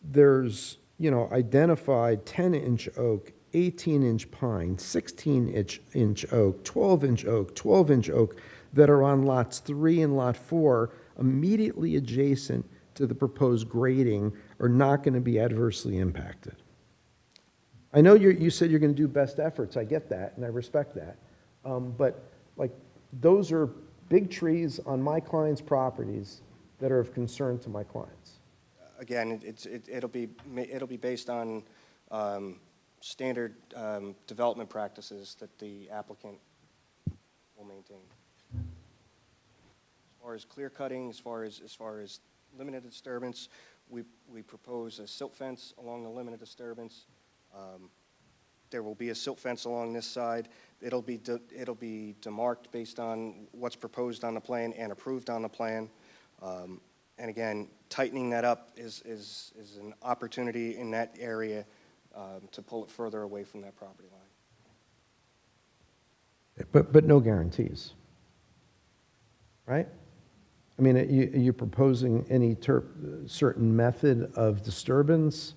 there's, identified 10-inch oak, 18-inch pine, 16-inch oak, 12-inch oak, 12-inch oak that are on lots 3 and lot 4 immediately adjacent to the proposed grading are not going to be adversely impacted? I know you said you're going to do best efforts. I get that, and I respect that. But those are big trees on my clients' properties that are of concern to my clients. Again, it'll be based on standard development practices that the applicant will maintain. As far as clear cutting, as far as limited disturbance, we propose a silt fence along the limited disturbance. There will be a silt fence along this side. It'll be demarked based on what's proposed on the plan and approved on the plan. And again, tightening that up is an opportunity in that area to pull it further away from that property line. But no guarantees, right? I mean, are you proposing any certain method of disturbance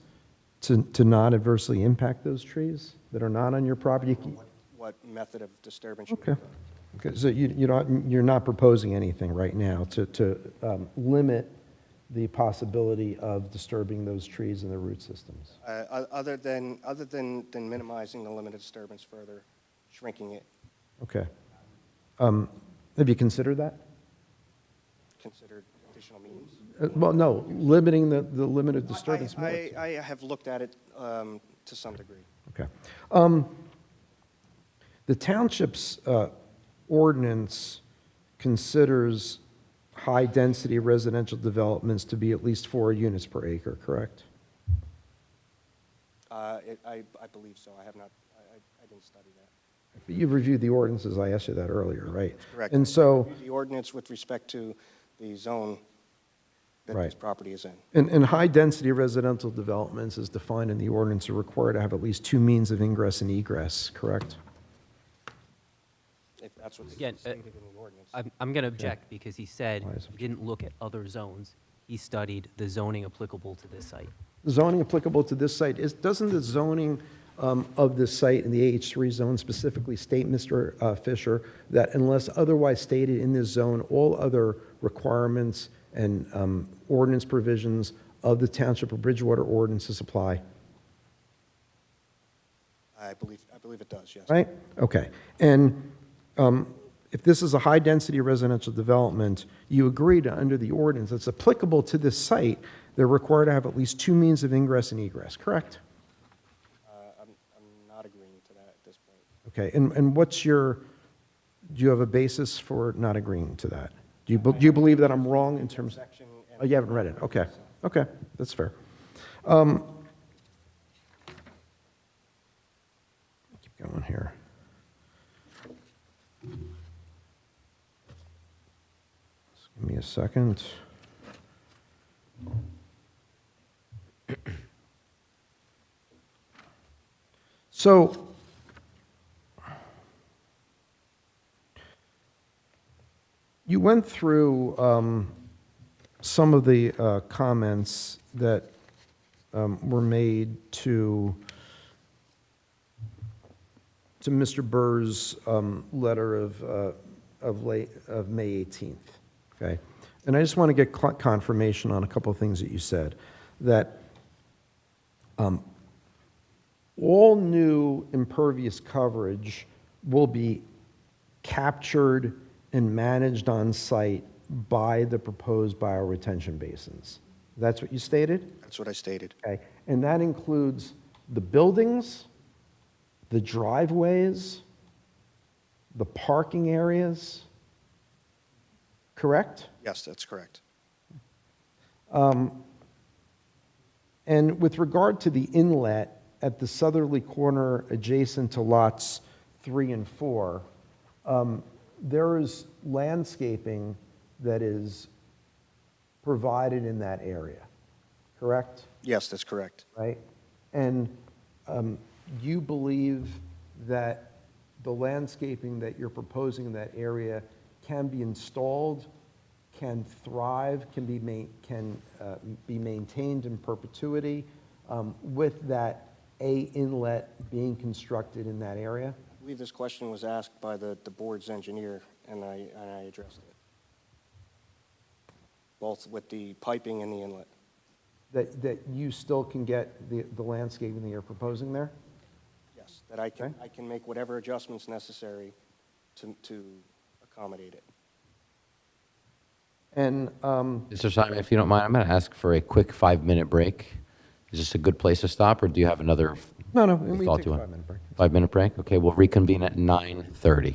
to not adversely impact those trees that are not on your property? What method of disturbance? Okay. Okay, so you're not proposing anything right now to limit the possibility of disturbing those trees and their root systems? Other than minimizing the limited disturbance further, shrinking it. Okay. Have you considered that? Considered additional means? Well, no, limiting the limited disturbance. I have looked at it to some degree. Okay. The township's ordinance considers high-density residential developments to be at least 4 units per acre, correct? I believe so. I have not. I didn't study that. You've reviewed the ordinances. I asked you that earlier, right? That's correct. And so The ordinance with respect to the zone that Right. this property is in. And high-density residential developments, as defined in the ordinance, are required to have at least 2 means of ingress and egress, correct? If that's what's Again, stated in the ordinance. I'm going to object because he said Why is he didn't look at other zones. He studied the zoning applicable to this site. Zoning applicable to this site, doesn't the zoning of this site in the AH3 zone specifically state, Mr. Fisher, that unless otherwise stated in this zone, all other requirements and ordinance provisions of the Township of Bridgewater ordinances apply? I believe it does, yes. right? Okay. And if this is a high-density residential development, you agree to, under the ordinance that's applicable to this site, they're required to have at least two means of ingress and egress, correct? I'm not agreeing to that at this point. Okay, and what's your, do you have a basis for not agreeing to that? Do you believe that I'm wrong in terms? Section and- Oh, you haven't read it, okay, okay, that's fair. Keep going here. Just give me a second. So, you went through some of the comments that were made to Mr. Burr's letter of May 18th, okay? And I just want to get confirmation on a couple of things that you said, that all new impervious coverage will be captured and managed on site by the proposed bioretention basins. That's what you stated? That's what I stated. Okay, and that includes the buildings, the driveways, the parking areas, correct? Yes, that's correct. And with regard to the inlet at the southerly corner adjacent to lots 3 and 4, there is landscaping that is provided in that area, correct? Yes, that's correct. Right? And you believe that the landscaping that you're proposing in that area can be installed, can thrive, can be maintained in perpetuity with that A inlet being constructed in that area? I believe this question was asked by the board's engineer, and I addressed it, both with the piping and the inlet. That you still can get the landscaping that you're proposing there? Yes, that I can make whatever adjustments necessary to accommodate it. And Mr. Simon, if you don't mind, I'm going to ask for a quick 5-minute break. Is this a good place to stop, or do you have another no, we thought take you a want? 5-minute break. 5-minute break? Okay, we'll reconvene at 9:30.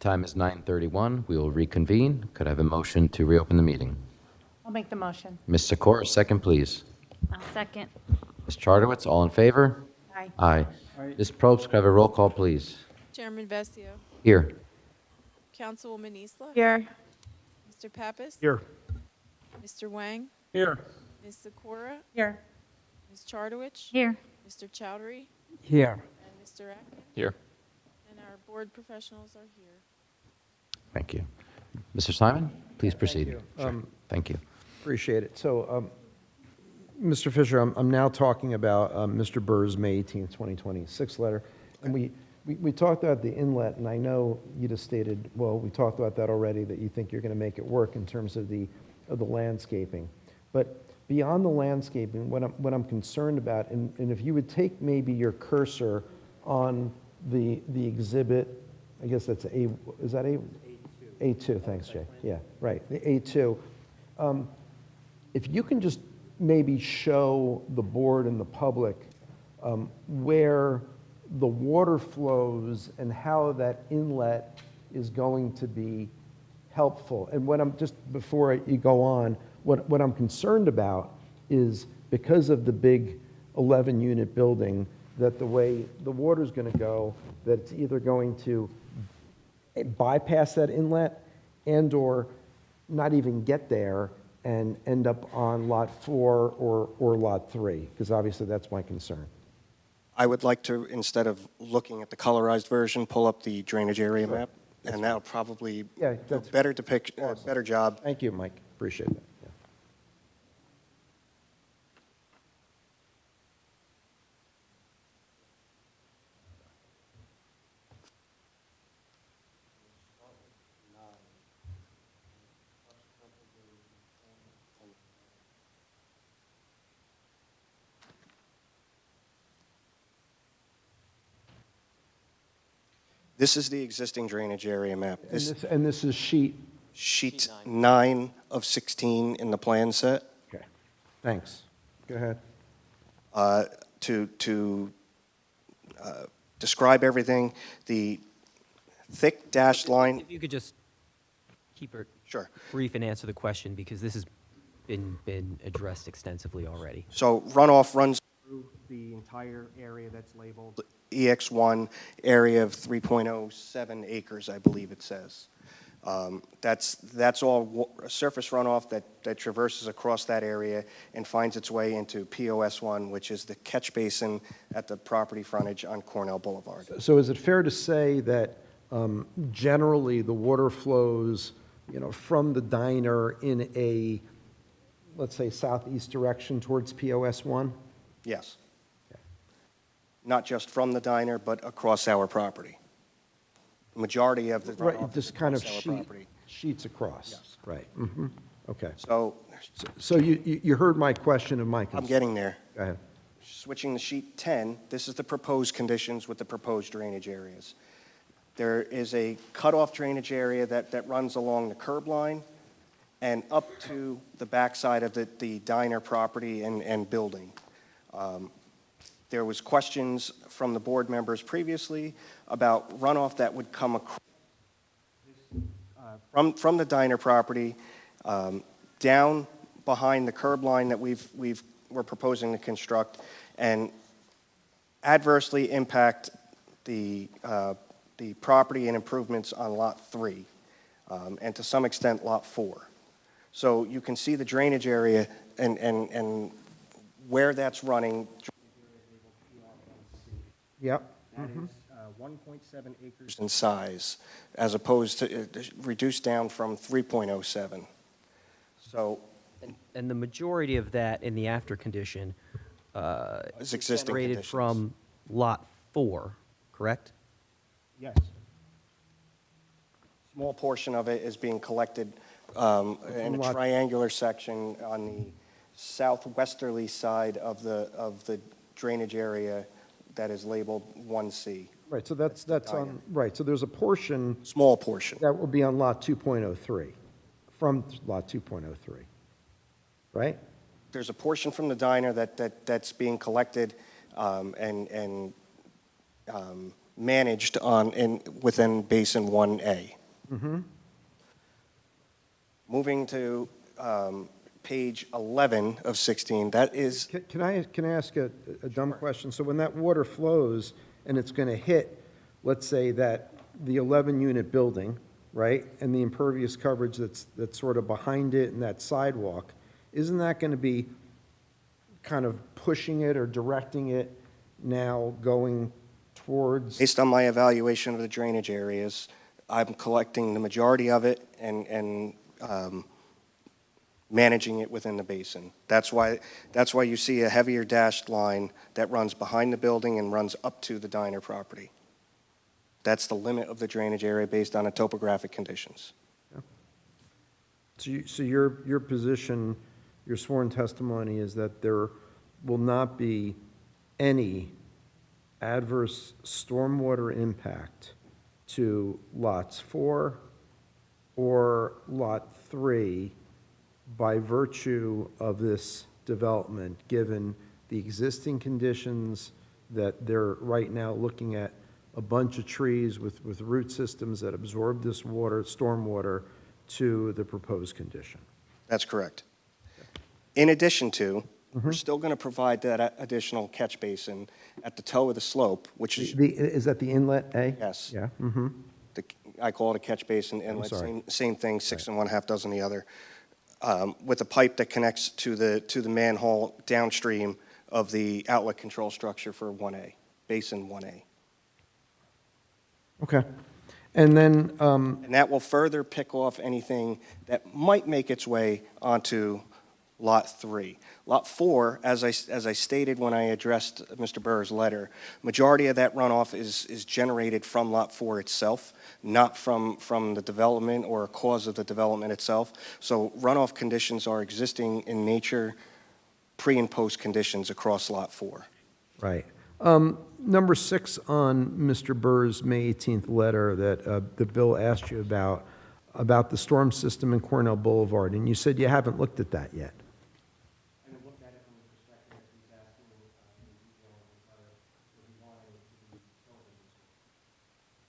time is 9:31. We will reconvene. Could I have a motion to reopen the meeting? I'll make the motion. Ms. Sikora, second, please. I'll second. Ms. Charteris, all in favor? Aye. Aye. Ms. Probst, could I have a roll call, please? Chairman Vestio, Here. Councilwoman Isla. Here. Mr. Pappas. Here. Mr. Wang, Here. Ms. Sikora, Here. Ms. Chartowich. Here. Mr. Chowdhury, Here. and Mr. Atkins. Here. And our board professionals are here. Thank you. Mr. Simon, please proceed. you. Sure. Thank you. Appreciate it. So, Mr. Fisher, I'm now talking about Mr. Burr's May 18th, 2026 letter. And we talked about the inlet, and I know you just stated, well, we talked about that already, that you think you're going to make it work in terms of the landscaping. But beyond the landscaping, what I'm concerned about, and if you would take maybe your cursor on the exhibit, I guess that's is that A2? A2, thanks, Jay. Yeah, right, the A2. If you can just maybe show the board and the public where the water flows and how that inlet is going to be helpful. And what I'm, just before you go on, what I'm concerned about is because of the big 11-unit building, that the way the water's going to go, that it's either going to bypass that inlet and/or not even get there and end up on Lot 4 or Lot 3, because obviously that's my concern. I would like to, instead of looking at the colorized version, pull up the drainage area map, and that'll probably Yeah, do a that's better better job. Thank you, Mike. Appreciate that. Yeah. This is the existing drainage area map. And this is sheet. Sheet 9 of 16 in the plan set. Okay. Thanks. Go ahead. To describe everything, the thick dashed line. If you could just keep it Sure. brief and answer the question, because this has been addressed extensively already. So runoff runs through the entire area that's labeled EX1, area of 3.07 acres, I believe it says. That's all surface runoff that traverses across that area and finds its way into POS1, which is the catch basin at the property frontage on Cornell Boulevard. So is it fair to say that generally the water flows, from the diner in a, let's say, southeast direction towards POS1? Yes. Not just from the diner, but across our property. Majority of the Right, runoff is just kind of across our property. sheets across? Yes. Right. Okay. So You heard my question and my concern. I'm getting there. Go ahead. Switching to sheet 10, this is the proposed conditions with the proposed drainage areas. There is a cutoff drainage area that runs along the curb line and up to the backside of the diner property and building. There was questions from the board members previously about runoff that would come across from the diner property down behind the curb line that we're proposing to construct and adversely impact the property and improvements on Lot 3 and to some extent Lot 4. So you can see the drainage area and where that's running. Yep. That is 1.7 acres in size, as opposed to, reduced down from 3.07. So And the majority of that in the after condition is existing generated conditions. from Lot 4, correct? Yes. Small portion of it is being collected in a lot- triangular section on the southwesterly side of the drainage area that is labeled 1C. Right, so that's on, right, so there's a portion Small portion. that will be on Lot 2.03, from Lot 2.03, right? There's a portion from the diner that's being collected and managed within Basin 1A. Moving to page 11 of 16, that is, Can I ask a dumb question? So when that water flows and it's going to hit, let's say that the 11-unit building, right, and the impervious coverage that's sort of behind it and that sidewalk, isn't that going to be kind of pushing it or directing it now going towards? based on my evaluation of the drainage areas, I'm collecting the majority of it and managing it within the basin. That's why you see a heavier dashed line that runs behind the building and runs up to the diner property. That's the limit of the drainage area based on the topographic conditions. So your position, your sworn testimony is that there will not be any adverse stormwater impact to lots 4 or lot 3 by virtue of this development, given the existing conditions that they're right now looking at a bunch of trees with root systems that absorb this water, stormwater, to the proposed condition. That's correct. In addition to, we're still going to provide that additional catch basin at the toe of the slope, which is, Is that the inlet A? yes, Yeah. I call it a catch basin inlet, sorry. same thing, 6 1/2 dozen the other, with a pipe that connects to the manhole downstream of the outlet control structure for 1A, basin 1A. Okay. And then, And that will further pick off anything that might make its way onto Lot 3. Lot 4, as I stated when I addressed Mr. Burr's letter, majority of that runoff is generated from Lot 4 itself, not from the development or a cause of the development itself. So runoff conditions are existing in nature, pre and post conditions across Lot 4. right. Number 6 on Mr. Burr's May 18th letter that Bill asked you about the storm system in Cornell Boulevard, and you said you haven't looked at that yet.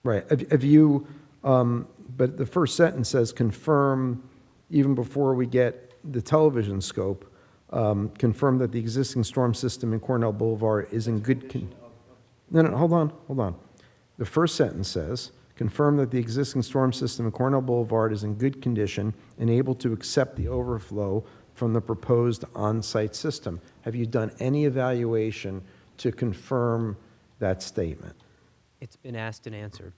Right. Have you, but the first sentence says, confirm, even before we get the television scope, confirm that the existing storm system in Cornell Boulevard is in good No, hold on. The first sentence says, confirm that the existing storm system in Cornell Boulevard is in good condition and able to accept the overflow from the proposed on-site system. Have you done any evaluation to confirm that statement? It's been asked and answered.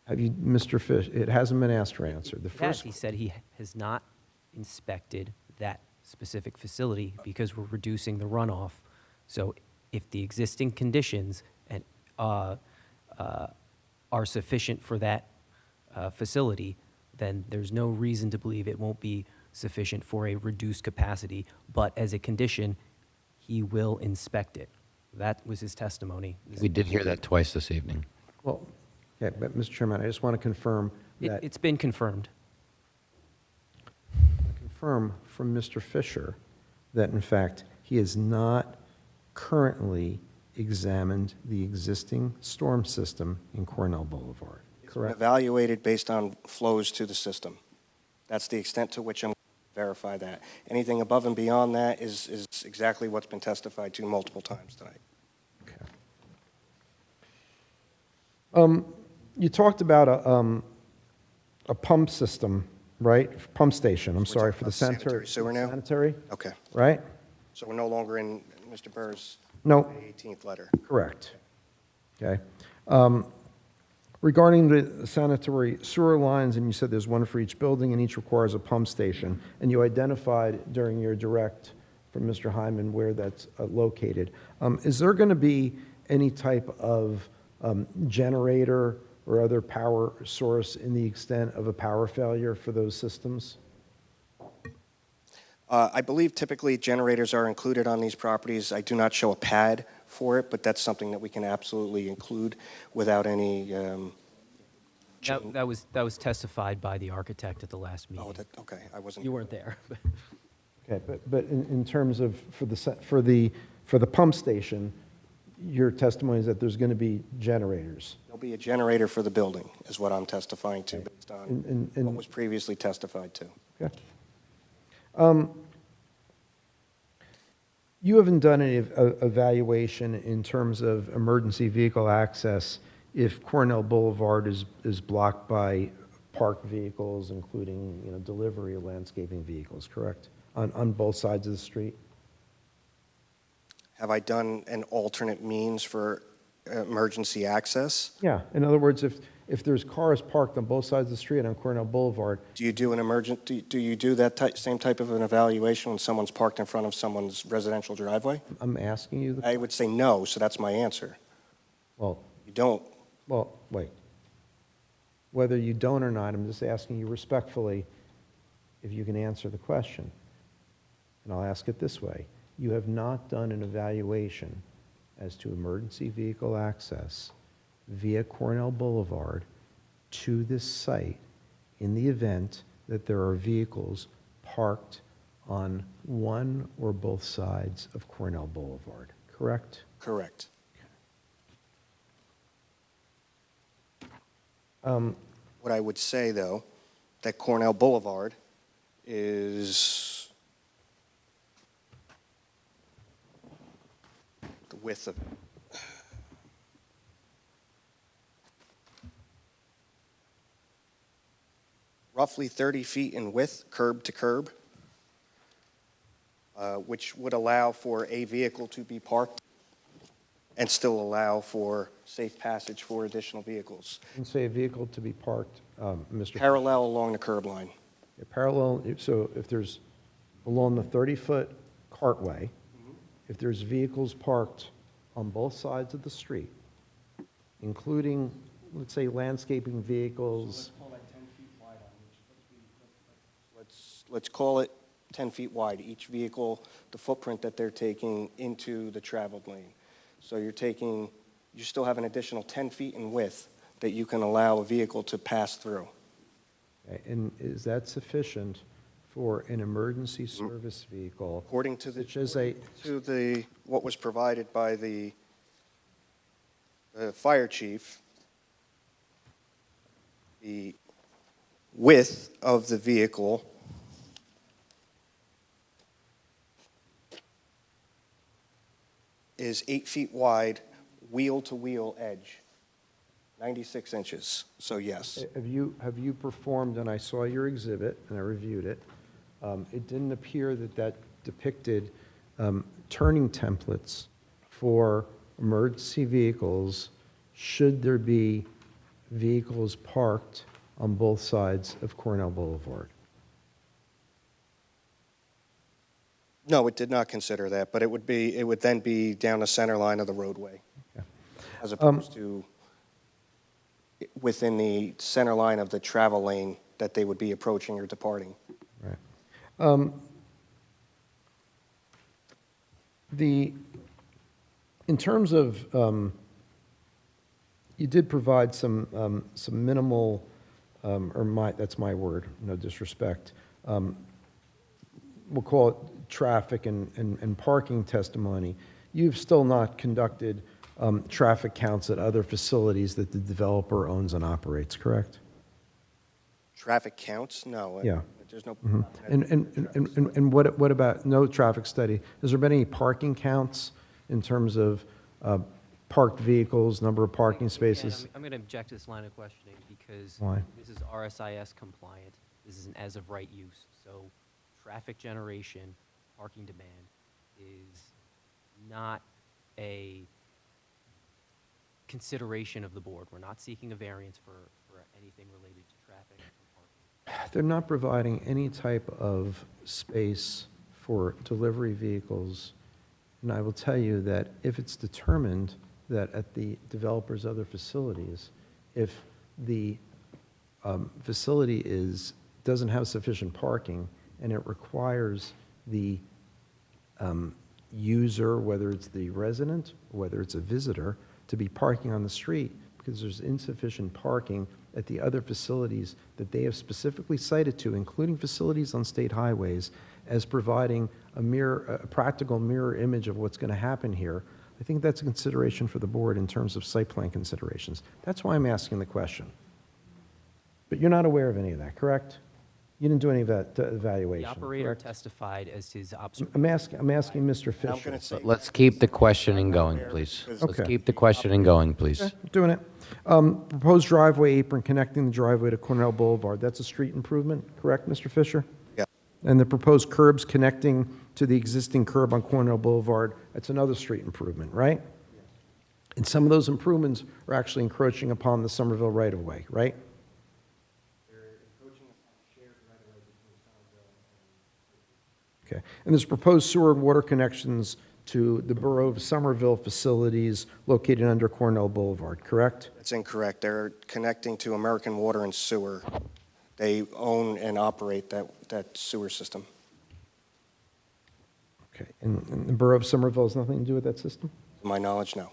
Have you, Mr. Fish, it hasn't been asked or answered. The Yes, first, he said he has not inspected that specific facility because we're reducing the runoff. So if the existing conditions are sufficient for that facility, then there's no reason to believe it won't be sufficient for a reduced capacity. But as a condition, he will inspect it. That was his testimony. We did hear that twice this evening. well, yeah, but Mr. Chairman, I just want to confirm that. It's been confirmed. Confirm from Mr. Fisher that, in fact, he has not currently examined the existing storm system in Cornell Boulevard, correct? Evaluated based on flows to the system. That's the extent to which I'm going to verify that. Anything above and beyond that is exactly what's been testified to multiple times tonight. Okay. You talked about a pump system, right? Pump station, I'm sorry, for the Sanitary sewer now? Sanitary, Okay. right? So we're no longer in Mr. Burr's No, May 18th letter. correct. Okay. Regarding the sanitary sewer lines, and you said there's one for each building and each requires a pump station, and you identified during your direct from Mr. Hyman where that's located. Is there going to be any type of generator or other power source in the extent of a power failure for those systems? I believe typically generators are included on these properties. I do not show a pad for it, but that's something that we can absolutely include without any That was testified by the architect at the last meeting. okay, I wasn't. You weren't there. Okay, but in terms of for the pump station, your testimony is that there's going to be generators. There'll be a generator for the building, is what I'm testifying to, based on And- what was previously testified to. Okay. You haven't done any evaluation in terms of emergency vehicle access if Cornell Boulevard is blocked by parked vehicles, including, delivery or landscaping vehicles, correct? On both sides of the street? Have I done an alternate means for emergency access? Yeah. In other words, if there's cars parked on both sides of the street on Cornell Boulevard, Do you do do you do that same type of an evaluation when someone's parked in front of someone's residential driveway? I'm asking you, I would say no, so that's my answer. well, You don't. Well, wait. Whether you don't or not, I'm just asking you respectfully if you can answer the question. And I'll ask it this way. You have not done an evaluation as to emergency vehicle access via Cornell Boulevard to this site in the event that there are vehicles parked on one or both sides of Cornell Boulevard, correct? Correct. What I would say, though, that Cornell Boulevard is the width of it. Roughly 30 feet in width, curb to curb, which would allow for a vehicle to be parked and still allow for safe passage for additional vehicles. And say a vehicle to be parked, Mr. Parallel along the curb line. Parallel, so if there's, along the 30-foot cartway, if there's vehicles parked on both sides of the street, including, let's say, landscaping vehicles. Let's call it 10 feet wide, each vehicle, the footprint that they're taking into the traveled lane. So you still have an additional 10 feet in width that you can allow a vehicle to pass through. Okay, and is that sufficient for an emergency service vehicle? According to such as a, what was provided by the fire chief, the width of the vehicle is 8 feet wide, wheel-to-wheel edge, 96 inches, so yes. have you performed, and I saw your exhibit, and I reviewed it, it didn't appear that depicted turning templates for emergency vehicles should there be vehicles parked on both sides of Cornell Boulevard. No, it did not consider that, but it would then be down the center line of the roadway, Okay. as opposed to within the center line of the travel lane that they would be approaching or departing. Right. In terms of, you did provide some minimal, that's my word, no disrespect, we'll call it traffic and parking testimony. You've still not conducted traffic counts at other facilities that the developer owns and operates, correct? Traffic counts? No. Yeah. There's no. And what about no traffic study? Has there been any parking counts in terms of parked vehicles, number of parking spaces? I'm going to object to this line of questioning because Why? this is RSIS compliant. This is an as-of-right use. So traffic generation, parking demand is not a consideration of the board. We're not seeking a variance for anything related to traffic or parking. They're not providing any type of space for delivery vehicles. And I will tell you that if it's determined that at the developer's other facilities, if the facility doesn't have sufficient parking and it requires the user, whether it's the resident or whether it's a visitor, to be parking on the street because there's insufficient parking at the other facilities that they have specifically cited to, including facilities on state highways, as providing a practical mirror image of what's going to happen here. I think that's a consideration for the board in terms of site plan considerations. That's why I'm asking the question. But you're not aware of any of that, correct? You didn't do any of that evaluation, The operator correct? testified as his observation. I'm asking Mr. I'm Fisher. going to say. Let's keep the questioning going, please. Let's Okay. keep the questioning going, please. Okay, doing it. Proposed driveway apron connecting the driveway to Cornell Boulevard, that's a street improvement, correct, Mr. Fisher? Yeah. And the proposed curbs connecting to the existing curb on Cornell Boulevard, that's another street improvement, right? And some of those improvements are actually encroaching upon the Somerville right-of-way, right? Okay. And there's proposed sewer and water connections to the Borough of Somerville facilities located under Cornell Boulevard, correct? That's incorrect. They're connecting to American Water and Sewer. They own and operate that sewer system. Okay. And the Borough of Somerville has nothing to do with that system? To my knowledge, no.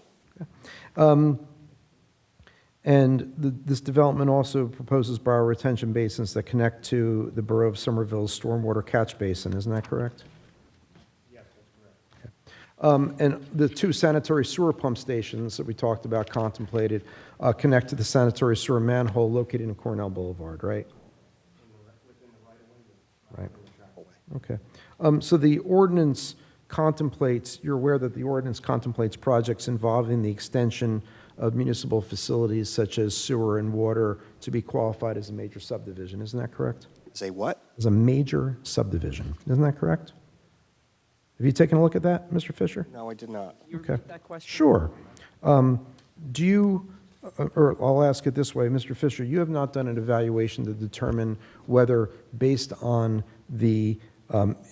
And this development also proposes bioretention basins that connect to the Borough of Somerville's stormwater catch basin, isn't that correct? Yes, that's correct. And the two sanitary sewer pump stations that we talked about contemplated connect to the sanitary sewer manhole located in Cornell Boulevard, right? Right. Okay. So the ordinance contemplates, you're aware that the ordinance contemplates projects involving the extension of municipal facilities such as sewer and water to be qualified as a major subdivision, isn't that correct? Say what? As a major subdivision, isn't that correct? Have you taken a look at that, Mr. Fisher? No, I did not. Okay. Sure. Do you, or I'll ask it this way, Mr. Fisher, you have not done an evaluation to determine whether, based on the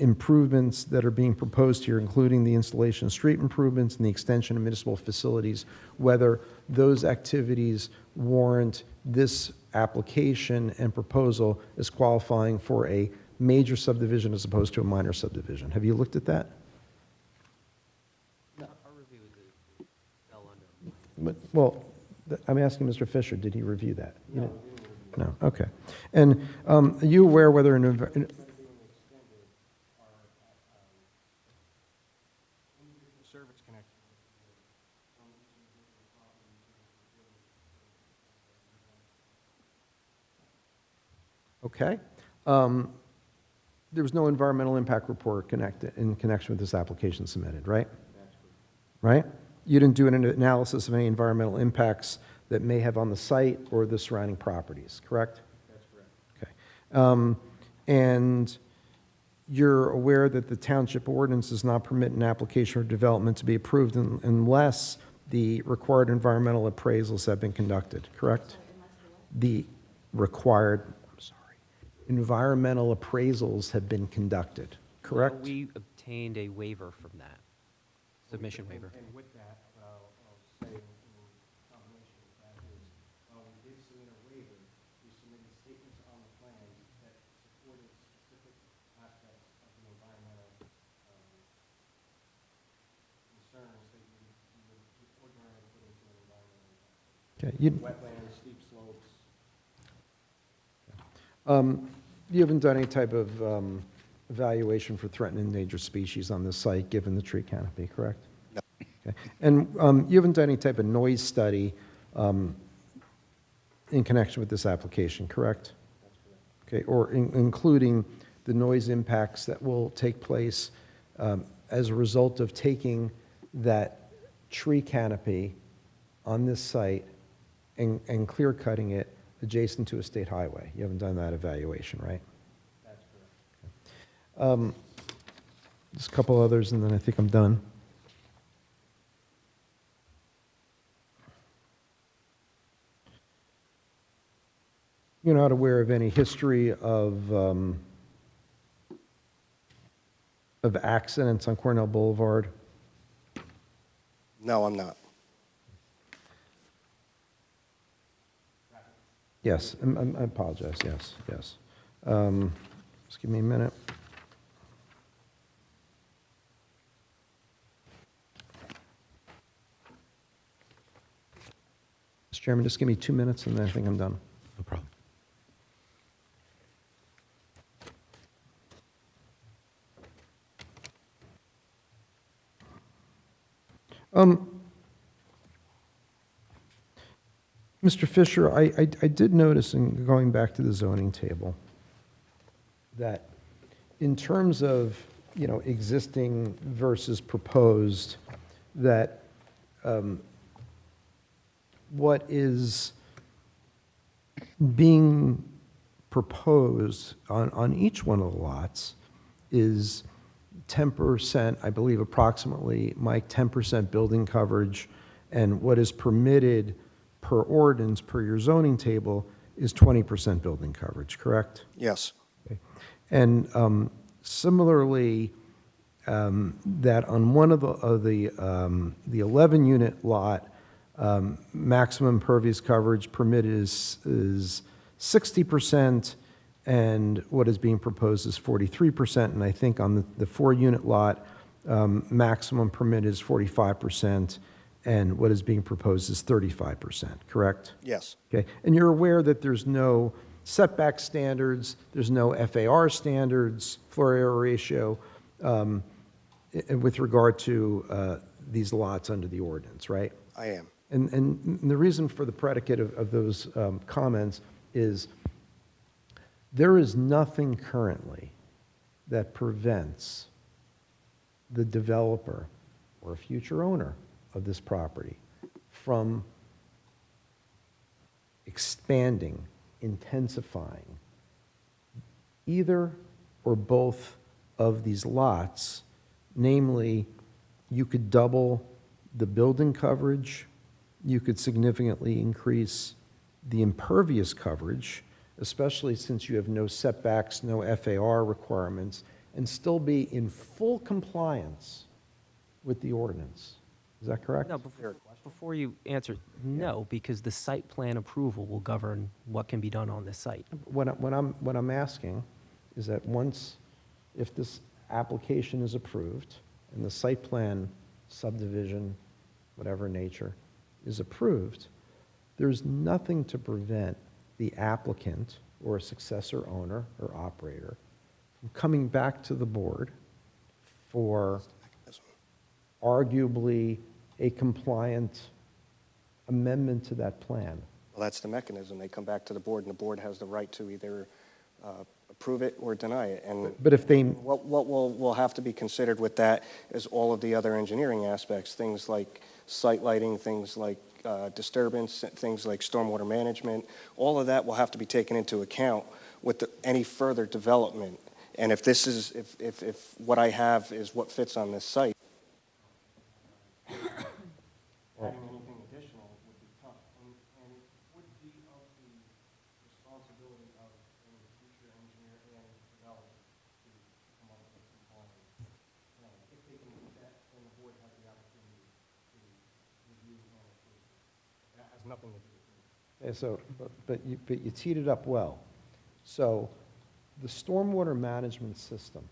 improvements that are being proposed here, including the installation of street improvements and the extension of municipal facilities, whether those activities warrant this application and proposal as qualifying for a major subdivision as opposed to a minor subdivision. Have you looked at that? Well, I'm asking Mr. Fisher, did he review that? No. No, okay. And are you aware whether an... Okay. There was no environmental impact report in connection with this application submitted, right? Right? You didn't do an analysis of any environmental impacts that may have on the site or the surrounding properties, correct? That's correct. Okay. And you're aware that the township ordinance does not permit an application for development to be approved unless the required environmental appraisals have been conducted, correct? The required, environmental appraisals have been conducted, correct? We obtained a waiver from that, submission waiver. And with that, I'll say in combination with that is, while we did submit a waiver, we submitted statements on the plan that supported specific aspects of the environmental concerns that you would ordinarily put into an environmental impact. Okay. Wetlands, steep slopes. You haven't done any type of evaluation for threatened and endangered species on this site, given the tree canopy, correct? No. Okay. And you haven't done any type of noise study in connection with this application, correct? That's correct. Okay, or including the noise impacts that will take place as a result of taking that tree canopy on this site and clear cutting it adjacent to a state highway. You haven't done that evaluation, right? That's correct. Just a couple others, and then I think I'm done. You're not aware of any history of accidents on Cornell Boulevard? No, I'm not. Yes, I apologize, yes, yes. Just give me a minute. Mr. Chairman, just give me 2 minutes and then I think I'm done. No problem. Mr. Fisher, I did notice, in going back to the zoning table, that in terms of, existing versus proposed, that what is being proposed on each one of the lots is 10%, I believe approximately, Mike, 10% building coverage, and what is permitted per ordinance, per your zoning table, is 20% building coverage, correct? Yes. Okay. And similarly, that on one of the 11-unit lot, maximum impervious coverage permitted is 60%, and what is being proposed is 43%. And I think on the 4-unit lot, maximum permit is 45%, and what is being proposed is 35%, correct? Yes. Okay, and you're aware that there's no setback standards, there's no FAR standards, floor area ratio, with regard to these lots under the ordinance, right? I am. And the reason for the predicate of those comments is there is nothing currently that prevents the developer or a future owner of this property from expanding, intensifying either or both of these lots. Namely, you could double the building coverage, you could significantly increase the impervious coverage, especially since you have no setbacks, no FAR requirements, and still be in full compliance with the ordinance. Is that correct? No, before you answer, no, because the site plan approval will govern what can be done on this site. What I'm asking is that if this application is approved and the site plan subdivision, whatever nature, is approved, there's nothing to prevent the applicant or a successor owner or operator from coming back to the board for arguably a compliant amendment to that plan. Well, that's the mechanism. They come back to the board, and the board has the right to either approve it or deny it. And But if they, what will have to be considered with that is all of the other engineering aspects, things like site lighting, things like disturbance, things like stormwater management. All of that will have to be taken into account with any further development. And if this is, if what I have is what fits on this site, adding anything additional would be tough, and it would be of the responsibility of any future engineer and developer to come up with a compliant plan. If they can do that, then the board has the opportunity to review and approve. That has nothing to do with me. okay, so, but you teed it up well. So the stormwater management system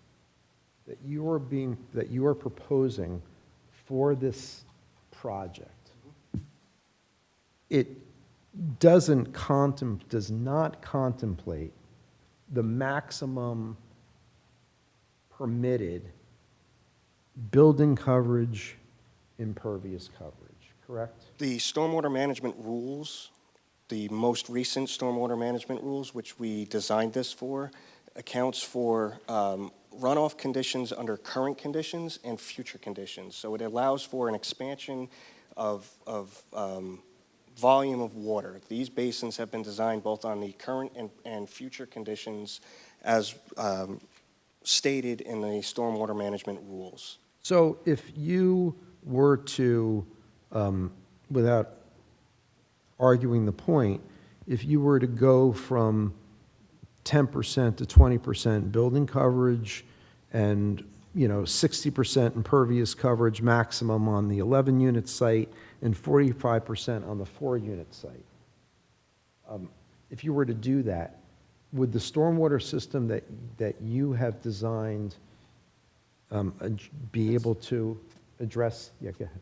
that you are proposing for this project, it does not contemplate the maximum permitted building coverage, impervious coverage, correct? The stormwater management rules, the most recent stormwater management rules, which we designed this for, accounts for runoff conditions under current conditions and future conditions. So it allows for an expansion of volume of water. These basins have been designed both on the current and future conditions as stated in the stormwater management rules. So if you were to, without arguing the point, if you were to go from 10% to 20% building coverage and 60% impervious coverage maximum on the 11-unit site and 45% on the 4-unit site, if you were to do that, would the stormwater system that you have designed be able to address? Yeah, go ahead.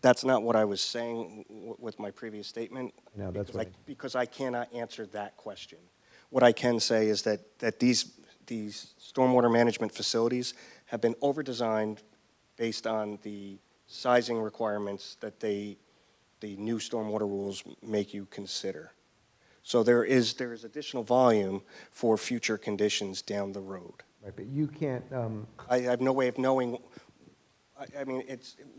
That's not what I was saying with my previous statement. No, that's because I cannot answer that question. What I can say is that these stormwater management facilities have been over-designed based on the sizing requirements that the new stormwater rules make you consider. So there is additional volume for future conditions down the road. Right, but you can't, I have no way of knowing. I mean,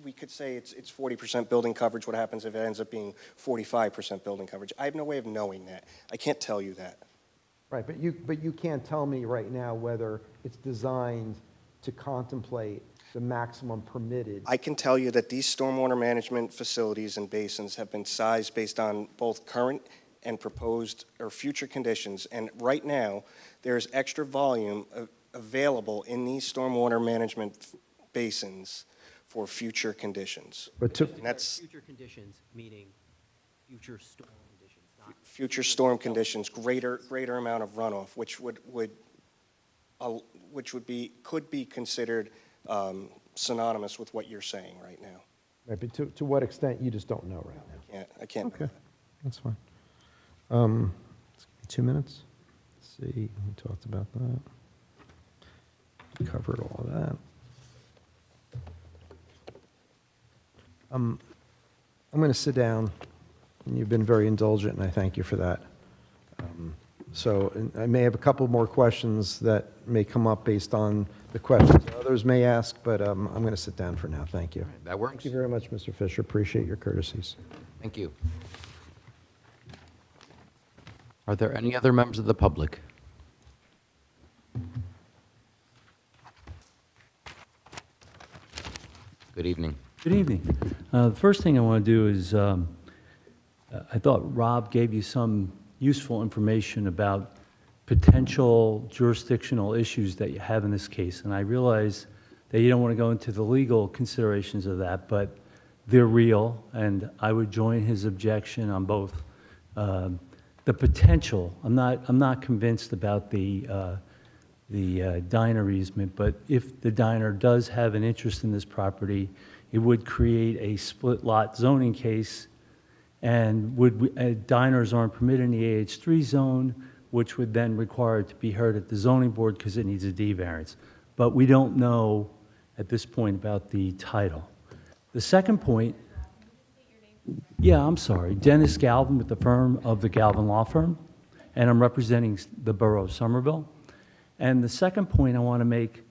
we could say it's 40% building coverage. What happens if it ends up being 45% building coverage? I have no way of knowing that. I can't tell you that. right, but you can't tell me right now whether it's designed to contemplate the maximum permitted. I can tell you that these stormwater management facilities and basins have been sized based on both current and proposed or future conditions. And right now, there's extra volume available in these stormwater management basins for future conditions. But to, And that's Future conditions, meaning future storm conditions, not. future storm conditions, greater amount of runoff, which could be considered synonymous with what you're saying right now. right, but to what extent, you just don't know right now. I can't. know Okay, that. that's fine. Let's give me 2 minutes. Let's see, we talked about that. Covered all of that. I'm going to sit down, and you've been very indulgent, and I thank you for that. And I may have a couple more questions that may come up based on the questions others may ask, but I'm going to sit down for now. Thank you. That works. Thank you very much, Mr. Fisher. Appreciate your courtesies. Thank you. Are there any other members of the public? Good evening. Good evening. The first thing I want to do is, I thought Rob gave you some useful information about potential jurisdictional issues that you have in this case. And I realize that you don't want to go into the legal considerations of that, but they're real, and I would join his objection on both. The potential, I'm not convinced about the diner easement, but if the diner does have an interest in this property, it would create a split lot zoning case, and diners aren't permitted in the AH3 zone, which would then require it to be heard at the zoning board because it needs a D variance. But we don't know at this point about the title. The second point, yeah, I'm sorry, Dennis Galvin with the firm of the Galvin Law Firm, and I'm representing the Borough of Somerville. And the second point I want to make,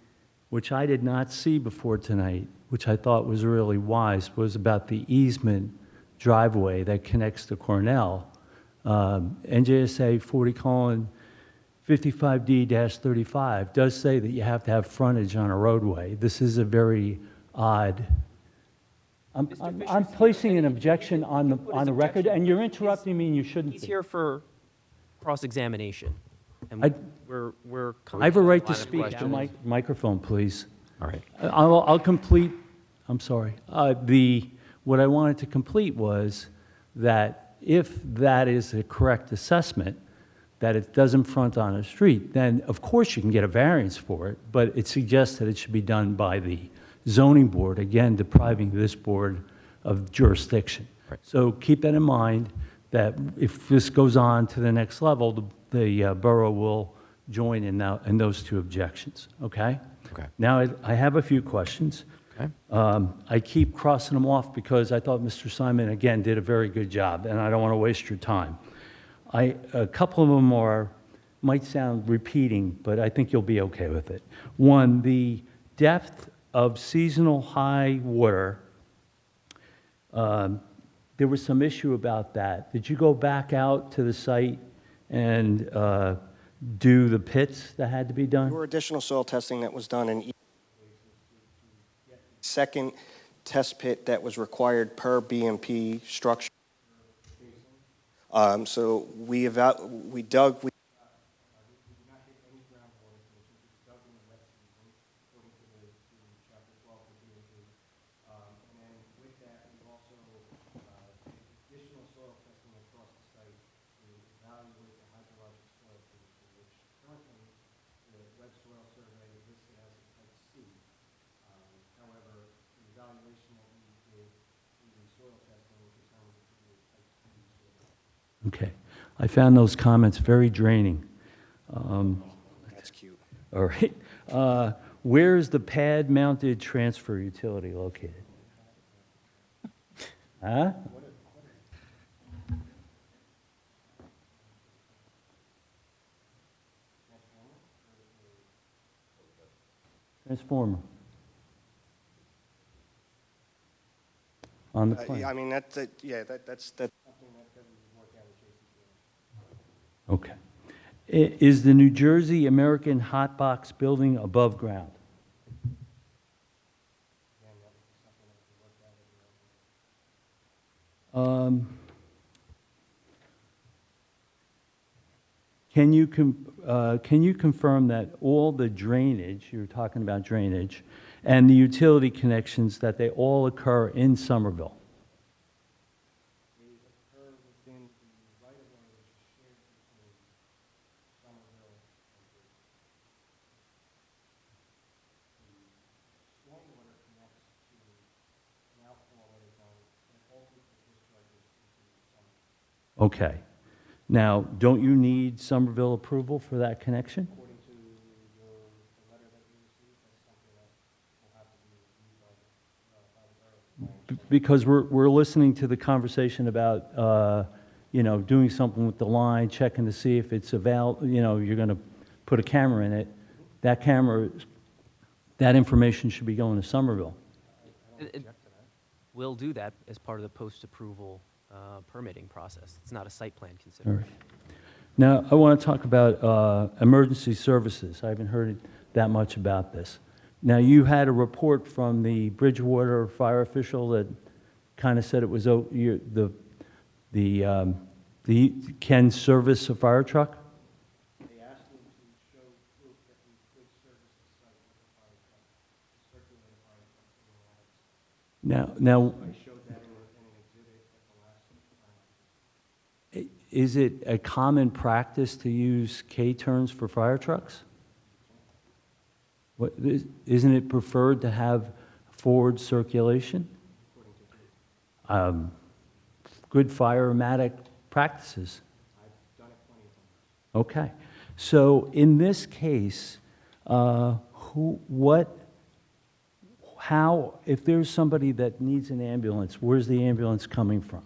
which I did not see before tonight, which I thought was really wise, was about the easement driveway that connects to Cornell. NJSA 40:55D-35 does say that you have to have frontage on a roadway. This is a very odd. I'm placing an objection on the record, and you're interrupting me, and you shouldn't be. He's here for cross-examination. And I- we're. I have a right to Line of speak. The questions. microphone, please. All right. I'll complete, I'm sorry. What I wanted to complete was that if that is a correct assessment, that it doesn't front on a street, then of course you can get a variance for it, but it suggests that it should be done by the zoning board, again, depriving this board of jurisdiction. Right. So keep that in mind, that if this goes on to the next level, the borough will join in those two objections, okay? Okay. Now, I have a few questions. Okay. I keep crossing them off because I thought Mr. Simon, again, did a very good job, and I don't want to waste your time. A couple of them might sound repeating, but I think you'll be okay with it. One, the depth of seasonal high water, there was some issue about that. Did you go back out to the site and do the pits that had to be done? There were additional soil testing that was done in each second test pit that was required per BMP structure. So we dug. Okay. I found those comments very draining. That's cute. All right. Where is the pad-mounted transfer utility located? Huh? Transformer. On the Yeah, plan. I mean, that's something that we would work out with Jason. Okay. Is the New Jersey American Hot Box building above ground? Can you confirm that all the drainage, you were talking about drainage, and the utility connections, that they all occur in Somerville? They occur within the right-of-way which is shared between Somerville and Bridgewater. The stormwater connects to an outflow that is on, that ultimately discharges into Somerville. Okay. Now, don't you need Somerville approval for that connection? According to the letter that you received, that's something that will have to be reviewed by the borough. Because we're listening to the conversation about, doing something with the line, checking to see if it's available, you're going to put a camera in it. That camera, that information should be going to Somerville. We'll do that as part of the post-approval permitting process. It's not a site plan All consideration. right. Now, I want to talk about emergency services. I haven't heard that much about this. Now, you had a report from the Bridgewater fire official that kind of said it was can service a fire truck? They asked me to show proof that we could service the site with a fire truck, circulate a fire truck in and out of the site. Now, I showed that in an exhibit at the last time. is it a common practice to use K-turns for fire trucks? Isn't it preferred to have forward circulation? Good firematic practices. I've done it plenty of times. Okay. So in this case, if there's somebody that needs an ambulance, where's the ambulance coming from?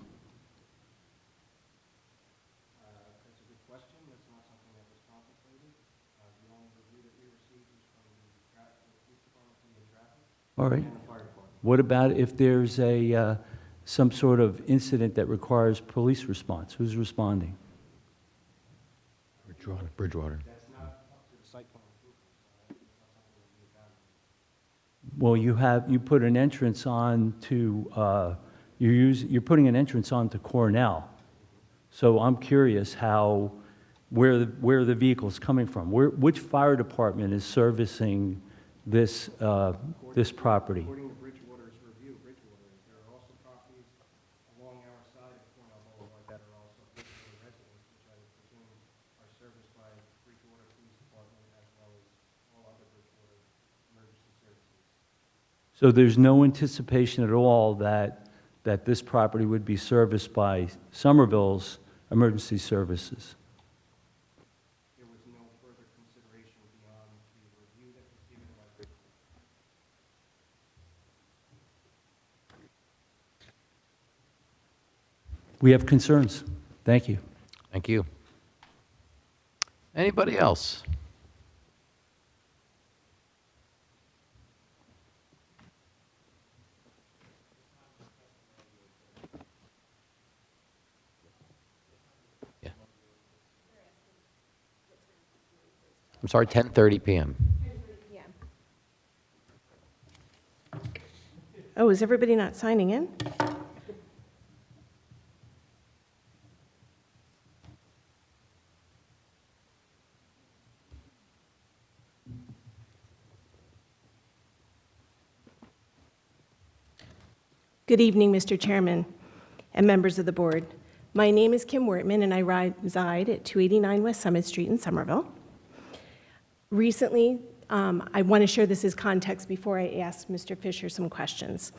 That's a good question. That's not something that was contemplated. The only review that we received was from the police department and traffic. All right. And the fire department. What about if there's some sort of incident that requires police response? Who's responding? Bridgewater. That's not up to the site plan approval, so that's not something that we evaluate. Well, you put an entrance on to, you're putting an entrance on to Cornell. So I'm curious where the vehicle's coming from. Which fire department is servicing this property? According to Bridgewater's review, there are also properties along our side of Cornell Boulevard that are also Bridgewater residents, which I would presume are serviced by Bridgewater Police Department as well as all other Bridgewater emergency services. So there's no anticipation at all that this property would be serviced by Somerville's emergency services? There was no further consideration beyond the review that was given by Bridgewater. We have concerns. Thank you. Thank you. Anybody else? Yeah. I'm sorry, 10:30 p.m. Oh, is everybody not signing in? Good evening, Mr. Chairman and members of the board. My name is Kim Wortman, and I reside at 289 West Summit Street in Somerville. Recently, I want to share this as context before I ask Mr. Fisher some questions.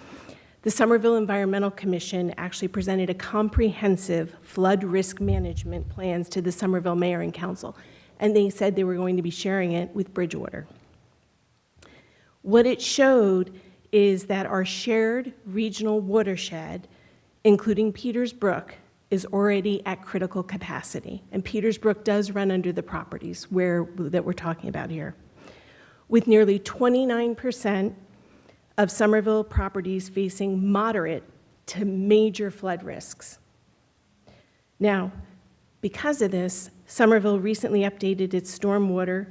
The Somerville Environmental Commission actually presented a comprehensive flood risk management plans to the Somerville Mayor and Council, and they said they were going to be sharing it with Bridgewater. What it showed is that our shared regional watershed including Peters Brook, is already at critical capacity. And Peters Brook does run under the properties that we're talking about here, with nearly 29% of Somerville properties facing moderate to major flood risks. Now, because of this, Somerville recently updated its stormwater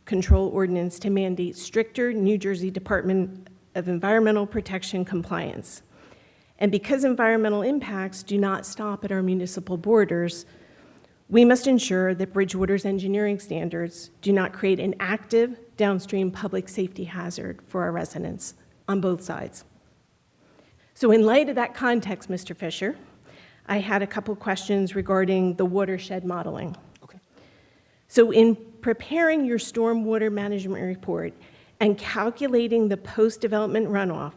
control ordinance to mandate stricter New Jersey Department of Environmental Protection compliance. And because environmental impacts do not stop at our municipal borders, we must ensure that Bridgewater's engineering standards do not create an active downstream public safety hazard for our residents on both sides. So in light of that context, Mr. Fisher, I had a couple questions regarding the watershed modeling. Okay. So in preparing your stormwater management report and calculating the post-development runoff,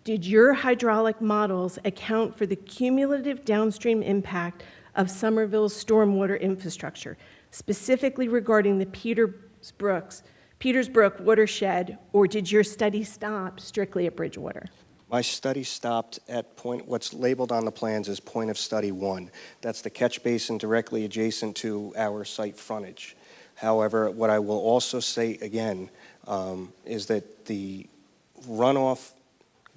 did your hydraulic models account for the cumulative downstream impact of Somerville's stormwater infrastructure, specifically regarding the Peters Brook watershed, or did your study stop strictly at Bridgewater? My study stopped at what's labeled on the plans as point of study 1. That's the catch basin directly adjacent to our site frontage. However, what I will also say again is that the runoff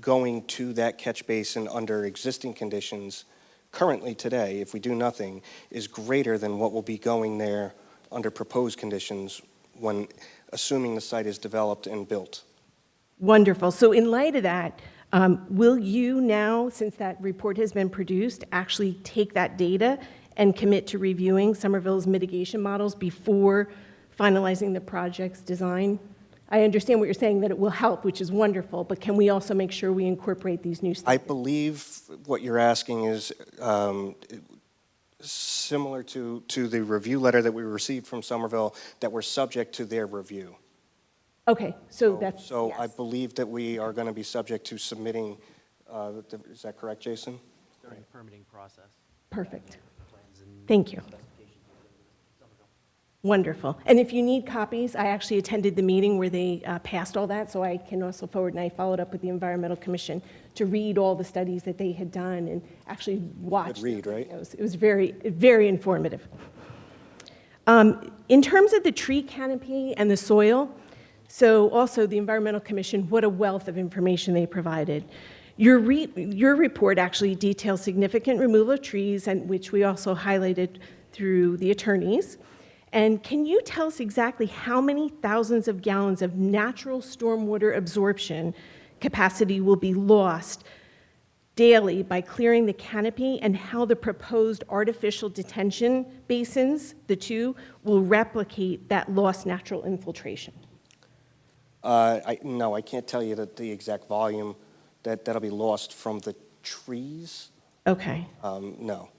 going to that catch basin under existing conditions currently today, if we do nothing, is greater than what will be going there under proposed conditions when assuming the site is developed and built. Wonderful. So in light of that, will you now, since that report has been produced, actually take that data and commit to reviewing Somerville's mitigation models before finalizing the project's design? I understand what you're saying, that it will help, which is wonderful, but can we also make sure we incorporate these new I studies? believe what you're asking is similar to the review letter that we received from Somerville that were subject to their review. Okay, so that's, So yes. I believe that we are going to be subject to submitting, is that correct, Jason? During the permitting process. Perfect. Thank you. Wonderful. And if you need copies, I actually attended the meeting where they passed all that, so I can also forward, and I followed up with the Environmental Commission to read all the studies that they had done and actually watch. Good read, right? It was very, very informative. In terms of the tree canopy and the soil, so also the Environmental Commission, what a wealth of information they provided. Your report actually details significant removal of trees, and which we also highlighted through the attorneys. And can you tell us exactly how many thousands of gallons of natural stormwater absorption capacity will be lost daily by clearing the canopy, and how the proposed artificial detention basins, the two, will replicate that lost natural infiltration? No, I can't tell you the exact volume that'll be lost from the trees. Okay. No.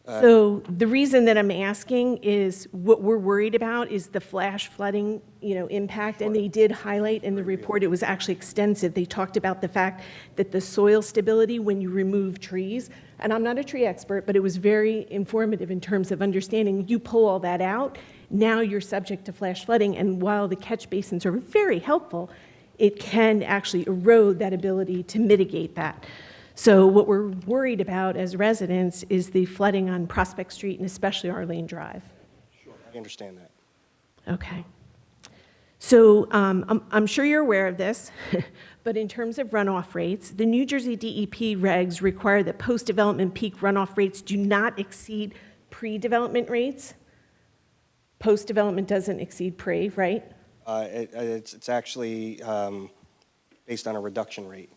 So the reason that I'm asking is what we're worried about is the flash flooding, impact, and they did highlight in the report, it was actually extensive. They talked about the fact that the soil stability when you remove trees, and I'm not a tree expert, but it was very informative in terms of understanding, you pull all that out, now you're subject to flash flooding, and while the catch basins are very helpful, it can actually erode that ability to mitigate that. So what we're worried about as residents is the flooding on Prospect Street and especially Arlene Drive. Sure. I understand that. Okay. So I'm sure you're aware of this, but in terms of runoff rates, the New Jersey DEP regs require that post-development peak runoff rates do not exceed pre-development rates. Post-development doesn't exceed pre, right? It's actually based on a reduction rate.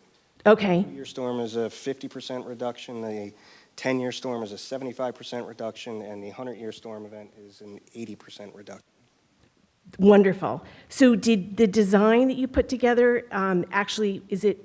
Okay. The 2-year storm is a 50% reduction, the 10-year storm is a 75% reduction, and the 100-year storm event is an 80% reduction. Wonderful. So did the design that you put together, actually, was it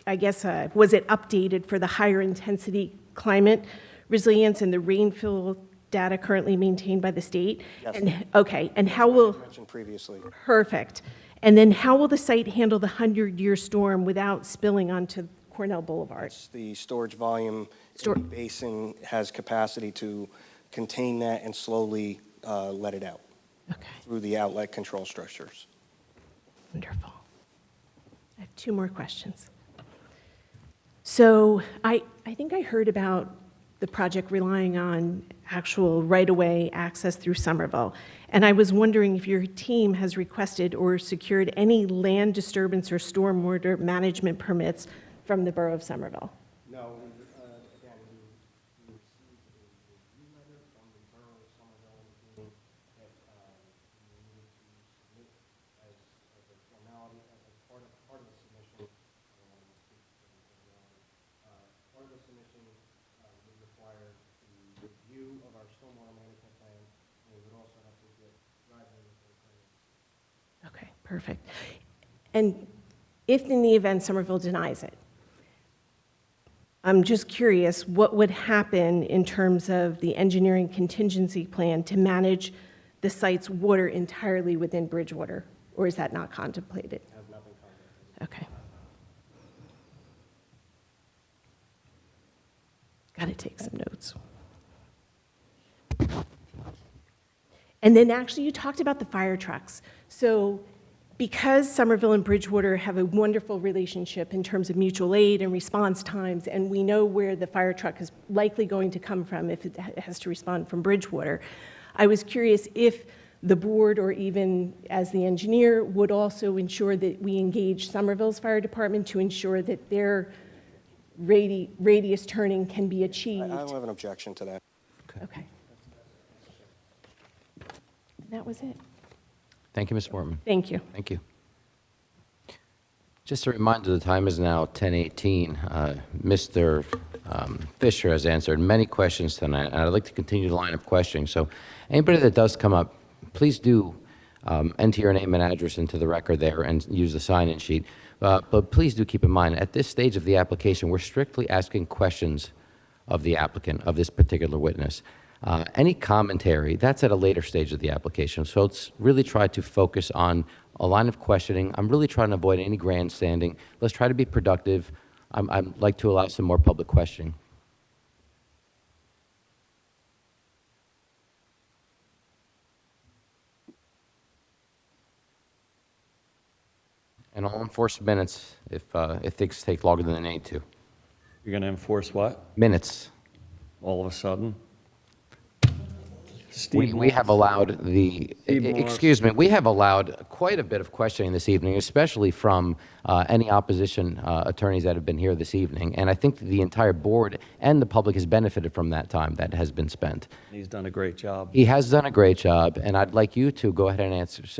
updated for the higher intensity climate resilience and the rainfall data currently maintained by the state? Yes. And, okay, and how will... I mentioned previously. Perfect. And then how will the site handle the 100-year storm without spilling onto Cornell Boulevard? The storage volume in the basin has capacity to contain that and slowly let it out through the outlet control structures. Wonderful. I have two more questions. So I think I heard about the project relying on actual right-of-way access through Somerville. And I was wondering if your team has requested or secured any land disturbance or stormwater management permits from the Borough of Somerville. No, again, we received a review letter from the Borough of Somerville indicating that we needed to submit as a formality, as part of the submission. I don't want to speak for the part of the submission would require the review of our stormwater management plan, and we would also have to get driveway repair permits. Okay, perfect. And if in the event Somerville denies it, I'm just curious, what would happen in terms of the engineering contingency plan to manage the site's water entirely within Bridgewater? Or is that not contemplated? Has not been contemplated. Okay. Got to take some notes. And then actually you talked about the fire trucks. So because Somerville and Bridgewater have a wonderful relationship in terms of mutual aid and response times, and we know where the fire truck is likely going to come from if it has to respond from Bridgewater, I was curious if the board, or even as the engineer, would also ensure that we engage Somerville's fire department to ensure that their radius turning can be achieved. I don't have an objection to that. Okay. That was it. Thank you, Ms. Wortman. Thank you. Thank you. Just a reminder, the time is now 10:18. Mr. Fisher has answered many questions tonight, and I'd like to continue the line of questioning. So anybody that does come up, please do enter your name and address into the record there and use the sign-in sheet. But please do keep in mind, at this stage of the application, we're strictly asking questions of the applicant, of this particular witness. Any commentary, that's at a later stage of the application. So let's really try to focus on a line of questioning. I'm really trying to avoid any grandstanding. Let's try to be productive. I'd like to allow some more public questioning. And I'll enforce minutes if things take longer than they need to. You're going to enforce what? Minutes. All of a sudden? We have allowed we have allowed quite a bit of questioning this evening, especially from any opposition attorneys that have been here this evening. And I think the entire board and the public has benefited from that time that has been spent. He's done a great job. He has done a great job, and I'd like you to go ahead and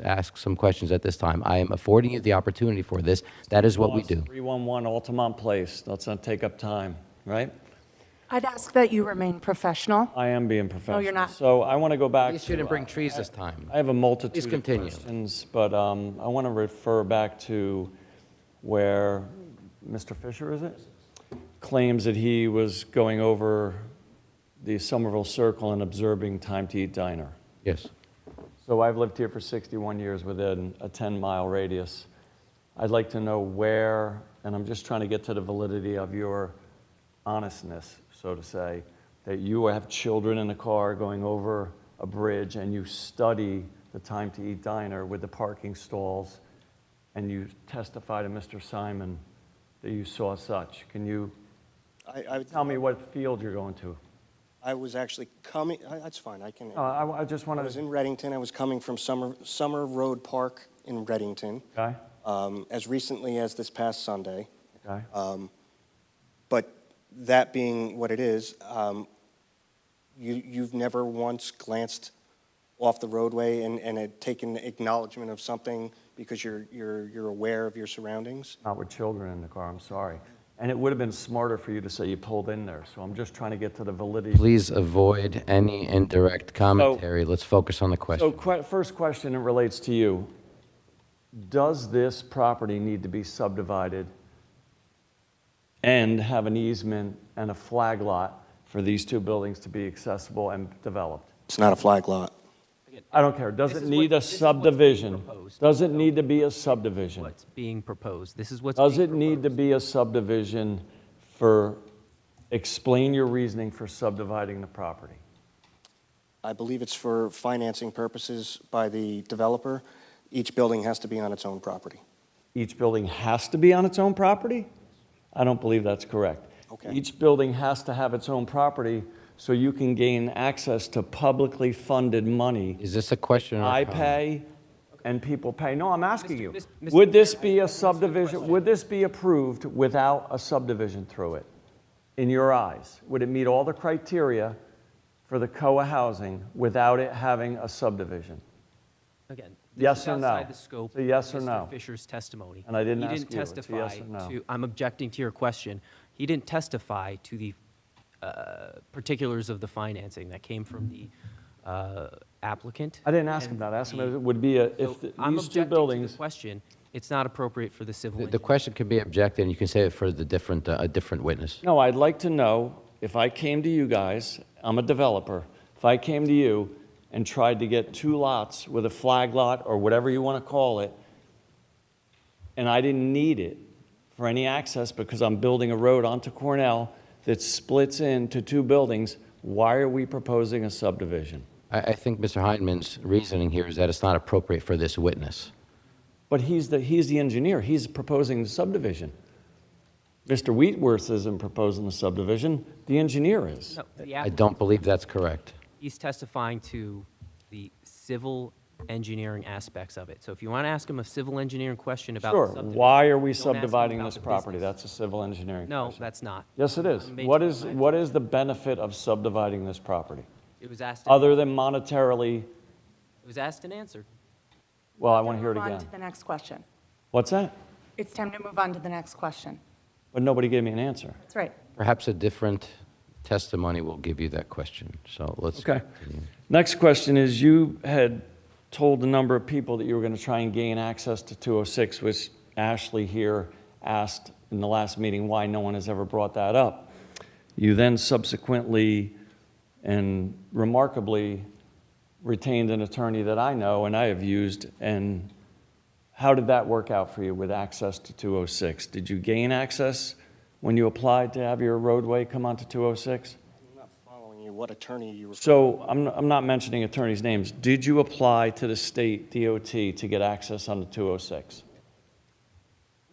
ask some questions at this time. I am affording you the opportunity for this. That is what we do. 311 Altamont Place. Let's not take up time, right? I'd ask that you remain professional. I am being professional. No, you're not. So I want to go back. You shouldn't bring trees this time. I have a multitude Please of continue. questions, but I want to refer back to where Mr. Fisher, is it? Claims that he was going over the Somerville Circle and observing Time to Eat Diner. Yes. So I've lived here for 61 years within a 10-mile radius. I'd like to know where, and I'm just trying to get to the validity of your honestness, so to say, that you have children in the car going over a bridge and you study the Time to Eat Diner with the parking stalls, and you testify to Mr. Simon that you saw such. Can you tell me what field you're going to? I was actually coming, that's fine, I can. I just wanted I was in Reddington. I was coming from Summer Road Park in Reddington. Okay. As recently as this past Sunday. Okay. But that being what it is, you've never once glanced off the roadway and had taken acknowledgement of something because you're aware of your surroundings? Not with children in the car, I'm sorry. And it would have been smarter for you to say you pulled in there, so I'm just trying to get to the validity. Please avoid any indirect commentary. Let's focus on the question. So first question, it relates to you. Does this property need to be subdivided and have an easement and a flag lot for these two buildings to be accessible and developed? It's not a flag lot. I don't care. Does it need a subdivision? Does it need to be a subdivision? What's being proposed. This is what's Does being it need to be a subdivision for, explain your reasoning for subdividing the property? I believe it's for financing purposes by the developer. Each building has to be on its own property. Each building has to be on its own property? I don't believe that's correct. Okay. Each building has to have its own property so you can gain access to publicly funded money. Is this a question or a I comment? pay and people pay. No, I'm asking you. Mr. Would this be a subdivision, would this be approved without a subdivision through it? In your eyes? Would it meet all the criteria for the COA housing without it having a subdivision? Again, Yes this is or no? outside the scope It's a yes or of no. Mr. Fisher's testimony. And I didn't He ask didn't you. It's a testify yes or no. to, I'm objecting to your question. He didn't testify to the particulars of the financing that came from the applicant. I didn't ask him and that. I asked him the- if it would be a, So if I'm these two objecting to buildings. the question. It's not appropriate for the civil The engineer. question can be objected, and you can say it for the different, a different witness. No, I'd like to know, if I came to you guys, I'm a developer, if I came to you and tried to get 2 lots with a flag lot or whatever you want to call it, and I didn't need it for any access because I'm building a road onto Cornell that splits into 2 buildings, why are we proposing a subdivision? I think Mr. Heineman's reasoning here is that it's not appropriate for this witness. But he's the engineer, he's proposing the subdivision. Mr. Wheatworth isn't proposing the subdivision, the engineer is. No, the I applicant, don't believe that's correct. he's testifying to the civil engineering aspects of it. So if you want to ask him a civil engineering question about the Sure, subdivision, why are we don't ask him subdividing about this the property? business. That's a civil engineering No, question. that's not. Yes, it is. I'm What maintaining my what is the benefit of subdividing this property? It was asked. Other than monetarily, It was asked and answered. well, I want to hear it Move on again. to the next question. What's that? It's time to move on to the next question. But nobody gave me an answer. That's right. Perhaps a different testimony will give you that question. So let's. Okay. continue. Next question is, you had told a number of people that you were going to try and gain access to 206, which Ashley here asked in the last meeting why no one has ever brought that up. You then subsequently and remarkably retained an attorney that I know and I have used, and how did that work out for you with access to 206? Did you gain access when you applied to have your roadway come onto 206? I'm not following you. What attorney you were? So I'm not mentioning attorneys' names. Did you apply to the state DOT to get access on the 206?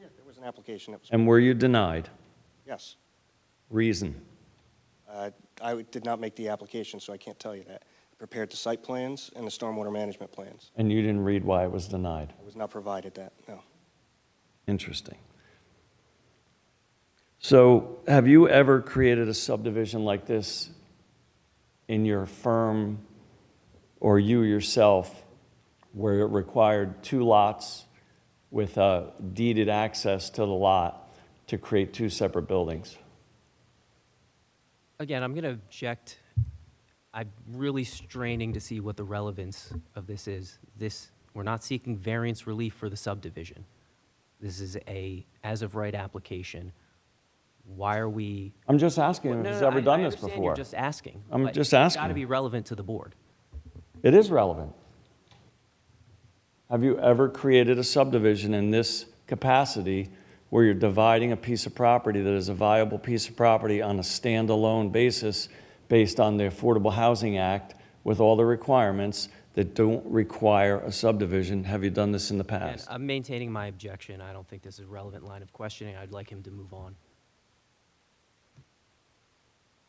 Yeah, there was an application that was, And were you denied? yes. Reason? I did not make the application, so I can't tell you that. I prepared the site plans and the stormwater management plans. And you didn't read why it was denied? I was not provided that, no. Interesting. So have you ever created a subdivision like this in your firm or you yourself where it required 2 lots with deeded access to the lot to create 2 separate buildings? Again, I'm going to object. I'm really straining to see what the relevance of this is. We're not seeking variance relief for the subdivision. This is a as-of-right application. Why are we? I'm just asking Well, if no, he's no, ever I done this understand before. You're just asking. I'm but just It's got asking. to be relevant to the board. It is relevant. Have you ever created a subdivision in this capacity where you're dividing a piece of property that is a viable piece of property on a standalone basis based on the Affordable Housing Act with all the requirements that don't require a subdivision? Have you done this in the And past? I'm maintaining my objection. I don't think this is a relevant line of questioning. I'd like him to move on.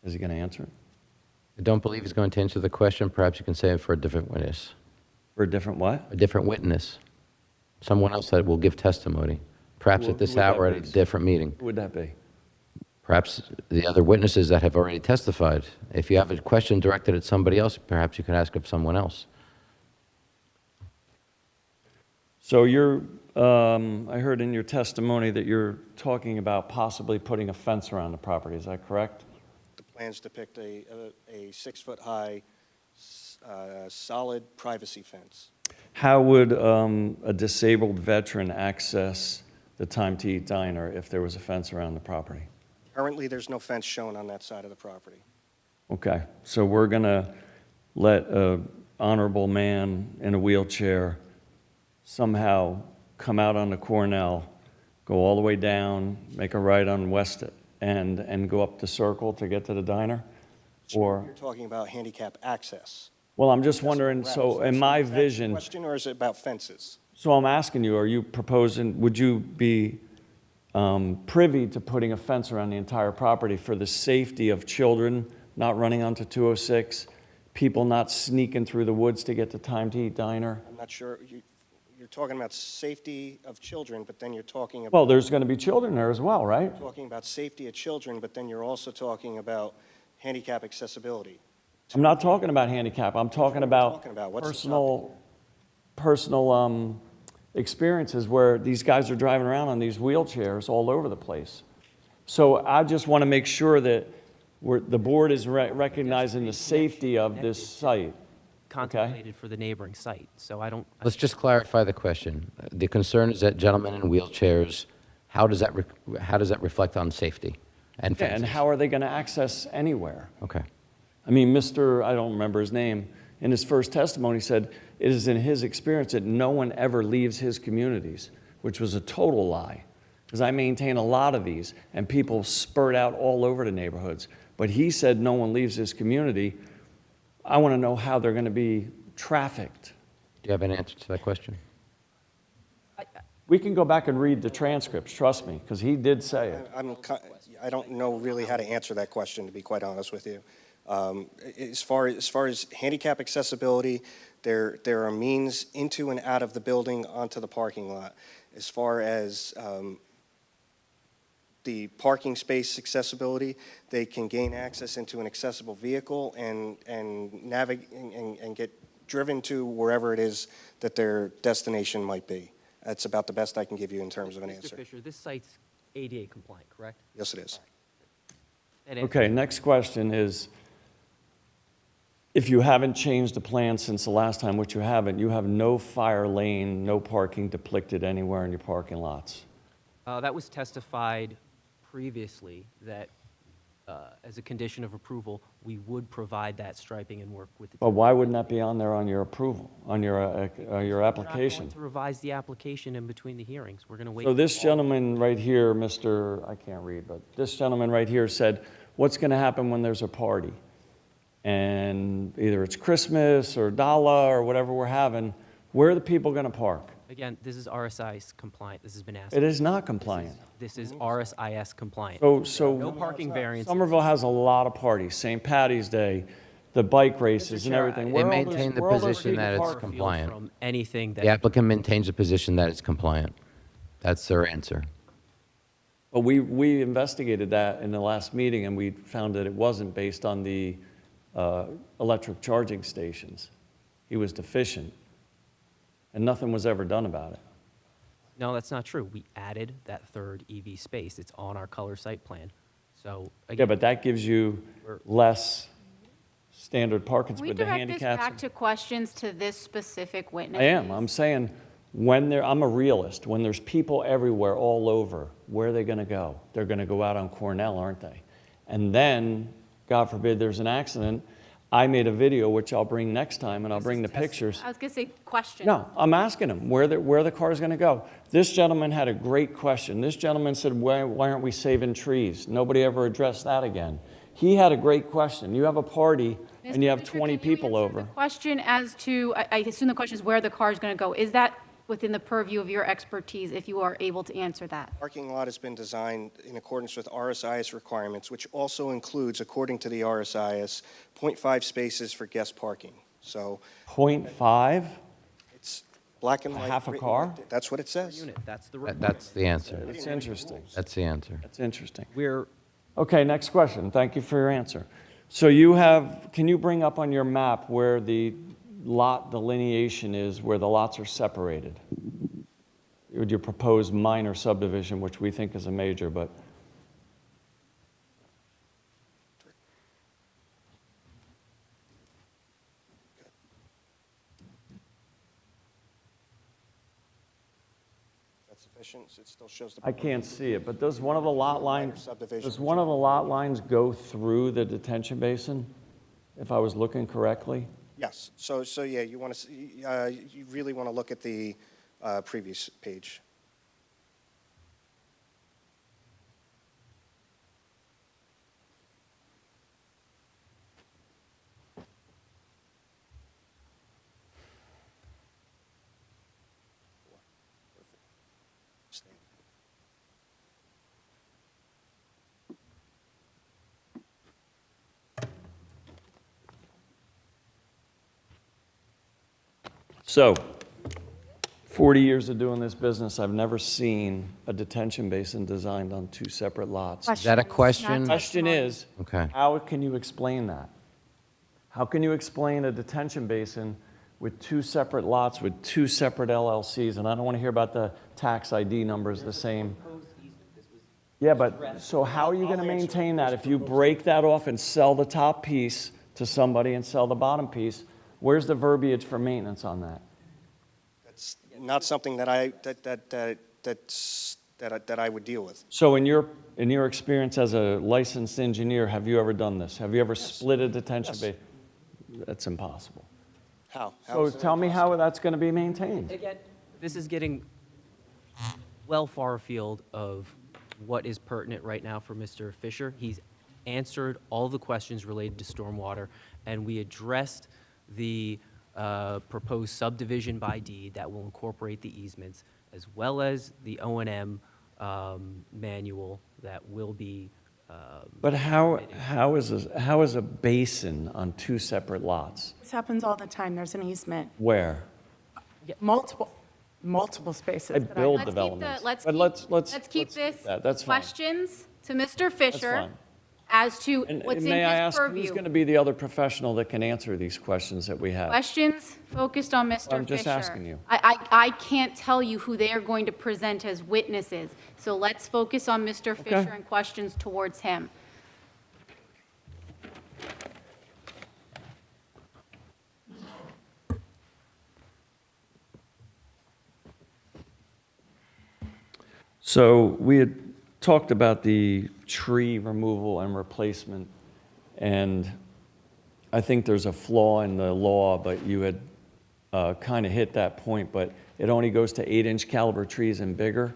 Is he going to answer it? I don't believe he's going to answer the question. Perhaps you can say it for a different witness. For a different what? A different witness. Someone else that will give testimony. Perhaps Who- at this who would that hour at a be? different meeting. Who would that be? Perhaps the other witnesses that have already testified. If you have a question directed at somebody else, perhaps you can ask of someone else. So I heard in your testimony that you're talking about possibly putting a fence around the property. Is that correct? The plans depict a 6-foot-high, solid privacy fence. How would a disabled veteran access the Time to Eat diner if there was a fence around the property? Currently, there's no fence shown on that side of the property. Okay, so we're going to let an honorable man in a wheelchair somehow come out on the Cornell, go all the way down, make a right on West End, and go up the circle to get to the diner? Or, You're talking about handicap access. well, I'm just wondering, so in my Is that your vision, question, or is it about fences? so I'm asking you, are you proposing, would you be privy to putting a fence around the entire property for the safety of children not running onto 206, people not sneaking through the woods to get to Time to Eat Diner. I'm not sure, you're talking about safety of children, but then you're talking about. Well, there's going to be children there as well, right? Talking about safety of children, but then you're also talking about handicap accessibility. I'm not talking about handicap. I'm talking about talking about? What's the personal experiences where these guys are driving around on these wheelchairs all over the place. So I just want to make sure that the board is recognizing the safety of this site. Contemplated for the neighboring site, so I don't. Let's just clarify the question. The concern is that gentlemen in wheelchairs, how does that reflect on safety and Yeah, fences? and how are they going to access anywhere? Okay. I mean, I don't remember his name, in his first testimony said it is in his experience that no one ever leaves his communities, which was a total lie. Because I maintain a lot of these, and people spurt out all over the neighborhoods. But he said no one leaves his community. I want to know how they're going to be trafficked. Do you have an answer to that question? We can go back and read the transcripts, trust me, because he did say it. I don't know really how to answer that question, to be quite honest with you. As far as handicap accessibility, there are means into and out of the building onto the parking lot. As far as the parking space accessibility, they can gain access into an accessible vehicle and navigate and get driven to wherever it is that their destination might be. That's about the best I can give you in terms of an answer. Mr. Fisher, this site's ADA compliant, correct? Yes, it is. Okay, next question is, if you haven't changed the plan since the last time, which you haven't, you have no fire lane, no parking depicted anywhere in your parking lots. That was testified previously that as a condition of approval, we would provide that striping and work with the. But why wouldn't that be on there on your approval, on your application? We're not going to revise the application in between the hearings. We're going to wait. So this gentleman right here, I can't read, but this gentleman right here said, what's going to happen when there's a party? And either it's Christmas or Dala or whatever we're having, where are the people going to park? Again, this is RSIS compliant. This has been asked. It is not compliant. This is RSIS compliant. So no parking variances. Somerville has a lot of parties, St. Patty's Day, the bike races and everything. They maintain the position that it's compliant. From anything that. The applicant maintains the position that it's compliant. That's their answer. But we investigated that in the last meeting, and we found that it wasn't based on the electric charging stations. He was deficient, and nothing was ever done about it. No, that's not true. We added that third EV space. It's on our color site plan. So again. Yeah, but that gives you less standard parking Can we with the direct this handicaps. back to questions to this specific witness? I am. I'm saying I'm a realist. When there's people everywhere, all over, where are they going to go? They're going to go out on Cornell, aren't they? And then, God forbid, there's an accident. I made a video, which I'll bring next time, and I'll bring the pictures. I was going to say question. No, I'm asking him where the car's going to go. This gentleman had a great question. This gentleman said, why aren't we saving trees? Nobody ever addressed that again. He had a great question. You have a party, and you have 20 people over. Question as to, I assume the question is where the car is going to go. Is that within the purview of your expertise, if you are able to answer that? Parking lot has been designed in accordance with RSIS requirements, which also includes, according to the RSIS, 0.5 spaces for guest parking. So 0.5? it's black and white. Half a car? That's what it says. Unit, that's the. That's the answer. That's interesting. That's the answer. That's interesting. We're. Okay, next question. Thank you for your answer. So can you bring up on your map where the lot delineation is, where the lots are separated? With your proposed minor subdivision, which we think is a major, but. That's sufficient. It still shows the. I can't see it, but does one of the lot lines, subdivision. does one of the lot lines go through the detention basin? If I was looking correctly? Yes. So yeah, you want to, you really want to look at the previous page. So, 40 years of doing this business, I've never seen a detention basin designed on two separate lots. Is that a question? Question is, Okay. how can you explain that? How can you explain a detention basin with two separate lots with two separate LLCs? And I don't want to hear about the tax ID numbers the same. Yeah, but so how are you going to maintain that if you break that off and sell the top piece to somebody and sell the bottom piece? Where's the verbiage for maintenance on that? That's not something that I would deal with. So in your experience as a licensed engineer, have you ever done this? Have you ever split a detention basin? That's impossible. How? So tell me how that's going to be maintained. Again, this is getting well far afield of what is pertinent right now for Mr. Fisher. He's answered all the questions related to stormwater, and we addressed the proposed subdivision by deed that will incorporate the easements, as well as the O&M manual that will be. But how is a basin on two separate lots? This happens all the time. There's an easement. Where? Multiple spaces. I that build Let's keep developments. the, let's But keep, let's keep do this that. That's fine. questions to Mr. Fisher fine. as to And what's in may I his ask, who's purview. going to be the other professional that can answer these questions that we have? Questions focused on Mr. Fisher. I'm just asking you. I can't tell you who they are going to present as witnesses, so let's focus on Mr. Fisher and questions towards him. So we had talked about the tree removal and replacement, and I think there's a flaw in the law, but you had kind of hit that point, but it only goes to 8-inch caliber trees and bigger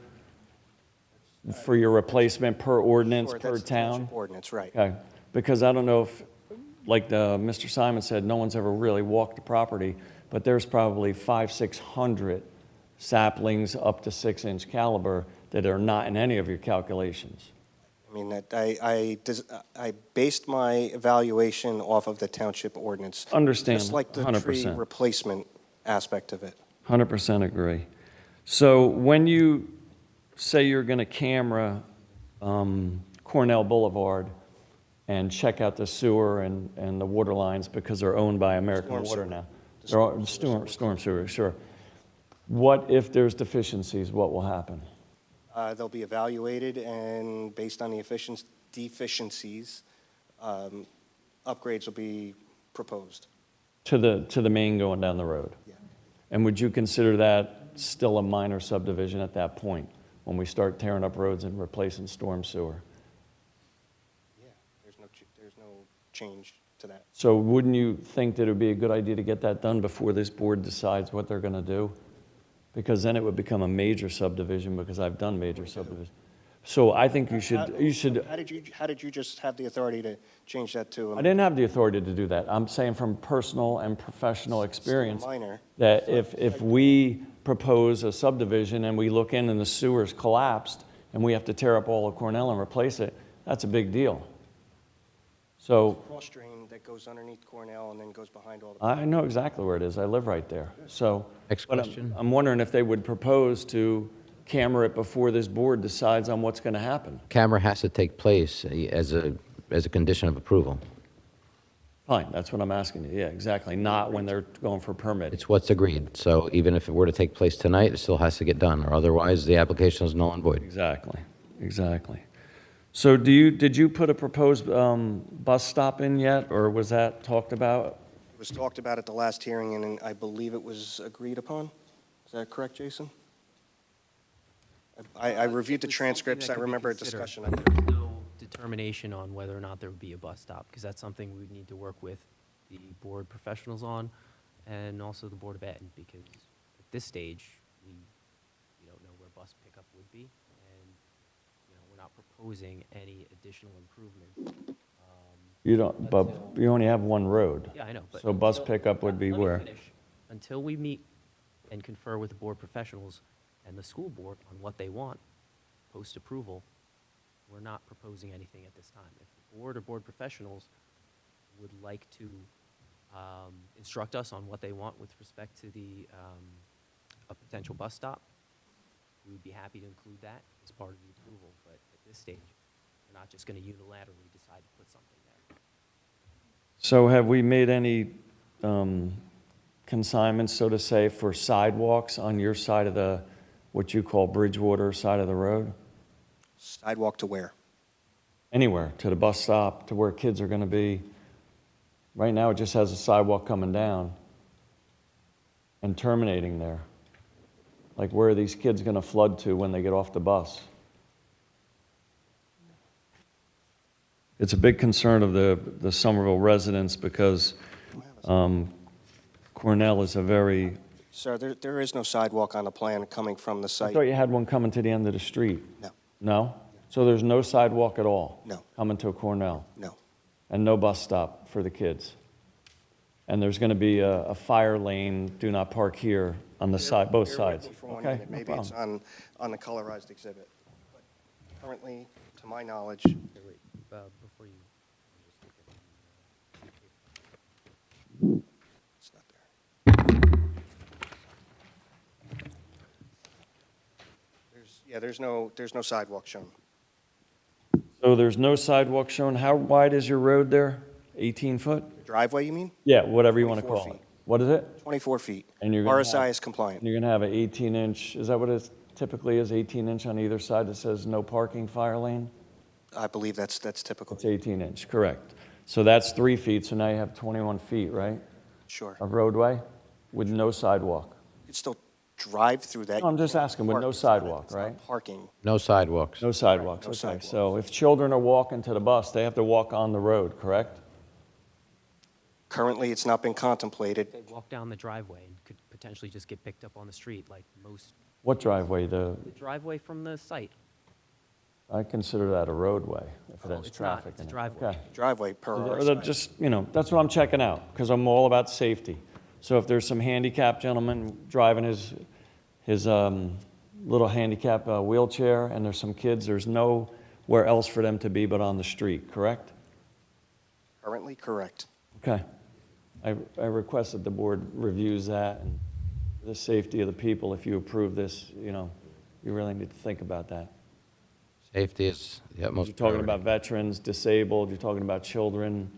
for your replacement per ordinance, Sure, per that's the town? township ordinance, right. Okay, because I don't know if, like Mr. Simon said, no one's ever really walked the property, but there's probably 500-600 saplings up to 6-inch caliber that are not in any of your calculations. I mean, I based my evaluation off of the township ordinance. Understand, Just like the tree 100%. replacement aspect of it. 100% agree. So when you say you're going to camera Cornell Boulevard and check out the sewer and the water lines because they're owned by American Storm Water sewer. now. The They're all- storm storm sewer, sure. What if there's deficiencies? What will happen? They'll be evaluated, and based on the deficiencies, upgrades will be proposed. To the main going down the road? Yeah. And would you consider that still a minor subdivision at that point, when we start tearing up roads and replacing storm sewer? Yeah, there's no change to that. So wouldn't you think that it would be a good idea to get that done before this board decides what they're going to do? Because then it would become a major subdivision, because I've done major subdivisions. So I think you should. How did you just have the authority to change that to? I didn't have the authority to do that. I'm saying from personal and professional experience minor. that if we propose a subdivision and we look in and the sewer's collapsed and we have to tear up all of Cornell and replace it, that's a big deal. So Cross drain that goes underneath Cornell and then goes behind all the. I know exactly where it is. I live right there. So Next but question. I'm wondering if they would propose to camera it before this board decides on what's going to happen. Camera has to take place as a condition of approval. Fine, that's what I'm asking you. Yeah, exactly. Not when they're going for permit. It's what's agreed. So even if it were to take place tonight, it still has to get done, or otherwise the application is null and void. Exactly, exactly. So did you put a proposed bus stop in yet, or was that talked about? It was talked about at the last hearing, and I believe it was agreed upon. Is that correct, Jason? I reviewed the transcripts. I remember a discussion. There's no determination on whether or not there would be a bus stop, because that's something we would need to work with the board professionals on, and also the Board of Ed, because at this stage, we don't know where bus pickup would be, and we're not proposing any additional improvements. You don't, but you only have one road. Yeah, I know, but. So bus pickup would be Let me where? finish. Until we meet and confer with the board professionals and the school board on what they want, post-approval, we're not proposing anything at this time. If the board or board professionals would like to instruct us on what they want with respect to a potential bus stop, we would be happy to include that as part of the approval. But at this stage, we're not just going to unilaterally decide to put something there. So have we made any consignments, so to say, for sidewalks on your side of the, what you call Bridgewater side of the road? Sidewalk to where? Anywhere, to the bus stop, to where kids are going to be. Right now, it just has a sidewalk coming down and terminating there. Like, where are these kids going to flood to when they get off the bus? It's a big concern of the Somerville residents because Cornell is a very... Sir, there is no sidewalk on the plan coming from the I site. thought you had one coming to the end of the street. No. No? So there's no sidewalk at all? No. Coming to Cornell? No. And no bus stop for the kids? And there's going to be a fire lane, do not park here, on the side, both sides? For 1 Okay, minute. no Maybe it's problem. on the colorized exhibit. But currently, to my knowledge, Before you... it's not there. There's no sidewalk shown. So there's no sidewalk shown. How wide is your road there? 18 foot? Driveway, you mean? Yeah, whatever you want to 24 call it. feet. What is it? 24 feet. And you're gonna RSI have- is compliant. You're going to have an 18-inch, is that what it typically is, 18-inch on either side that says no parking fire lane? I believe that's typical. It's 18-inch, correct. So that's 3 feet, so now you have 21 feet, right, Sure. of roadway with no sidewalk? You could still drive through that. No, I'm just asking, with Park. no sidewalk, It's not right? Parking. No sidewalks. No sidewalks, no okay. sidewalks. So if children are walking to the bus, they have to walk on the road, correct? Currently, it's not been contemplated. They walk down the driveway and could potentially just get picked up on the street like most... What driveway? The driveway from the site. I consider that a roadway, if it Oh, has it's not. traffic It's a in it. driveway. Okay. Driveway per So RSI. just, that's what I'm checking out, because I'm all about safety. So if there's some handicapped gentleman driving his little handicap wheelchair, and there's some kids, there's nowhere else for them to be but on the street, correct? Currently, correct. Okay. I request that the board reviews that, and the safety of the people, if you approve this, you really need to think about that. Safety is the utmost You're talking priority. about veterans, disabled, you're talking about children,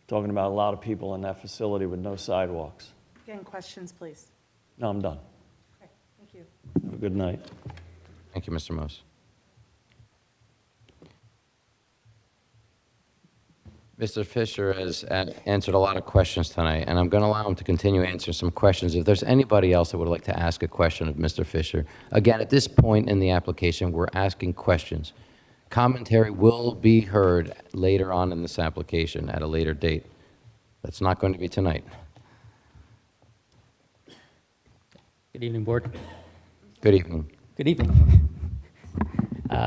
talking about a lot of people in that facility with no sidewalks. Again, questions, please. No, I'm done. Okay, thank you. Have a good night. Thank you, Mr. Mose. Mr. Fisher has answered a lot of questions tonight, and I'm going to allow him to continue answering some questions. If there's anybody else that would like to ask a question of Mr. Fisher, again, at this point in the application, we're asking questions. Commentary will be heard later on in this application at a later date. That's not going to be tonight. Good evening, Board. Good evening. Good evening.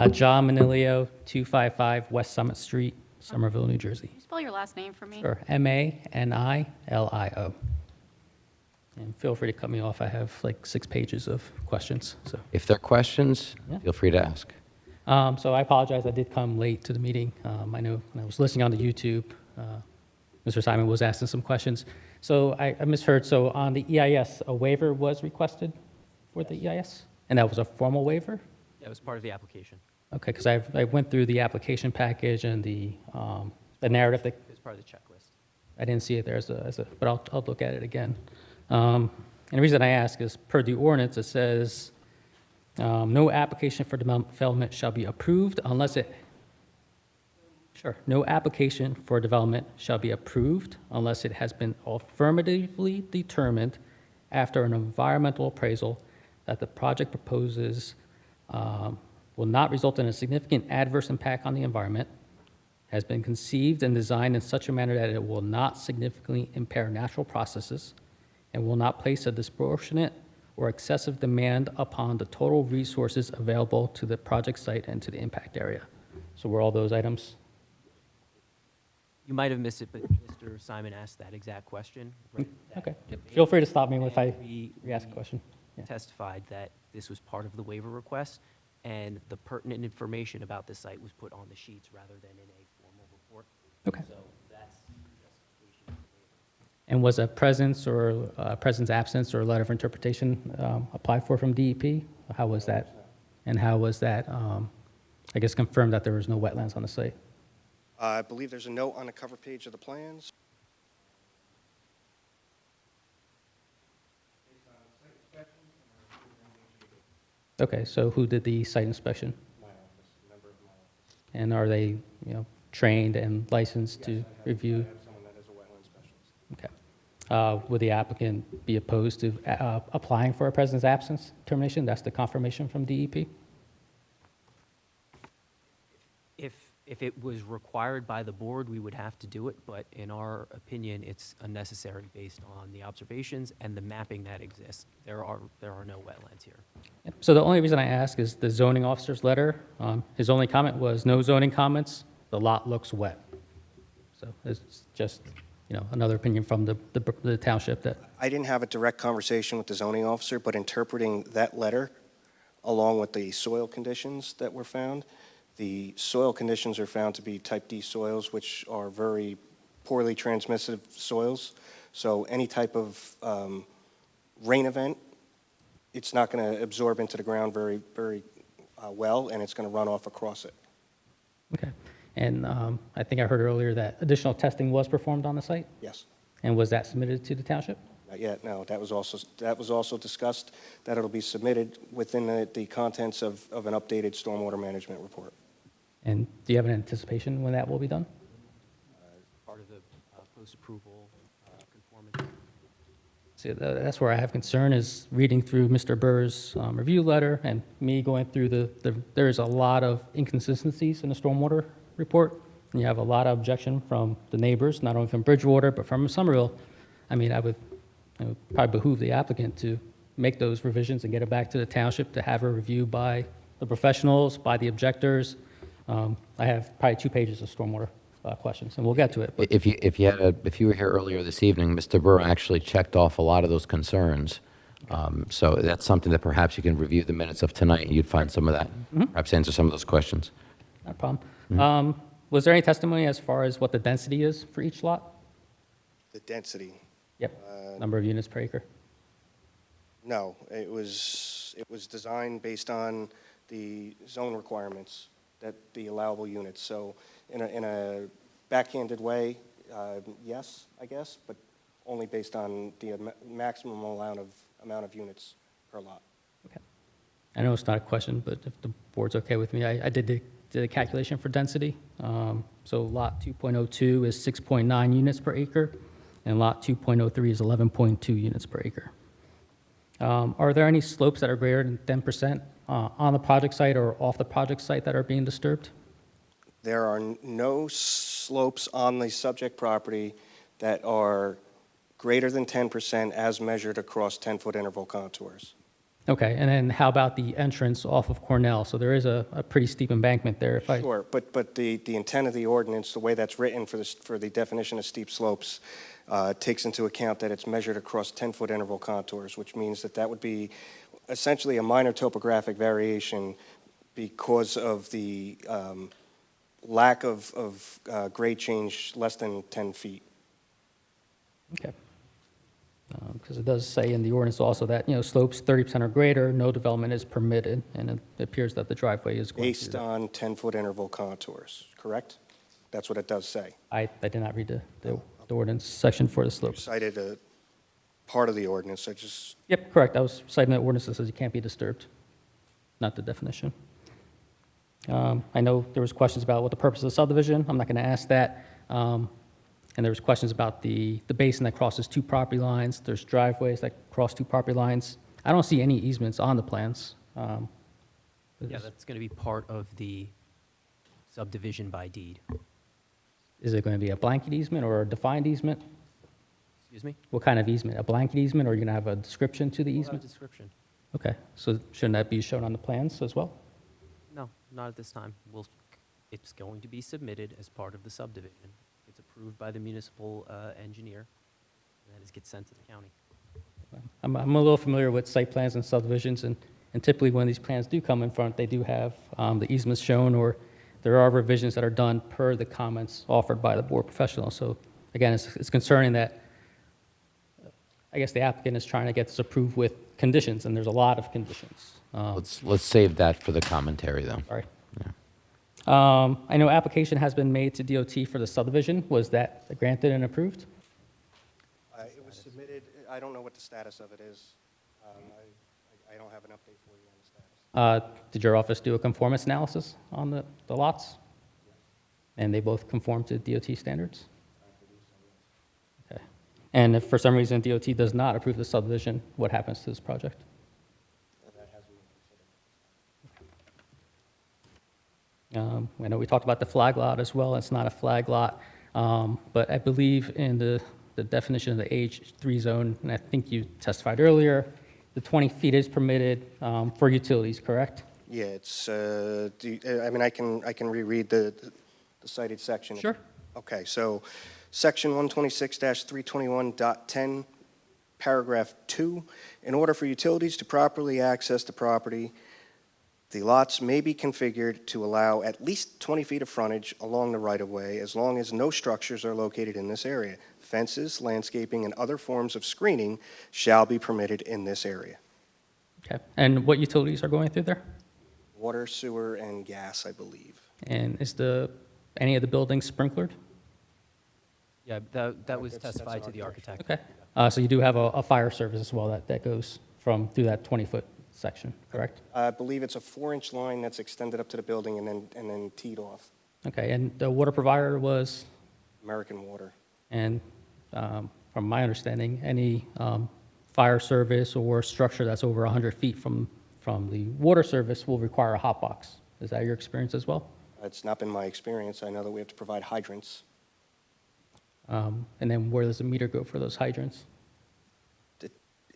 John Manilio, 255 West Summit Street, Somerville, New Jersey. Can you spell your last name for me? Sure, Manilio. And feel free to cut me off. I have like 6 pages of questions. So, If there are questions, feel free to ask. so I apologize. I did come late to the meeting. I know when I was listening on the YouTube, Mr. Simon was asking some questions. So I misheard. So on the EIS, a waiver was requested for the EIS? And that was a formal waiver? That was part of the application. Okay, because I went through the application package and the narrative that It's part of the checklist. I didn't see it there but I'll look at it again. And the reason I ask is per the ordinance, it says, no application for development shall be approved unless it, no application for development shall be approved unless it has been affirmatively determined after an environmental appraisal that the project proposes will not result in a significant adverse impact on the environment, has been conceived and designed in such a manner that it will not significantly impair natural processes, and will not place a disproportionate or excessive demand upon the total resources available to the project site and to the impact area. So were all those items? You might have missed it, but Mr. Simon asked that exact question. Right? Okay. Feel free to stop me if I We re-ask a question. Yeah. testified that this was part of the waiver request, and the pertinent information about the site was put on the sheets rather than in a formal report. Okay. So that's the justification of the waiver. And was a presence or presence absence or a letter of interpretation applied for from DEP? How was that? And how was that, I guess, confirmed that there was no wetlands on the site? I believe there's a note on the cover page of the plans. Okay, so who did the site inspection? My office, a member of my office. And are they, trained and licensed to review? I have someone that is a wetland specialist. Okay. Would the applicant be opposed to applying for a presence absence determination? That's the confirmation from DEP? If it was required by the board, we would have to do it, but in our opinion, it's unnecessary based on the observations and the mapping that exists. There are no wetlands here. So the only reason I ask is the zoning officer's letter, his only comment was no zoning comments, the lot looks wet. So it's just, another opinion from the township that. I didn't have a direct conversation with the zoning officer, but interpreting that letter along with the soil conditions that were found, the soil conditions are found to be type D soils, which are very poorly transmissive soils. So any type of rain event, it's not going to absorb into the ground very, very well, and it's going to run off across it. Okay. And I think I heard earlier that additional testing was performed on the site? Yes. And was that submitted to the township? Not yet, no. That was also discussed, that it'll be submitted within the contents of an updated stormwater management report. And do you have an anticipation when that will be done? Part of the post-approval conformity. See, that's where I have concern is reading through Mr. Burr's review letter and me going through there's a lot of inconsistencies in the stormwater report. And you have a lot of objection from the neighbors, not only from Bridgewater, but from Somerville. I mean, it would probably behoove the applicant to make those revisions and get it back to the township to have a review by the professionals, by the objectors. I have probably 2 pages of stormwater questions, and we'll get to it. But If you were here earlier this evening, Mr. Burr actually checked off a lot of those concerns. So that's something that perhaps you can review the minutes of tonight, and you'd find some of that, perhaps answer some of those questions. no problem. Was there any testimony as far as what the density is for each lot? The density, Yep, number of units per acre. no, it was designed based on the zone requirements, that the allowable units. So in a backhanded way, yes, I guess, but only based on the maximum amount of units per lot. Okay. I know it's not a question, but if the board's okay with me, I did the calculation for density. So lot 2.02 is 6.9 units per acre, and lot 2.03 is 11.2 units per acre. Are there any slopes that are greater than 10% on the project site or off the project site that are being disturbed? There are no slopes on the subject property that are greater than 10% as measured across 10-foot interval contours. Okay, and then how about the entrance off of Cornell? So there is a pretty steep embankment there. Sure, but the intent of the ordinance, the way that's written for the definition of steep slopes, takes into account that it's measured across 10-foot interval contours, which means that would be essentially a minor topographic variation because of the lack of grade change less than 10 feet. Okay. Because it does say in the ordinance also that, slopes 30% or greater, no development is permitted, and it appears that the driveway is going Based on 10-foot interval contours, correct? That's what it does say. I did not read the ordinance section for the You slopes. cited a part of the ordinance, I just... Yep, correct. I was citing the ordinance that says you can't be disturbed, not the definition. I know there was questions about what the purpose of the subdivision. I'm not going to ask that. And there was questions about the basin that crosses 2 property lines. There's driveways that cross 2 property lines. I don't see any easements on the plans. Yeah, that's going to be part of the subdivision by deed. Is it going to be a blanket easement or a defined easement? Excuse me? What kind of easement? A blanket easement, or are you going to have a description to the We'll have easement? a description. Okay, so shouldn't that be shown on the plans as well? No, not at this time. It's going to be submitted as part of the subdivision. It's approved by the municipal engineer, and then it gets sent to the county. I'm a little familiar with site plans and subdivisions, and typically when these plans do come in front, they do have the easements shown, or there are revisions that are done per the comments offered by the board professional. So again, it's concerning that I guess the applicant is trying to get this approved with conditions, and there's a lot of conditions. Let's save that for the commentary, though. Sorry. I know application has been made to DOT for the subdivision. Was that granted and approved? It was submitted, I don't know what the status of it is. I don't have an update for you on the status. Did your office do a conformance analysis on the lots? And they both conform to DOT standards? Okay. And if for some reason DOT does not approve the subdivision, what happens to this project? I know we talked about the flag lot as well. It's not a flag lot, but I believe in the definition of the H3 zone, and I think you testified earlier, the 20 feet is permitted for utilities, correct? Yeah, it's, I mean, I can reread the cited section. Sure. Okay, so section 126-321.10, paragraph 2, in order for utilities to properly access the property, the lots may be configured to allow at least 20 feet of frontage along the right-of-way as long as no structures are located in this area. Fences, landscaping, and other forms of screening shall be permitted in this area. Okay. And what utilities are going through there? Water, sewer, and gas, I believe. And is any of the buildings sprinklered? Yeah, that was testified to the architect. Okay. So you do have a fire service as well that goes through that 20-foot section, correct? I believe it's a 4-inch line that's extended up to the building and then teed off. Okay, and the water provider was? American Water. And from my understanding, any fire service or structure that's over 100 feet from the water service will require a hot box. Is that your experience as well? It's not been my experience. I know that we have to provide hydrants. And then where does the meter go for those hydrants?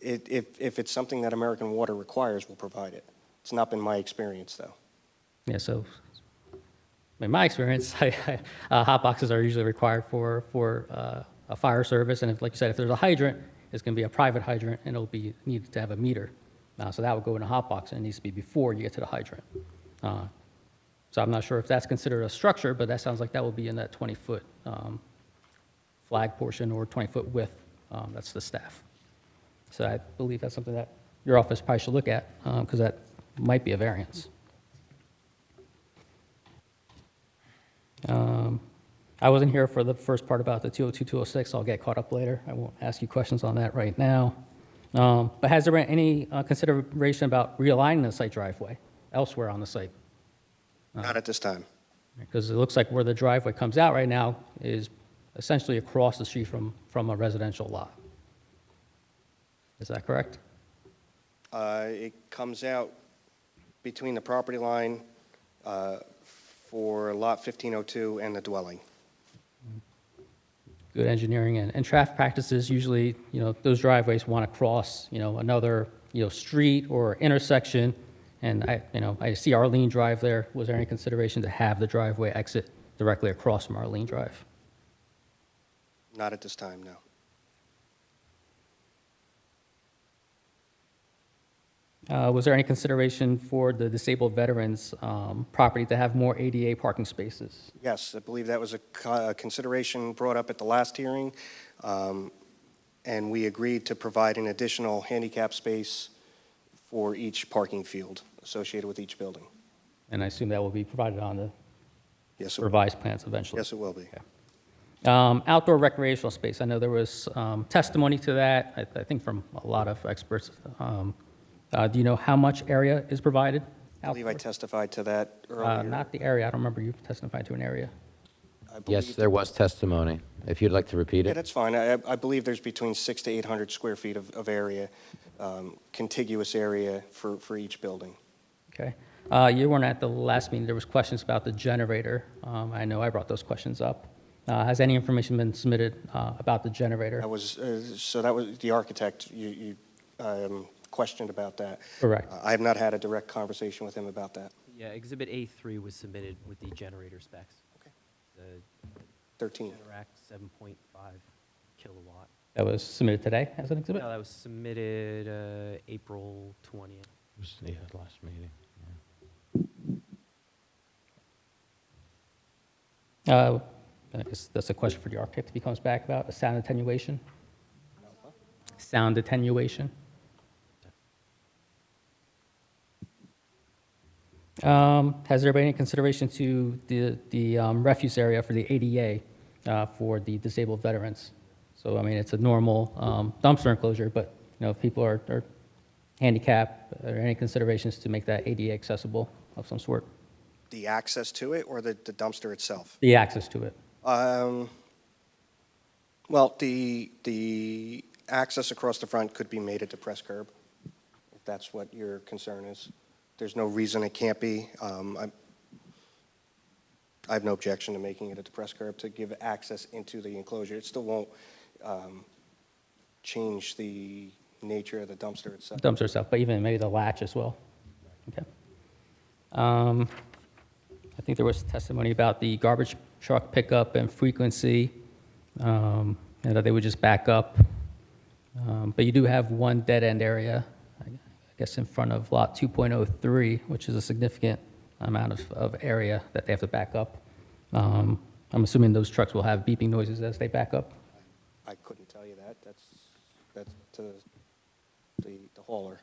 If it's something that American Water requires, we'll provide it. It's not been my experience, though. Yeah, so in my experience, hot boxes are usually required for a fire service, and like you said, if there's a hydrant, it's going to be a private hydrant, and it'll be needed to have a meter. So that would go in a hot box, and it needs to be before you get to the hydrant. So I'm not sure if that's considered a structure, but that sounds like that will be in that 20-foot flag portion or 20-foot width. That's the staff. So I believe that's something that your office probably should look at, because that might be a variance. I wasn't here for the first part about the 202, 206. I'll get caught up later. I won't ask you questions on that right now. But has there been any consideration about realigning the site driveway elsewhere on the site? Not at this time. Because it looks like where the driveway comes out right now is essentially across the street from a residential lot. Is that correct? It comes out between the property line for lot 1502 and the dwelling. Good engineering and traffic practices, usually, those driveways want to cross, another, street or intersection. And I see Arlene Drive there. Was there any consideration to have the driveway exit directly across from Arlene Drive? Not at this time, no. Was there any consideration for the disabled veterans' property to have more ADA parking spaces? Yes, I believe that was a consideration brought up at the last hearing, and we agreed to provide an additional handicap space for each parking field associated with each building. And I assume that will be provided on the Yes, it revised plans eventually? Yes, it will be. Okay. Outdoor recreational space, I know there was testimony to that, I think from a lot of experts. Do you know how much area is provided? I believe I testified to that earlier. Not the area. I don't remember you testified to an area. Yes, there was testimony. If you'd like to repeat Yeah, it. that's fine. I believe there's between 600 to 800 square feet of area, contiguous area for each building. Okay. You weren't at the last meeting. There was questions about the generator. I know I brought those questions up. Has any information been submitted about the generator? That was the architect you questioned about that. Correct. I have not had a direct conversation with him about that. Yeah, Exhibit A3 was submitted with the generator specs. Okay. The 13. Generac 7.5 kilowatt. That was submitted today as an exhibit? No, that was submitted April 20th. It was the last meeting. I guess that's a question for the architect if he comes back about the sound attenuation. sound attenuation. Has there been any consideration to the refuse area for the ADA for the disabled veterans? So, I mean, it's a normal dumpster enclosure, but, you know, if people are handicapped, are there any considerations to make that ADA accessible of some sort? The access to it or the dumpster itself? The access to it. Well, the access across the front could be made at the press curb, if that's what your concern is. There's no reason it can't be. I have no objection to making it at the press curb to give access into the enclosure. It still won't change the nature of the dumpster itself. Dumpster itself, but even maybe the latch as well. Okay. I think there was testimony about the garbage truck pickup and frequency, and that they would just back up. But you do have one dead-end area, I guess, in front of lot 2.03, which is a significant amount of area that they have to back up. I'm assuming those trucks will have beeping noises as they back up. I couldn't tell you that. That's to the hauler,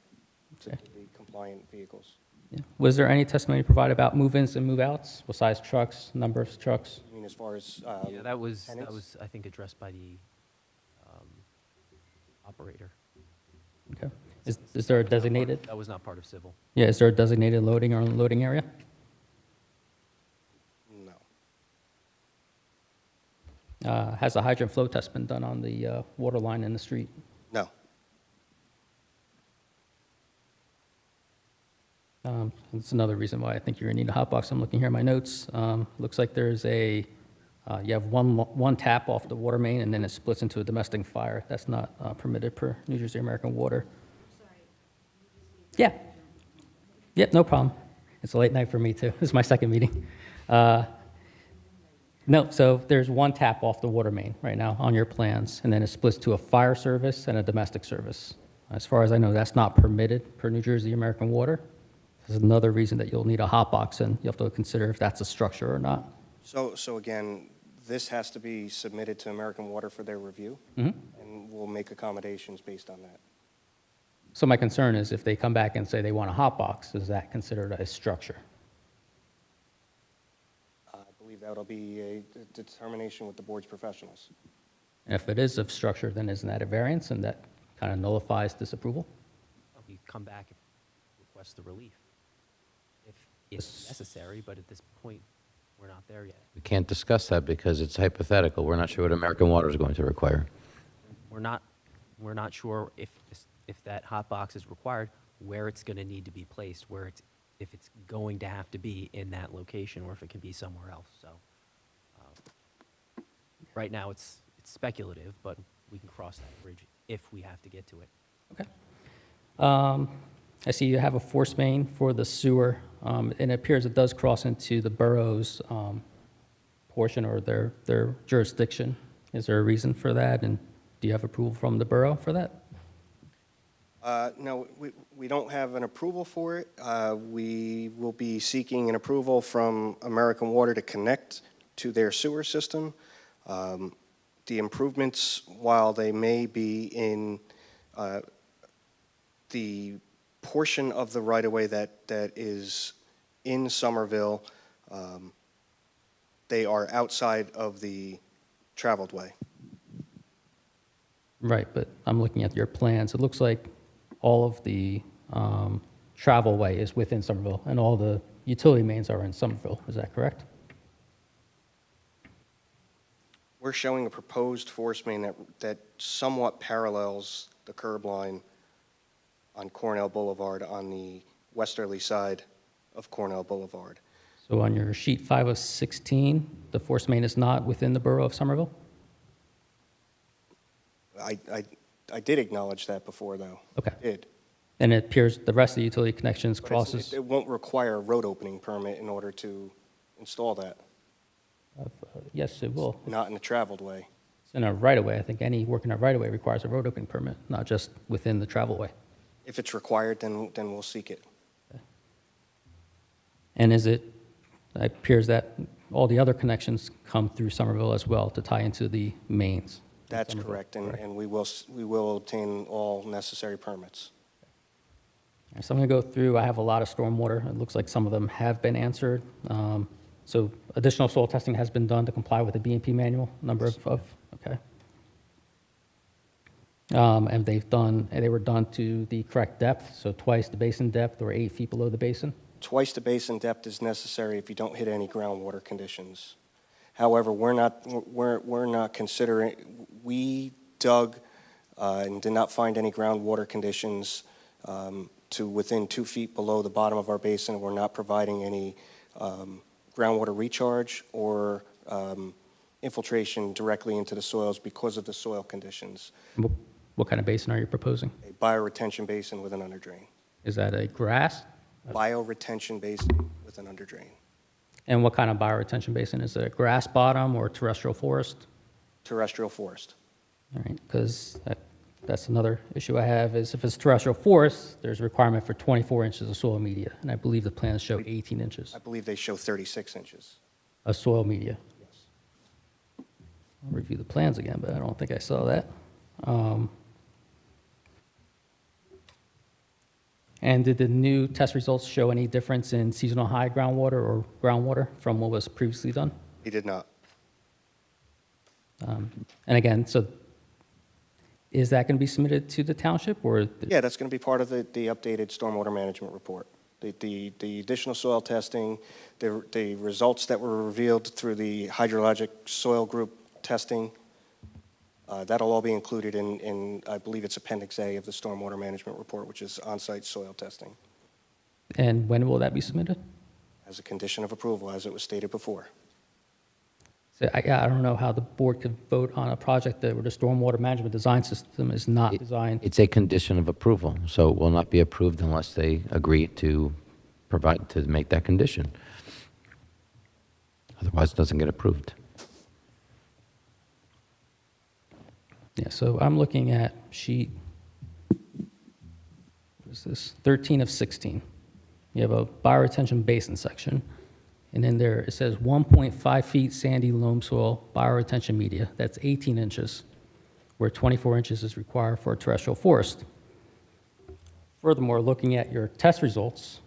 to the compliant vehicles. Yeah. Was there any testimony provided about move-ins and move-outs? What size trucks, number of trucks? I mean, as far as Yeah, that was, tenants? I think, addressed by the operator. Okay. Is there a designated? That was not part of civil. Yeah, is there a designated loading or unloading area? No. Has a hydrant flow test been done on the water line in the street? No. That's another reason why I think you're gonna need a hot box. I'm looking here at my notes. Looks like there's you have one tap off the water main, and then it splits into a domestic fire. That's not permitted per New Jersey American Water. Yeah. Yep, no problem. It's a late night for me, too. This is my second meeting. No, so there's one tap off the water main right now on your plans, and then it splits to a fire service and a domestic service. As far as I know, that's not permitted per New Jersey American Water. This is another reason that you'll need a hot box, and you have to consider if that's a structure or not. So again, this has to be submitted to American Water for their review, Mhm. and we'll make accommodations based on that. So my concern is if they come back and say they want a hot box, is that considered a structure? I believe that'll be a determination with the board's professionals. And if it is a structure, then isn't that a variance, and that kind of nullifies this approval? You come back and request the relief if necessary, but at this point, we're not there yet. We can't discuss that because it's hypothetical. We're not sure what American Water is going to require. We're not sure if that hot box is required, where it's going to need to be placed, if it's going to have to be in that location, or if it can be somewhere else. So right now, it's speculative, but we can cross that bridge if we have to get to it. Okay. I see you have a force main for the sewer, and it appears it does cross into the borough's portion or their jurisdiction. Is there a reason for that, and do you have approval from the borough for that? No, we don't have an approval for it. We will be seeking an approval from American Water to connect to their sewer system. The improvements, while they may be in the portion of the right-of-way that is in Somerville, they are outside of the traveled way. Right, but I'm looking at your plans. It looks like all of the travel way is within Somerville, and all the utility mains are in Somerville. Is that correct? We're showing a proposed force main that somewhat parallels the curb line on Cornell Boulevard on the westerly side of Cornell Boulevard. So on your sheet 5 of 16, the force main is not within the borough of Somerville? I did acknowledge that before, though. Okay. I did. And it appears the rest of the utility connections But crosses? it won't require a road opening permit in order to install that, Yes, it will. not in the traveled way. It's in a right-of-way. I think any work in a right-of-way requires a road opening permit, not just within the travel way. If it's required, then we'll seek it. And it appears that all the other connections come through Somerville as well to tie into the mains. That's Somerville, correct, and we will obtain all necessary permits. So I'm going to go through, I have a lot of stormwater. It looks like some of them have been answered. So additional soil testing has been done to comply with the BMP manual, okay. And they were done to the correct depth, so twice the basin depth or 8 feet below the basin. Twice the basin depth is necessary if you don't hit any groundwater conditions. However, we're not considering, we dug and did not find any groundwater conditions to within 2 feet below the bottom of our basin. We're not providing any groundwater recharge or infiltration directly into the soils because of the soil conditions. What kind of basin are you proposing? A bioretention basin with an underdrain. Is that a grass? Bioretention basin with an underdrain. And what kind of bioretention basin? Is it a grass bottom or terrestrial forest? Terrestrial forest. All right, because that's another issue I have is if it's terrestrial forest, there's a requirement for 24 inches of soil media, and I believe the plans show 18 inches I believe they show 36 inches. of soil media. Yes. I'll review the plans again, but I don't think I saw that. And did the new test results show any difference in seasonal high groundwater or groundwater from what was previously done? He did not. And again, so is that going to be submitted to the township or? Yeah, that's going to be part of the updated stormwater management report. The additional soil testing, the results that were revealed through the hydrologic soil group testing, that'll all be included in, I believe it's Appendix A of the stormwater management report, which is on-site soil testing, And when will that be submitted? as a condition of approval, as it was stated before. So I don't know how the board could vote on a project where the stormwater management design system is not designed. It's a condition of approval, so it will not be approved unless they agree to make that condition. Otherwise, it doesn't get approved. Yeah, so I'm looking at sheet, what is this, 13 of 16. You have a bioretention basin section, and in there it says 1.5 feet sandy loam soil bioretention media. That's 18 inches, where 24 inches is required for a terrestrial forest. Furthermore, looking at your test results,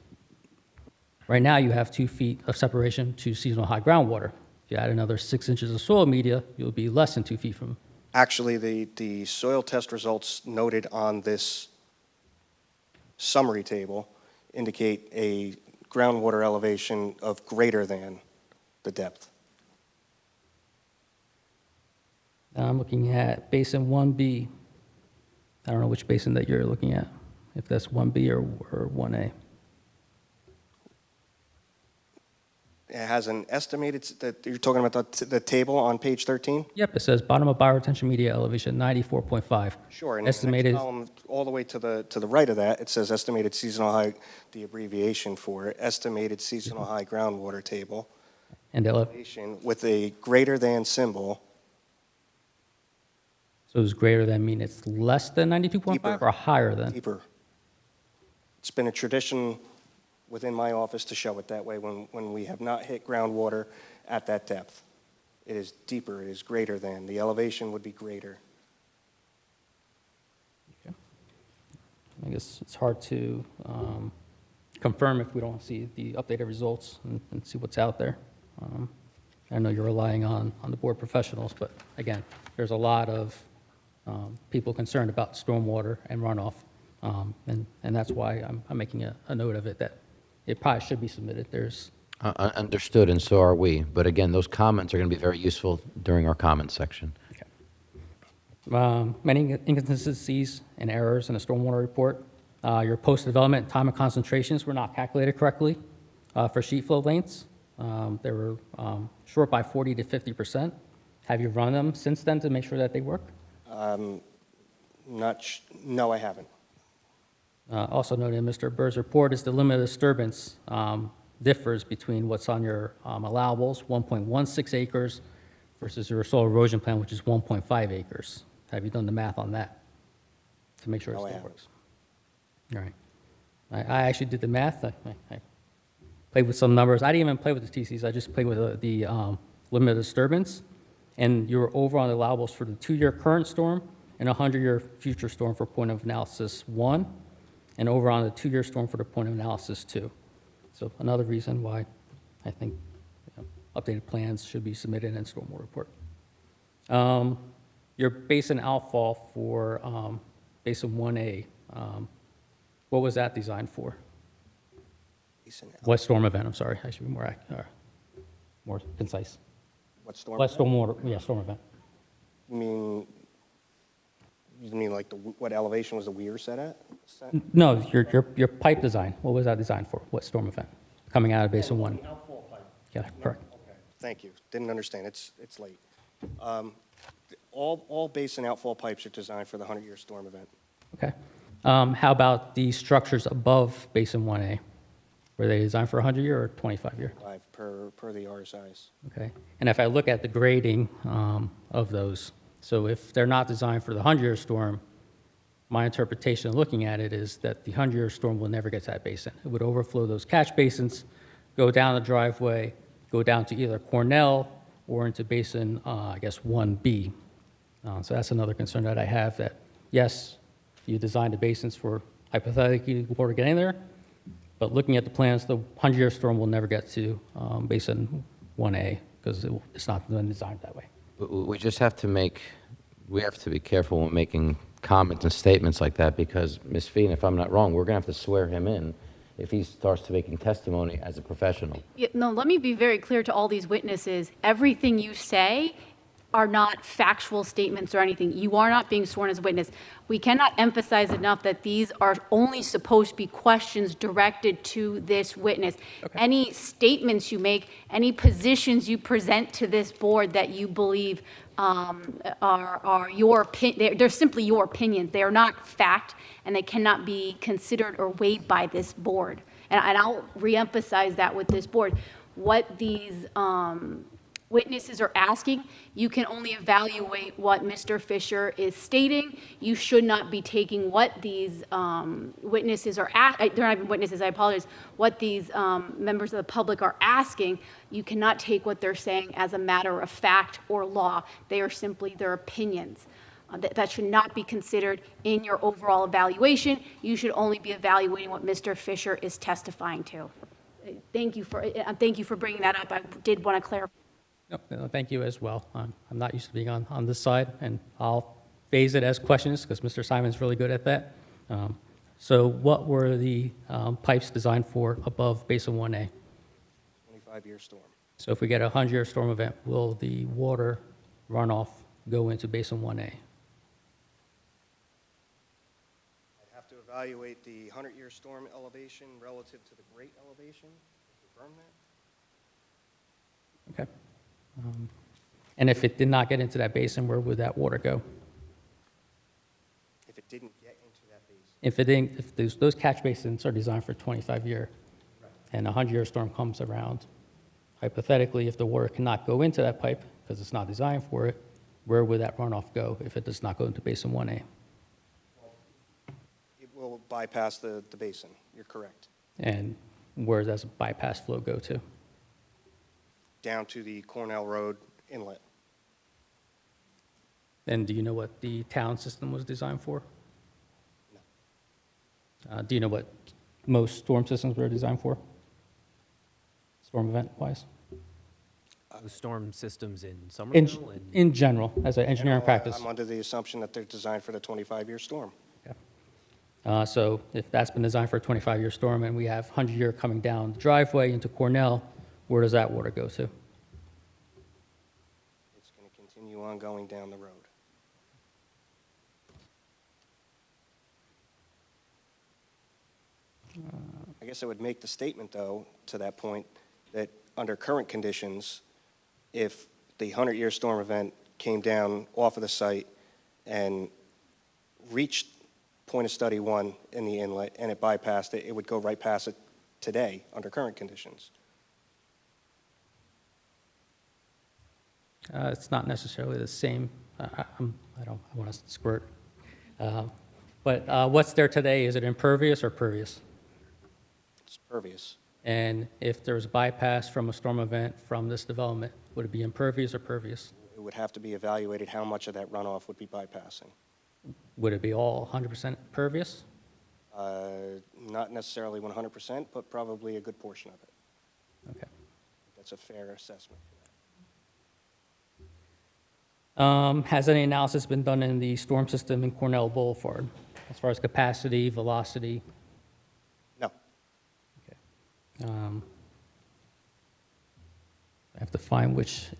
right now you have 2 feet of separation to seasonal high groundwater. If you add another 6 inches of soil media, you'll be less than 2 feet from. Actually, the soil test results noted on this summary table indicate a groundwater elevation of greater than the depth. I'm looking at basin 1B. I don't know which basin that you're looking at, if that's 1B or 1A. It has an estimated, that you're talking about the table on page 13? Yep, it says bottom of bioretention media elevation 94.5. Sure, and Estimated. the next column, all the way to the right of that, it says estimated seasonal high, the abbreviation for it, estimated seasonal high groundwater table, And elevation with a greater than symbol. so is greater than mean it's less than 92.5 Deeper. or higher than? Deeper. It's been a tradition within my office to show it that way when we have not hit groundwater at that depth. It is deeper, it is greater than, the elevation would be greater. I guess it's hard to confirm if we don't see the updated results and see what's out there. I know you're relying on the board professionals, but again, there's a lot of people concerned about stormwater and runoff, and that's why I'm making a note of it, that it probably should be submitted. There's Understood, and so are we. But again, those comments are going to be very useful during our comments section. many inconsistencies and errors in the stormwater report. Your post-development time and concentrations were not calculated correctly for sheet flow lengths. They were short by 40 to 50%. Have you run them since then to make sure that they work? No, I haven't. Also noted in Mr. Burr's report is the limit of disturbance differs between what's on your allowables, 1.16 acres, versus your soil erosion plan, which is 1.5 acres. Have you done the math on that to make sure it No, I still haven't. works? All right. I actually did the math. I played with some numbers. I didn't even play with the TCs. I just played with the limit of disturbance. and you're over on the allowables for the 2-year current storm and a 100-year future storm for point of analysis 1, and over on the 2-year storm for the point of analysis 2. So another reason why I think updated plans should be submitted in stormwater report. Your basin outfall for basin 1A, what was that designed for? What storm event? I'm sorry, I should be more concise. What storm? What stormwater? Yeah, storm event. You mean like what elevation was the weir set at? No, your pipe design. What was that designed for? What storm event? Coming out of basin 1. Outfall pipe. Yeah, correct. Okay. Thank you. Didn't understand. It's late. All basin outfall pipes are designed for the 100-year storm event. Okay. How about the structures above basin 1A? Were they designed for 100-year or 25-year? 5 per the RSIs. Okay. And if I look at the grading of those, so if they're not designed for the 100-year storm, my interpretation of looking at it is that the 100-year storm will never get to that basin. It would overflow those catch basins, go down the driveway, go down to either Cornell or into basin, I guess, 1B. So that's another concern that I have, that yes, you designed the basins for hypothetically water getting there, but looking at the plans, the 100-year storm will never get to basin 1A because it's not been designed that way. We just have to we have to be careful when making comments and statements like that, because Ms. Feen, if I'm not wrong, we're going to have to swear him in if he starts to making testimony as a professional. Yeah, no, let me be very clear to all these witnesses. Everything you say are not factual statements or anything. You are not being sworn as a witness. We cannot emphasize enough that these are only supposed to be questions directed to this witness. Okay. Any statements you make, any positions you present to this board that you believe are your opinion, they're simply your opinions. They are not fact, and they cannot be considered or weighed by this board. And I'll reemphasize that with this board. What these witnesses are asking, you can only evaluate what Mr. Fisher is stating. You should not be taking what these witnesses are they're not even witnesses, I apologize, what these members of the public are asking. You cannot take what they're saying as a matter of fact or law. They are simply their opinions. That should not be considered in your overall evaluation. You should only be evaluating what Mr. Fisher is testifying to. Thank you for bringing that up. I did want to clarify. No, thank you as well. I'm not used to being on this side, and I'll phase it as questions because Mr. Simon's really good at that. So what were the pipes designed for above basin 1A? 25-year storm. So if we get a 100-year storm event, will the water runoff go into basin 1A? I'd have to evaluate the 100-year storm elevation relative to the great elevation to confirm that. Okay. And if it did not get into that basin, where would that water go? If it didn't get into that basin. If it didn't, if those catch basins are designed for 25-year, and a 100-year storm comes around, hypothetically, if the water cannot go into that pipe because it's not designed for it, where would that runoff go if it does not go into basin 1A? It will bypass the basin. You're correct. And where does bypass flow go to? Down to the Cornell Road inlet. And do you know what the town system was designed for? No. Do you know what most storm systems were designed for? Storm event-wise? The storm systems in Somerville? In general, as an engineering practice. I'm under the assumption that they're designed for the 25-year storm. Okay. So if that's been designed for a 25-year storm and we have 100-year coming down the driveway into Cornell, where does that water go to? It's going to continue on going down the road. I guess I would make the statement, though, to that point, that under current conditions, if the 100-year storm event came down off of the site and reached point of study 1 in the inlet and it bypassed it, it would go right past it today under current conditions. It's not necessarily the same. I want to squirt. But what's there today? Is it impervious or pervious? It's pervious. And if there's bypass from a storm event from this development, would it be impervious or pervious? It It would have to be evaluated how much of that runoff would be bypassing. Would it be all 100% pervious? Not necessarily 100%, but probably a good portion of it. Okay. That's a fair assessment. Has any analysis been done in the storm system in Cornell Boulevard as far as capacity, velocity? No. I have to find which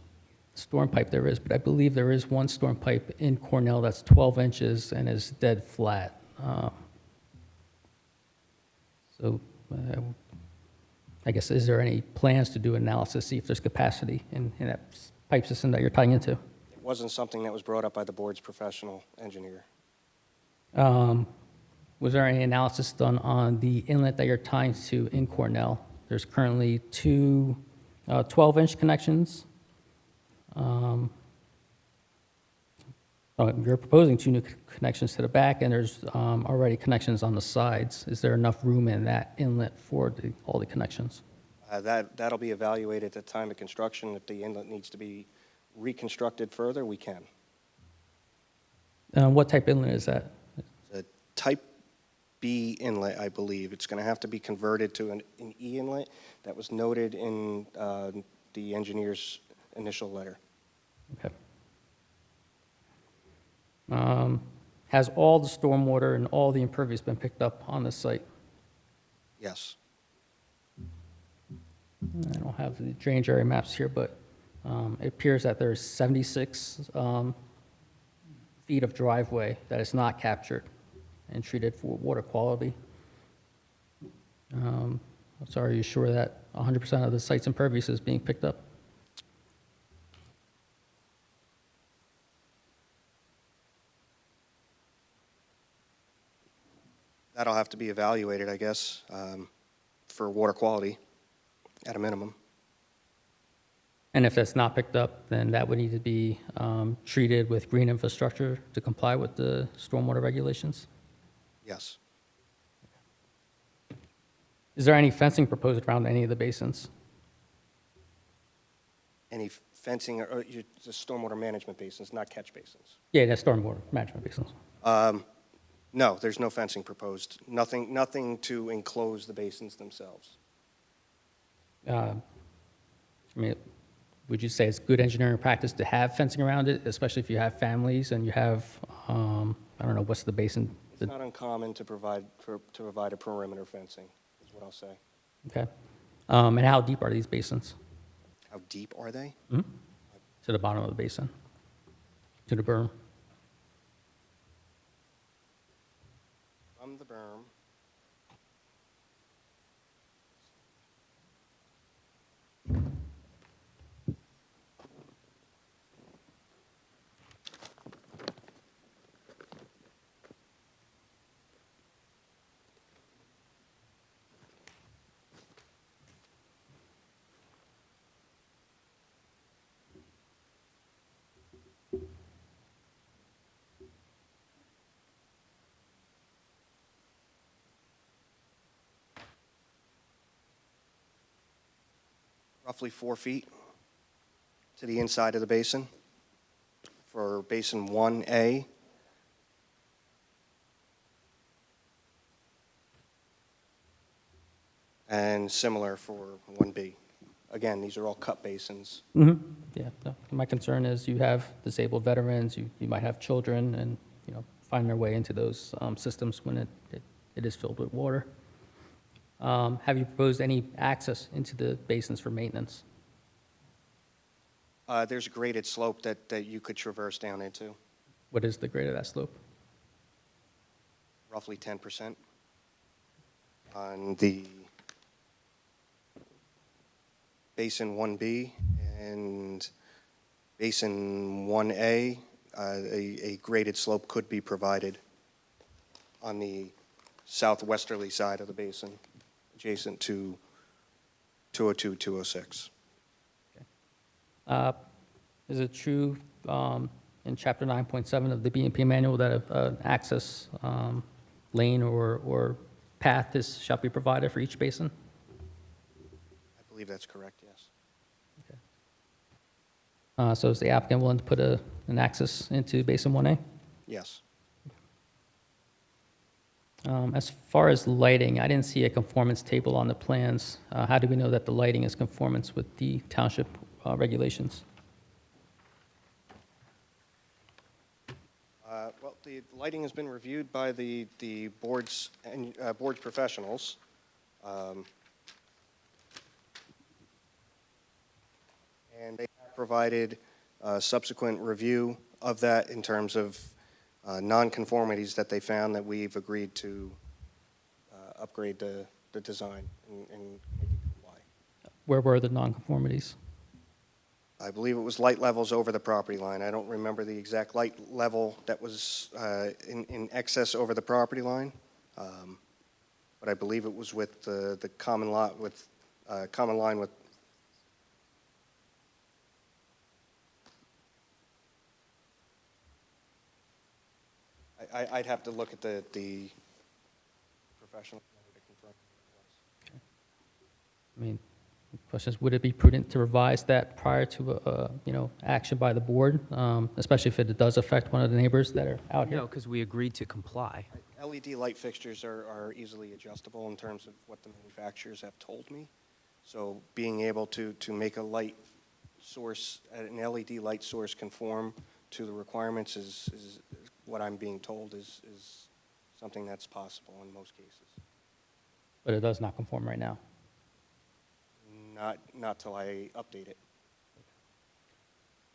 storm pipe there is, but I believe there is one storm pipe in Cornell that's 12 inches and is dead flat. So I guess, is there any plans to do analysis, see if there's capacity in that pipe system that you're tying into? It wasn't something that was brought up by the board's professional engineer. Was there any analysis done on the inlet that you're tying to in Cornell? There's currently two 12-inch connections. You're proposing two new connections to the back, and there's already connections on the sides. Is there enough room in that inlet for all the connections? That'll be evaluated at the time of construction. If the inlet needs to be reconstructed further, we can. What type inlet is that? The type B inlet, I believe. It's going to have to be converted to an E inlet. That was noted in the engineer's initial letter. Okay. Has all the stormwater and all the impervious been picked up on this site? Yes. I don't have the drainage area maps here, but it appears that there's 76 feet of driveway that is not captured and treated for water quality. So are you sure that 100% of the site's impervious is being picked up? That'll have to be evaluated, I guess, for water quality at a minimum. And if that's not picked up, then that would need to be treated with green infrastructure to comply with the stormwater regulations? Yes. Is there any fencing proposed around any of the basins? Any fencing or the stormwater management basins, not catch basins? Yeah, that's stormwater management basins. No, there's no fencing proposed. Nothing to enclose the basins themselves. I mean, would you say it's good engineering practice to have fencing around it, especially if you have families and you have, I don't know, what's the basin? It's not uncommon to provide a perimeter fencing, is what I'll say. Okay. And how deep are these basins? How deep are they? To the bottom of the basin, to the berm. From the berm. Roughly 4 feet to the inside of the basin for basin 1A. And similar for 1B. Again, these are all cut basins. Yeah, no, my concern is you have disabled veterans, you might have children, and, find their way into those systems when it is filled with water. Have you proposed any access into the basins for maintenance? There's a graded slope that you could traverse down into, What is the grade of that slope? roughly 10%. On the basin 1B and basin 1A, a graded slope could be provided on the southwesterly side of the basin, adjacent to 202, 206. Is it true in Chapter 9.7 of the BMP manual that an access lane or path shall be provided for each basin? I believe that's correct, yes. So is the applicant willing to put an access into Basin 1A? Yes. As far as lighting, I didn't see a conformance table on the plans. How do we know that the lighting is conformance with the township regulations? Well, the lighting has been reviewed by the board's professionals. And they have provided subsequent review of that in terms of nonconformities that they found that we've agreed to upgrade the design and make it comply. Where were the nonconformities? I believe it was light levels over the property line. I don't remember the exact light level that was in excess over the property line, but I believe it was with the common lot with common line with. I'd have to look at the professional to confirm what it was. I mean, the question is, would it be prudent to revise that prior to, action by the board, especially if it does affect one of the neighbors that are out here? No, because we agreed to comply. LED light fixtures are easily adjustable in terms of what the manufacturers have told me. So being able to make a light source, an LED light source conform to the requirements is what I'm being told is something that's possible in most cases. But it does not conform right now. Not till I update it.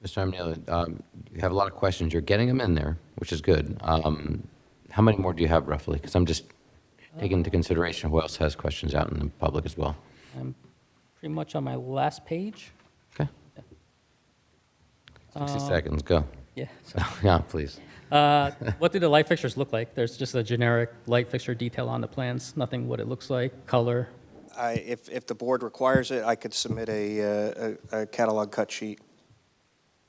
Mr. Amnila, you have a lot of questions. You're getting them in there, which is good. How many more do you have roughly? Because I'm just taking into consideration who else has questions out in the public as well. I'm pretty much on my last page. Okay. 60 seconds, go. Yeah. Yeah, please. What do the light fixtures look like? There's just a generic light fixture detail on the plans, nothing what it looks like, color. If the board requires it, I could submit a catalog cut sheet.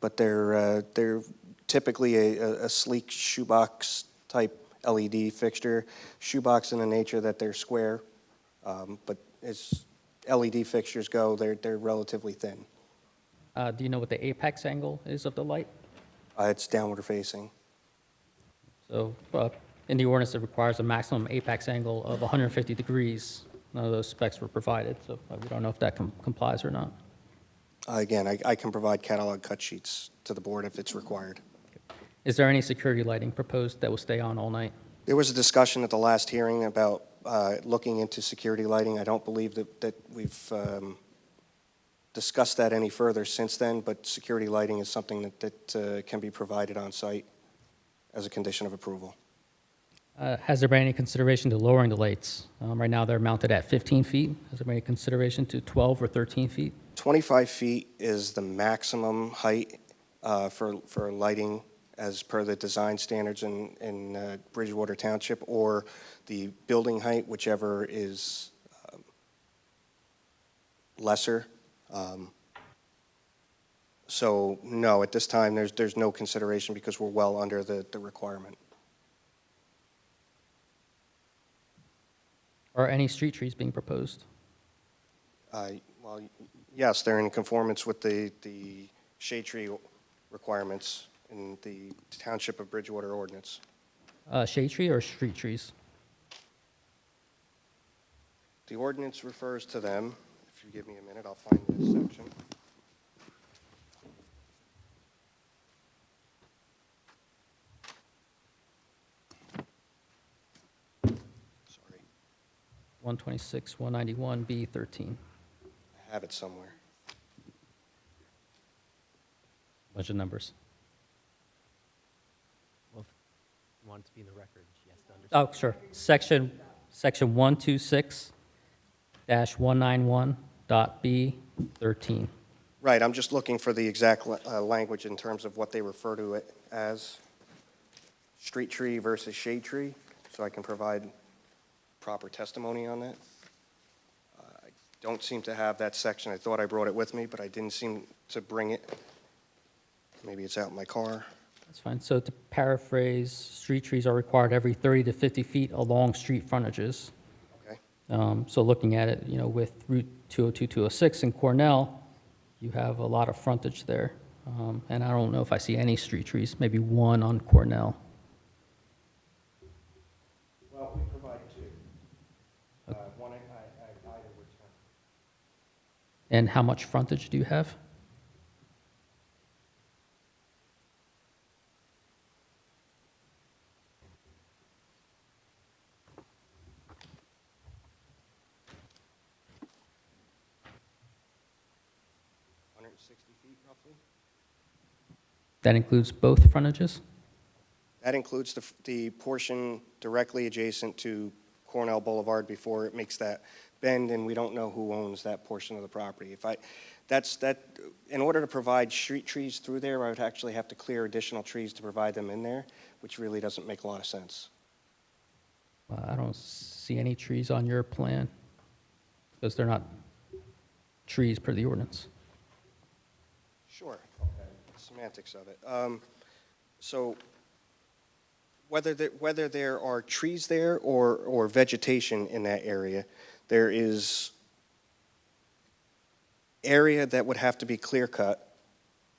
But they're typically a sleek shoebox type LED fixture. Shoebox in the nature that they're square, but as LED fixtures go, they're relatively thin. Do you know what the apex angle is of the light? It's downward facing. So in the ordinance, it requires a maximum apex angle of 150 degrees. None of those specs were provided, so we don't know if that complies or not. Again, I can provide catalog cut sheets to the board if it's required. Is there any security lighting proposed that will stay on all night? There was a discussion at the last hearing about looking into security lighting. I don't believe that we've discussed that any further since then, but security lighting is something that can be provided on site as a condition of approval. Has there been any consideration to lowering the lights? Right now, they're mounted at 15 feet. Has there been any consideration to 12 or 13 feet? 25 feet is the maximum height for lighting as per the design standards in Bridgewater Township, or the building height, whichever is lesser. So no, at this time, there's no consideration because we're well under the requirement. Are any street trees being proposed? Well, yes, they're in conformance with the shade tree requirements in the Township of Bridgewater ordinance. Shade tree or street trees? The ordinance refers to them. If you give me a minute, I'll find this section. Sorry, 126, 191, B13. I have it somewhere. Bunch of numbers. Well, if you want it to be in the record, she has to understand. Oh, sure. Section 126-191.B13. Right, I'm just looking for the exact language in terms of what they refer to it as, street tree versus shade tree, so I can provide proper testimony on that. I don't seem to have that section. I thought I brought it with me, but I didn't seem to bring it. Maybe it's out in my car. That's fine. So to paraphrase, street trees are required every 30 to 50 feet along street frontages. Okay. So looking at it, with Route 202, 206 in Cornell, you have a lot of frontage there. And I don't know if I see any street trees, maybe one on Cornell. Well, we provide two. One I either return. And how much frontage do you have? Feet roughly. That includes both frontages? That includes the portion directly adjacent to Cornell Boulevard before it makes that bend, and we don't know who owns that portion of the property. In order to provide street trees through there, I would actually have to clear additional trees to provide them in there, which really doesn't make a lot of sense. I don't see any trees on your plan, because they're not trees per the ordinance. Sure. Okay. Semantics of it. So whether there are trees there or vegetation in that area, there is area that would have to be clear cut,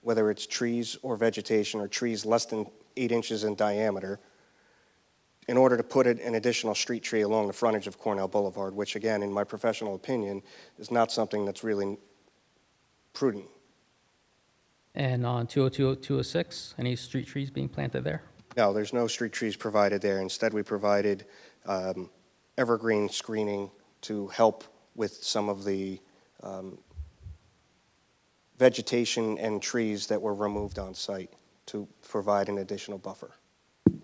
whether it's trees or vegetation or trees less than 8 inches in diameter, in order to put an additional street tree along the frontage of Cornell Boulevard, which again, in my professional opinion, is not something that's really prudent. And on 202, 206, any street trees being planted there? No, there's no street trees provided there. Instead, we provided evergreen screening to help with some of the vegetation and trees that were removed on site to provide an additional buffer.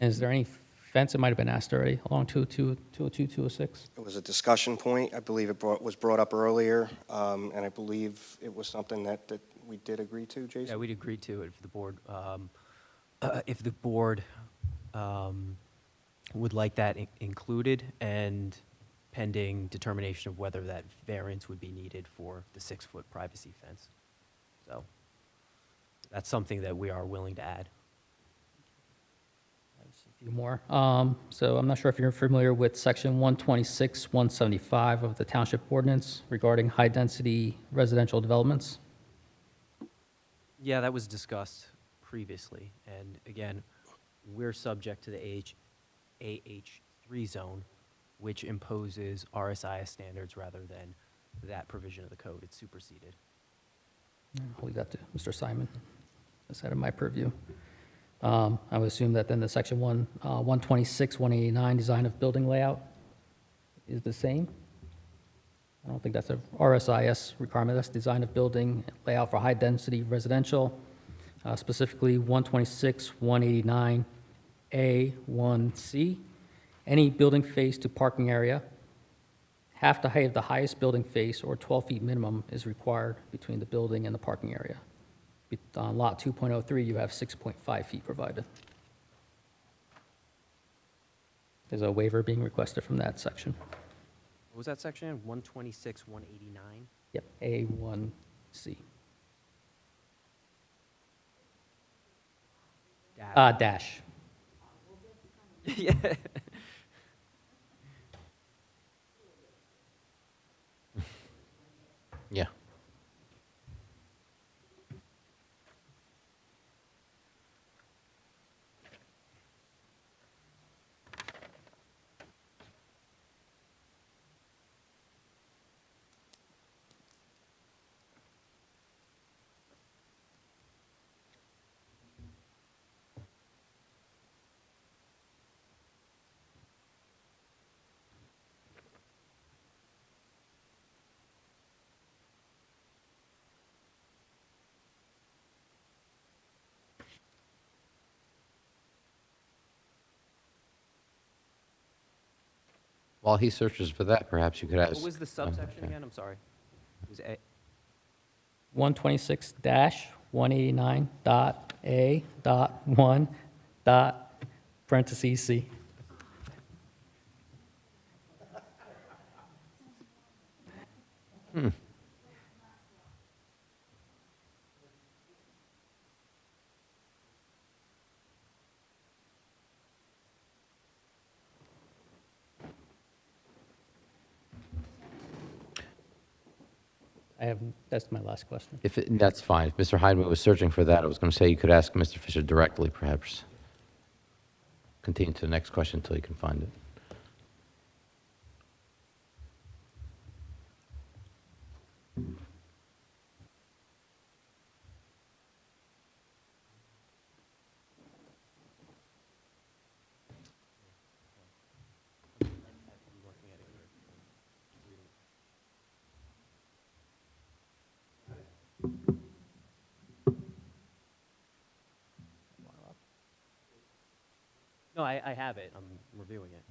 Is there any fence, it might have been asked already, along 202, 202, 206? It was a discussion point. I believe it was brought up earlier, and I believe it was something that we did agree to, Jason? Yeah, we'd agree to it if the board would like that included, and pending determination of whether that variance would be needed for the 6-foot privacy fence. So that's something that we are willing to add. Just a few more. So I'm not sure if you're familiar with section 126, 175 of the Township Ordinance regarding high-density residential developments. Yeah, that was discussed previously, and again, we're subject to the AH3 zone, which imposes RSIS standards rather than that provision of the code. It's superseded. I'll leave that to Mr. Simon. That's out of my purview. I would assume that then the section 126, 189, design of building layout is the same. I don't think that's a RSIS requirement. That's design of building layout for high-density residential, specifically 126, 189A, 1C. Any building face to parking area, half the height of the highest building face, or 12 feet minimum, is required between the building and the parking area. On lot 2.03, you have 6.5 feet provided. There's a waiver being requested from that section. What was that section? 126, 189? Yep, A1C. Dash. Yeah. Yeah. While he searches for that, perhaps you could ask. What was the subsection again? I'm sorry. It was A. 126-189.A.1. Parentheses C. That's my last question. That's fine. If Mr. Hyman was searching for that, I was going to say you could ask Mr. Fisher directly, perhaps. Continue to the next question until you can find it. No, I have it. I'm reviewing it.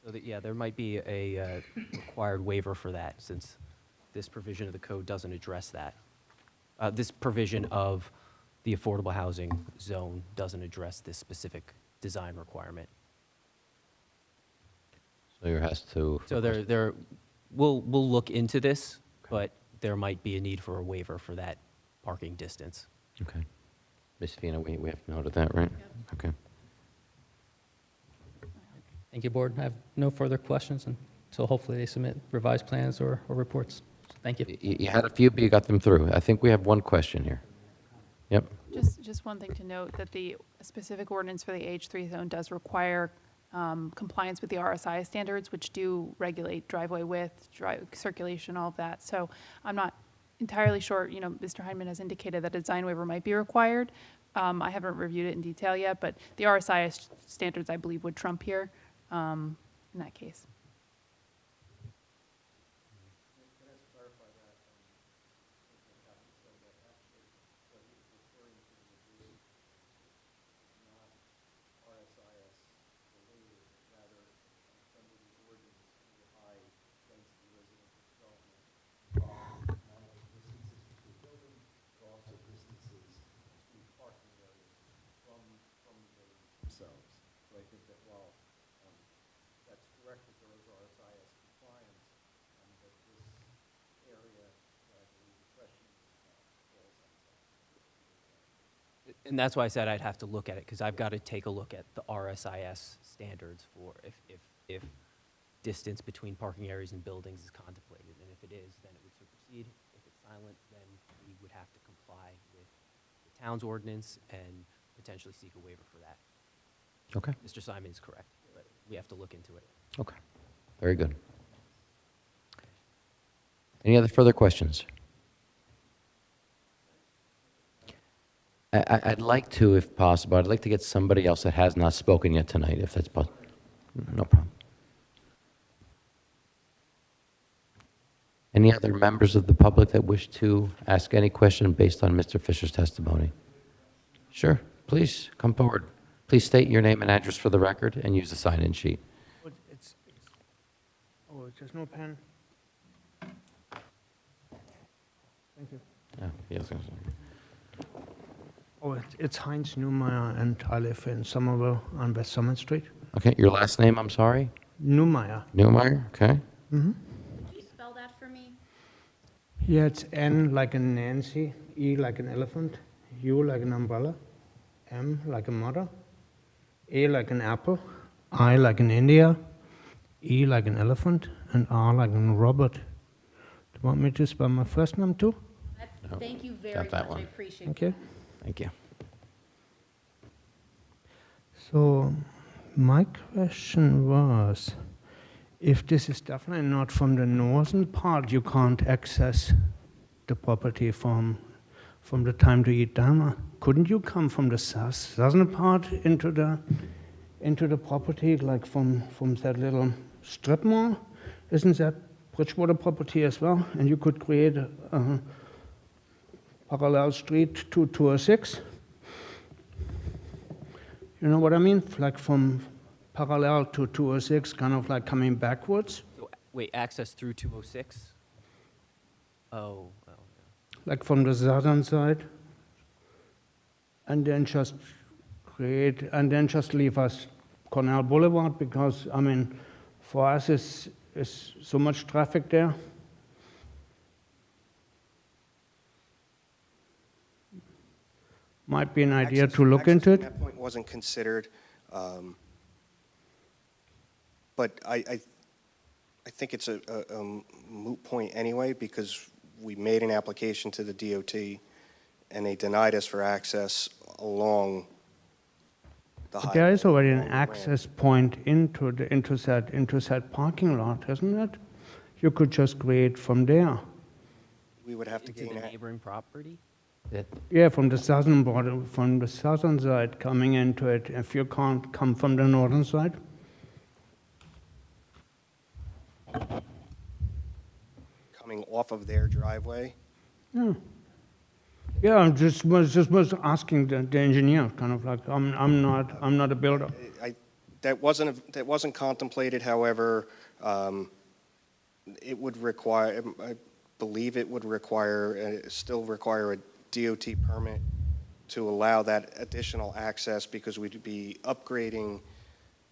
So that, yeah, there might be a required waiver for that, since this provision of the code doesn't address that. This provision of the affordable housing zone doesn't address this specific design requirement. So there has to. So we'll look into this, but there might be a need for a waiver for that parking distance. Okay. Ms. Fina, we have note of that, right? Okay. Thank you, Board. I have no further questions until hopefully they submit revised plans or reports. Thank you. You had a few, but you got them through. I think we have one question here. Yep. Just one thing to note, that the specific ordinance for the H3 zone does require compliance with the RSI standards, which do regulate driveway width, circulation, all of that. So I'm not entirely sure, Mr. Hyman has indicated that a design waiver might be required. I haven't reviewed it in detail yet, but the RSI standards, I believe, would trump here in that case. So I think that while that's correct that there is RSIS compliance, that this area that I believe the question falls outside. And that's why I said I'd have to look at it, because I've got to take a look at the RSIS standards for if distance between parking areas and buildings is contemplated. And if it is, then it would supersede. If it's silent, then we would have to comply with the town's ordinance and potentially seek a waiver for that. Okay. Mr. Simon is correct, but we have to look into it. Okay. Very good. Any other further questions? I'd like to, if possible, I'd like to get somebody else that has not spoken yet tonight, if that's possible. No problem. Any other members of the public that wish to ask any question based on Mr. Fisher's testimony? Sure, please come forward. Please state your name and address for the record and use the sign-in sheet. There's no pen. Thank you. Yeah, yes, yes. It's Heinz Neumeyer, and I live in Somerville on West Summit Street. Okay, your last name, I'm sorry? Neumeyer. Neumeyer, okay. Mm-hmm. Can you spell that for me? Yeah, it's N like a Nancy, E like an elephant, U like an umbrella, M like a mother, A like an apple, I like an India, E like an elephant, and R like an Robert. Do you want me to spell my first name too? No, Thank you very got that much. I one. appreciate Thank it. you. Thank you. So my question was, if this is definitely not from the northern part, you can't access the property from the time to eat down. Couldn't you come from the southern part into the property, like from that little strip mall? Isn't that Bridgewater property as well? And you could create a parallel street to 206. You know what I mean? Like from parallel to 206, kind of like coming backwards. So, wait, access through 206? Oh, well, yeah. Like from the southern side, and then just leave us Cornell Boulevard, because, I mean, for us, is so much traffic there. Might be an idea to look into Access it. from that point wasn't considered, but I think it's a moot point anyway, because we made an application to the DOT, and they denied us for access along the highway. There is already an along the ramp. access point into that parking lot, isn't it? You could just create from there. We would have to Into gain the that. neighboring property? Yeah, from the southern border, from the southern side coming into it, if you can't come from the northern side. Coming off of their driveway. Yeah. Yeah, I was asking the engineer, kind of like, I'm not a builder. That wasn't contemplated, however, it would require, I believe it would require, still require a DOT permit to allow that additional access, because we'd be upgrading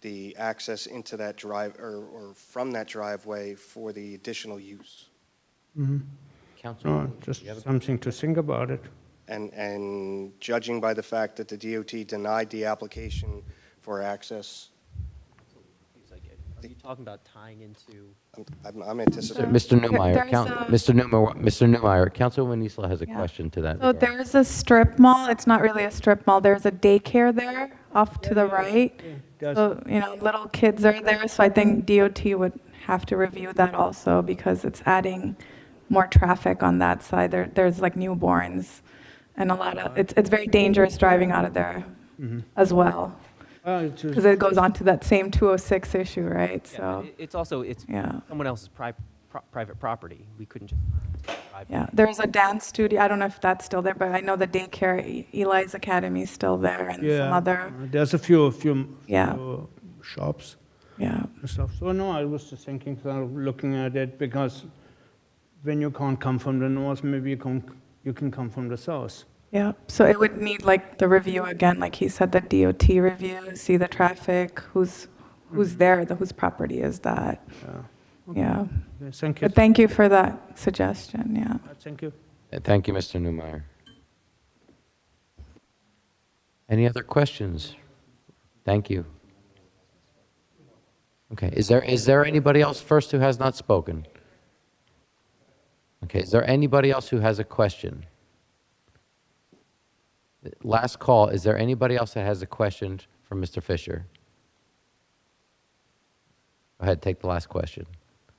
the access into that drive, or from that driveway for the additional use. Mm-hmm. Councilman, No, just something to think about it. And judging by the fact that the DOT denied the application for access, Are you talking about tying into? I'm anticipating. Mr. Newmeyer, There's Mr. Newmeyer, Councilwoman Isla has a Yeah. question to that. So regard. there's a strip mall. It's not really a strip mall. There's a daycare there off to the right. So, little kids are there. So I think DOT would have to review that also, because it's adding more traffic on that side. There's like newborns and a lot of, it's very dangerous driving out of there as well. Because it goes on to that same 206 issue, right? Yeah, So, it's also, yeah. someone else's private property. We couldn't just drive. Yeah, there's a dance studio. I don't know if that's still there, but I know the daycare, Eli's Academy, is still there, and some other. There's a few Yeah. shops. Yeah. And stuff. So no, I was just thinking, looking at it, because when you can't come from the north, maybe you can come from the south. Yeah, so it would need like the review again, like he said, the DOT review, see the traffic, who's there, whose property is that? Yeah. Okay, thank you. But thank you for that suggestion, yeah. Thank you. Thank you, Mr. Newmeyer. Any other questions? Thank you. Okay, is there anybody else first who has not spoken? Okay, is there anybody else who has a question? Last call, is there anybody else that has a question for Mr. Fisher? Go ahead, take the last question.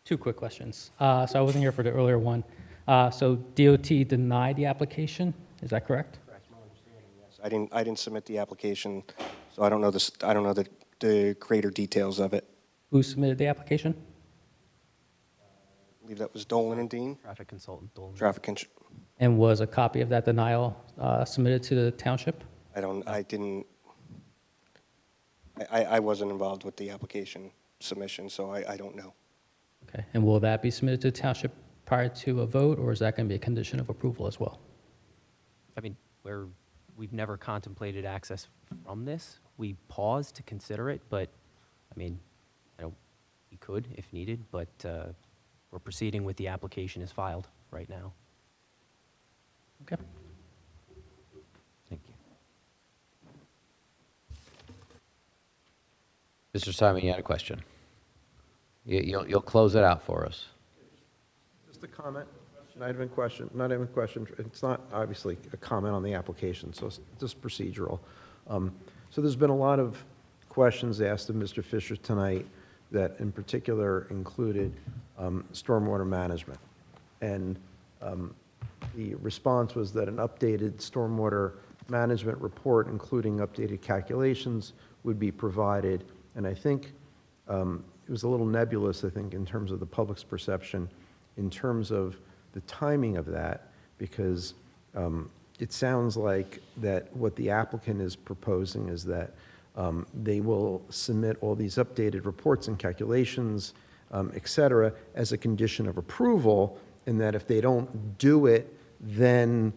Two quick questions. So I wasn't here for the earlier one. So DOT denied the application, is that correct? I didn't submit the application, so I don't know the greater details of it. Who submitted the application? I believe that was Dolan and Dean. Traffic consultant, Dolan. And was a copy of that denial submitted to the township? I wasn't involved with the application submission, so I don't know. Okay, and will that be submitted to the township prior to a vote, or is that going to be a condition of approval as well? I mean, we've never contemplated access from this. We paused to consider it, but, I mean, we could if needed, but we're proceeding with the application as filed right now. Okay. Thank you. Mr. Simon, you had a question. You'll close it out for us. Just a comment, not even question. It's not obviously a comment on the application, so it's just procedural. So there's been a lot of questions asked of Mr. Fisher tonight that in particular included stormwater management. And the response was that an updated stormwater management report, including updated calculations, would be provided. And I think it was a little nebulous, I think, in terms of the public's perception, in terms of the timing of that, because it sounds like that what the applicant is proposing is that they will submit all these updated reports and calculations, et cetera, as a condition of approval, and that if they don't do it, then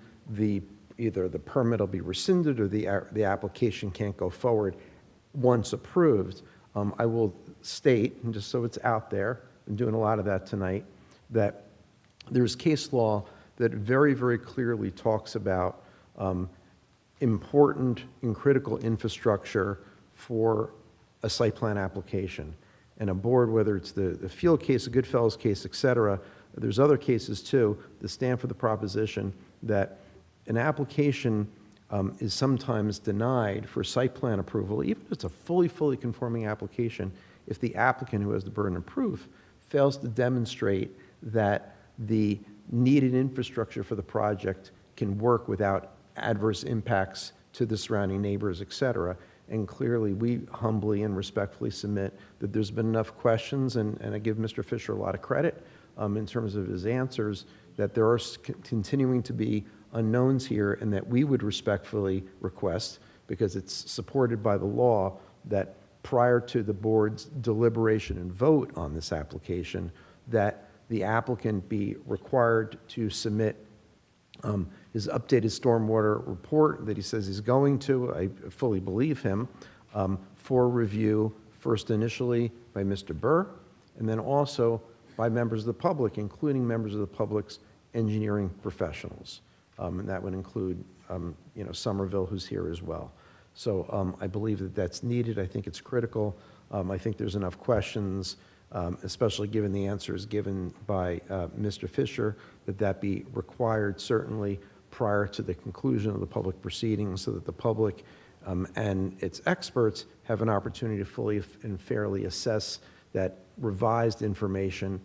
either the permit will be rescinded or the application can't go forward once approved. I will state, and just so it's out there, I'm doing a lot of that tonight, that there's case law that very, very clearly talks about important and critical infrastructure for a site plan application. And a board, whether it's the Field case, a Goodfellas case, et cetera, there's other cases too that stand for the proposition that an application is sometimes denied for site plan approval, even if it's a fully conforming application, if the applicant who has the burden of proof fails to demonstrate that the needed infrastructure for the project can work without adverse impacts to the surrounding neighbors, et cetera. And clearly, we humbly and respectfully submit that there's been enough questions, and I give Mr. Fisher a lot of credit in terms of his answers, that there are continuing to be unknowns here, and that we would respectfully request, because it's supported by the law, that prior to the board's deliberation and vote on this application, that the applicant be required to submit his updated stormwater report that he says he's going to, I fully believe him, for review, first initially by Mr. Burr, and then also by members of the public, including members of the public's engineering professionals. And that would include, Somerville, who's here as well. So I believe that that's needed. I think it's critical. I think there's enough questions, especially given the answers given by Mr. Fisher, that be required certainly prior to the conclusion of the public proceedings, so that the public and its experts have an opportunity to fully and fairly assess that revised information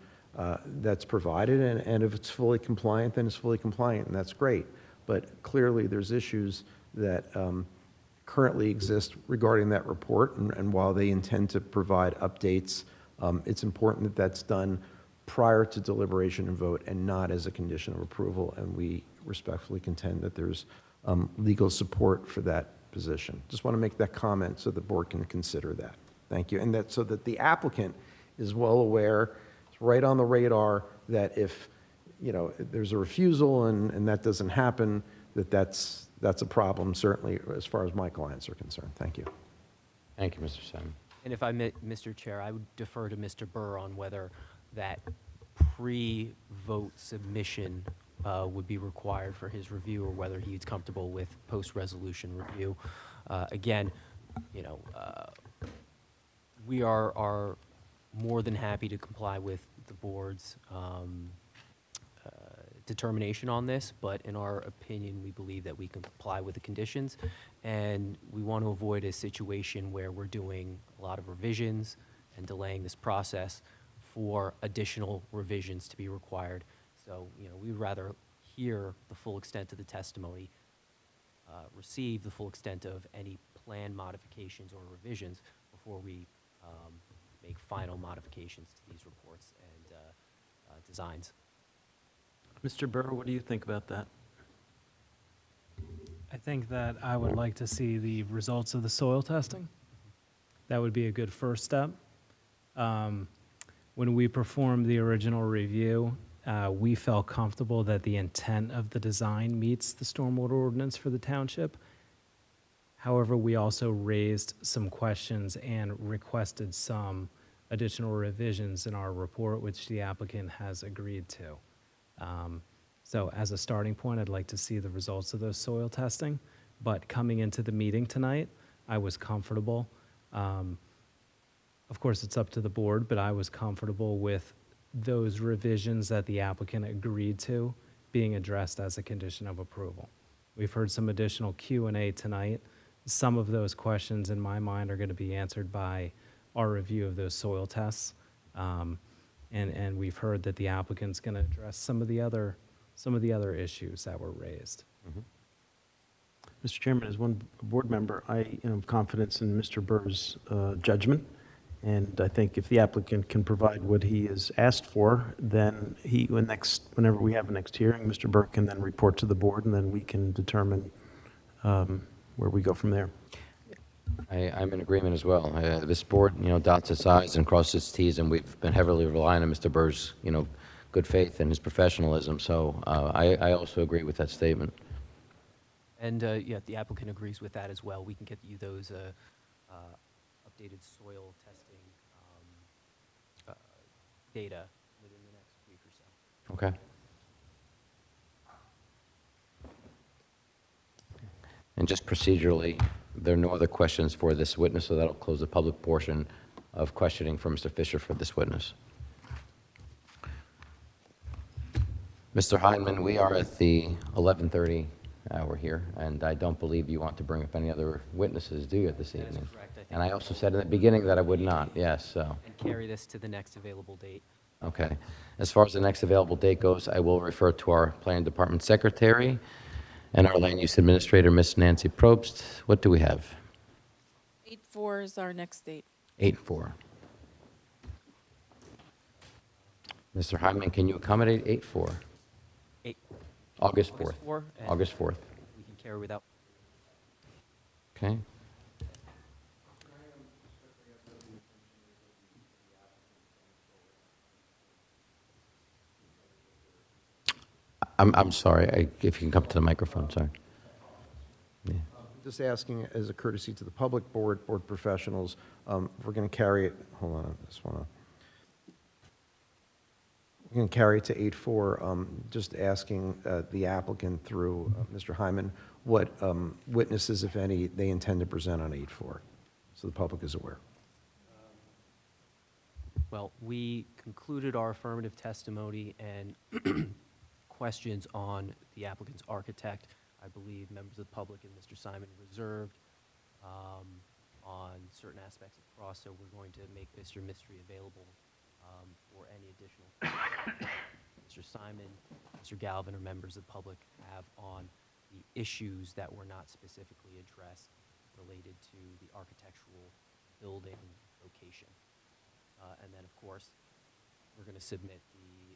that's provided, and if it's fully compliant, then it's fully compliant, and that's great. But clearly, there's issues that currently exist regarding that report, and while they intend to provide updates, it's important that that's done prior to deliberation and vote and not as a condition of approval, and we respectfully contend that there's legal support for that position. Just want to make that comment so the board can consider that. Thank you. And that so that the applicant is well aware, it's right on the radar, that if there's a refusal and that doesn't happen, that's a problem, certainly as far as my clients are concerned. Thank you. Thank you, Mr. Simon. And if I may, Mr. Chair, I would defer to Mr. Burr on whether that pre-vote submission would be required for his review, or whether he's comfortable with post-resolution review. Again, we are more than happy to comply with the board's determination on this, but in our opinion, we believe that we can comply with the conditions, and we want to avoid a situation where we're doing a lot of revisions and delaying this process for additional revisions to be required. So, we'd rather hear the full extent of the testimony, receive the full extent of any plan modifications or revisions before we make final modifications to these reports and designs. Mr. Burr, what do you think about that? I think that I would like to see the results of the soil testing. That would be a good first step. When we performed the original review, we felt comfortable that the intent of the design meets the stormwater ordinance for the township. However, we also raised some questions and requested some additional revisions in our report, which the applicant has agreed to. So as a starting point, I'd like to see the results of those soil testing. But coming into the meeting tonight, I was comfortable. Of course, it's up to the board, but I was comfortable with those revisions that the applicant agreed to being addressed as a condition of approval. We've heard some additional Q&A tonight. Some of those questions, in my mind, are going to be answered by our review of those soil tests. And we've heard that the applicant's going to address some of the other some of the other issues that were raised. Mr. Chairman, as one board member, I have confidence in Mr. Burr's judgment, and I think if the applicant can provide what he has asked for, then whenever we have a next hearing, Mr. Burr can then report to the board, and then we can determine where we go from there. I'm in agreement as well. This board, dots its i's and crosses its t's, and we've been heavily relying on Mr. Burr's, good faith and his professionalism. So I also agree with that statement. And yeah, the applicant agrees with that as well. We can get you those updated soil testing data within the next week or so. Okay. And just procedurally, there are no other questions for this witness, so that'll close the public portion of questioning for Mr. Fisher for this witness. Mr. Heinman, we are at the 11:30 hour here, and I don't believe you want to bring up any other witnesses, do you, at this evening? Correct. I think And I also said in the beginning that I would not, yes, so. and carry this to the next available date. Okay. As far as the next available date goes, I will refer to our Planning Department Secretary and our Land Use Administrator, Ms. Nancy Probst. What do we have? 8/4 is our next date. 8/4. Mr. Hyman, can you accommodate 8/4? August 4th. And August 4th. We can carry without. Okay. I'm sorry, if you can come to the microphone, sorry. Yeah. Just asking as a courtesy to the public board professionals, we're going to carry it, hold on, I just want to. We're going to carry it to 8/4, just asking the applicant through Mr. Hyman what witnesses, if any, they intend to present on 8/4, so the public is aware. Well, we concluded our affirmative testimony and questions on the applicant's architect. I believe members of the public and Mr. Simon reserved on certain aspects of cross, so we're going to make Mr. Mystery available for any additional Mr. Simon, Mr. Galvin, or members of the public have on the issues that were not specifically addressed related to the architectural building location. And then, of course, we're going to submit the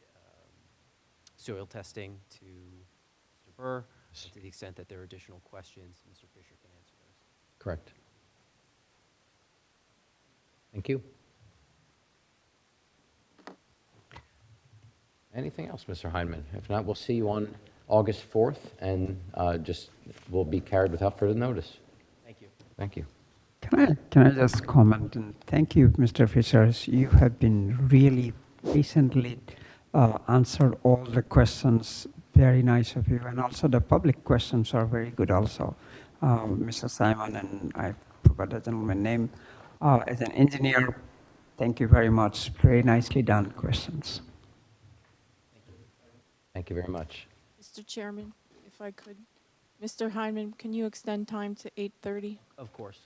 soil testing to Mr. Burr. And to the extent that there are additional questions, Mr. Fisher can answer those. Correct. Thank you. Anything else, Mr. Hyman? If not, we'll see you on August 4th, and just will be carried without further notice. Thank you. Thank you. Can I just comment? And thank you, Mr. Fisher. You have been really patiently answered all the questions. Very nice of you. And also the public questions are very good also. Mr. Simon, and I forgot the gentleman's name, as an engineer, thank you very much. Very nicely done questions. Thank you very much. Mr. Chairman, if I could, Mr. Hyman, can you extend time to 8:30? Of course.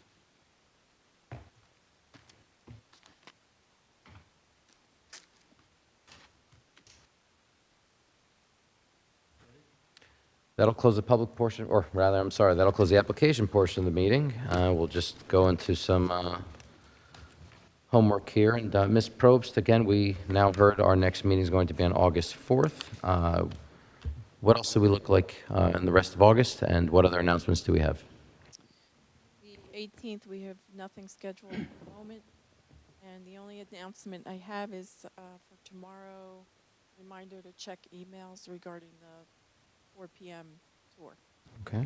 That'll close the public portion, or rather, I'm sorry, that'll close the application portion of the meeting. We'll just go into some homework here. And Ms. Probst, again, we now heard our next meeting is going to be on August 4th. What else do we look like in the rest of August, and what other announcements do we have? The 18th, we have nothing scheduled at the moment. And the only announcement I have is for tomorrow, reminder to check emails regarding the 4 p.m. tour. Okay.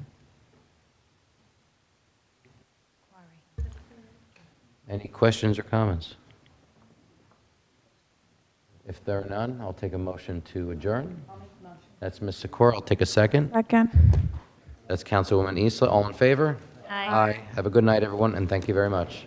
Any questions or comments? If there are none, I'll take a motion to adjourn. That's Ms. Sikora. I'll take a second. Second. That's Councilwoman Isla. All in favor? Aye. Aye. Have a good night, everyone, and thank you very much.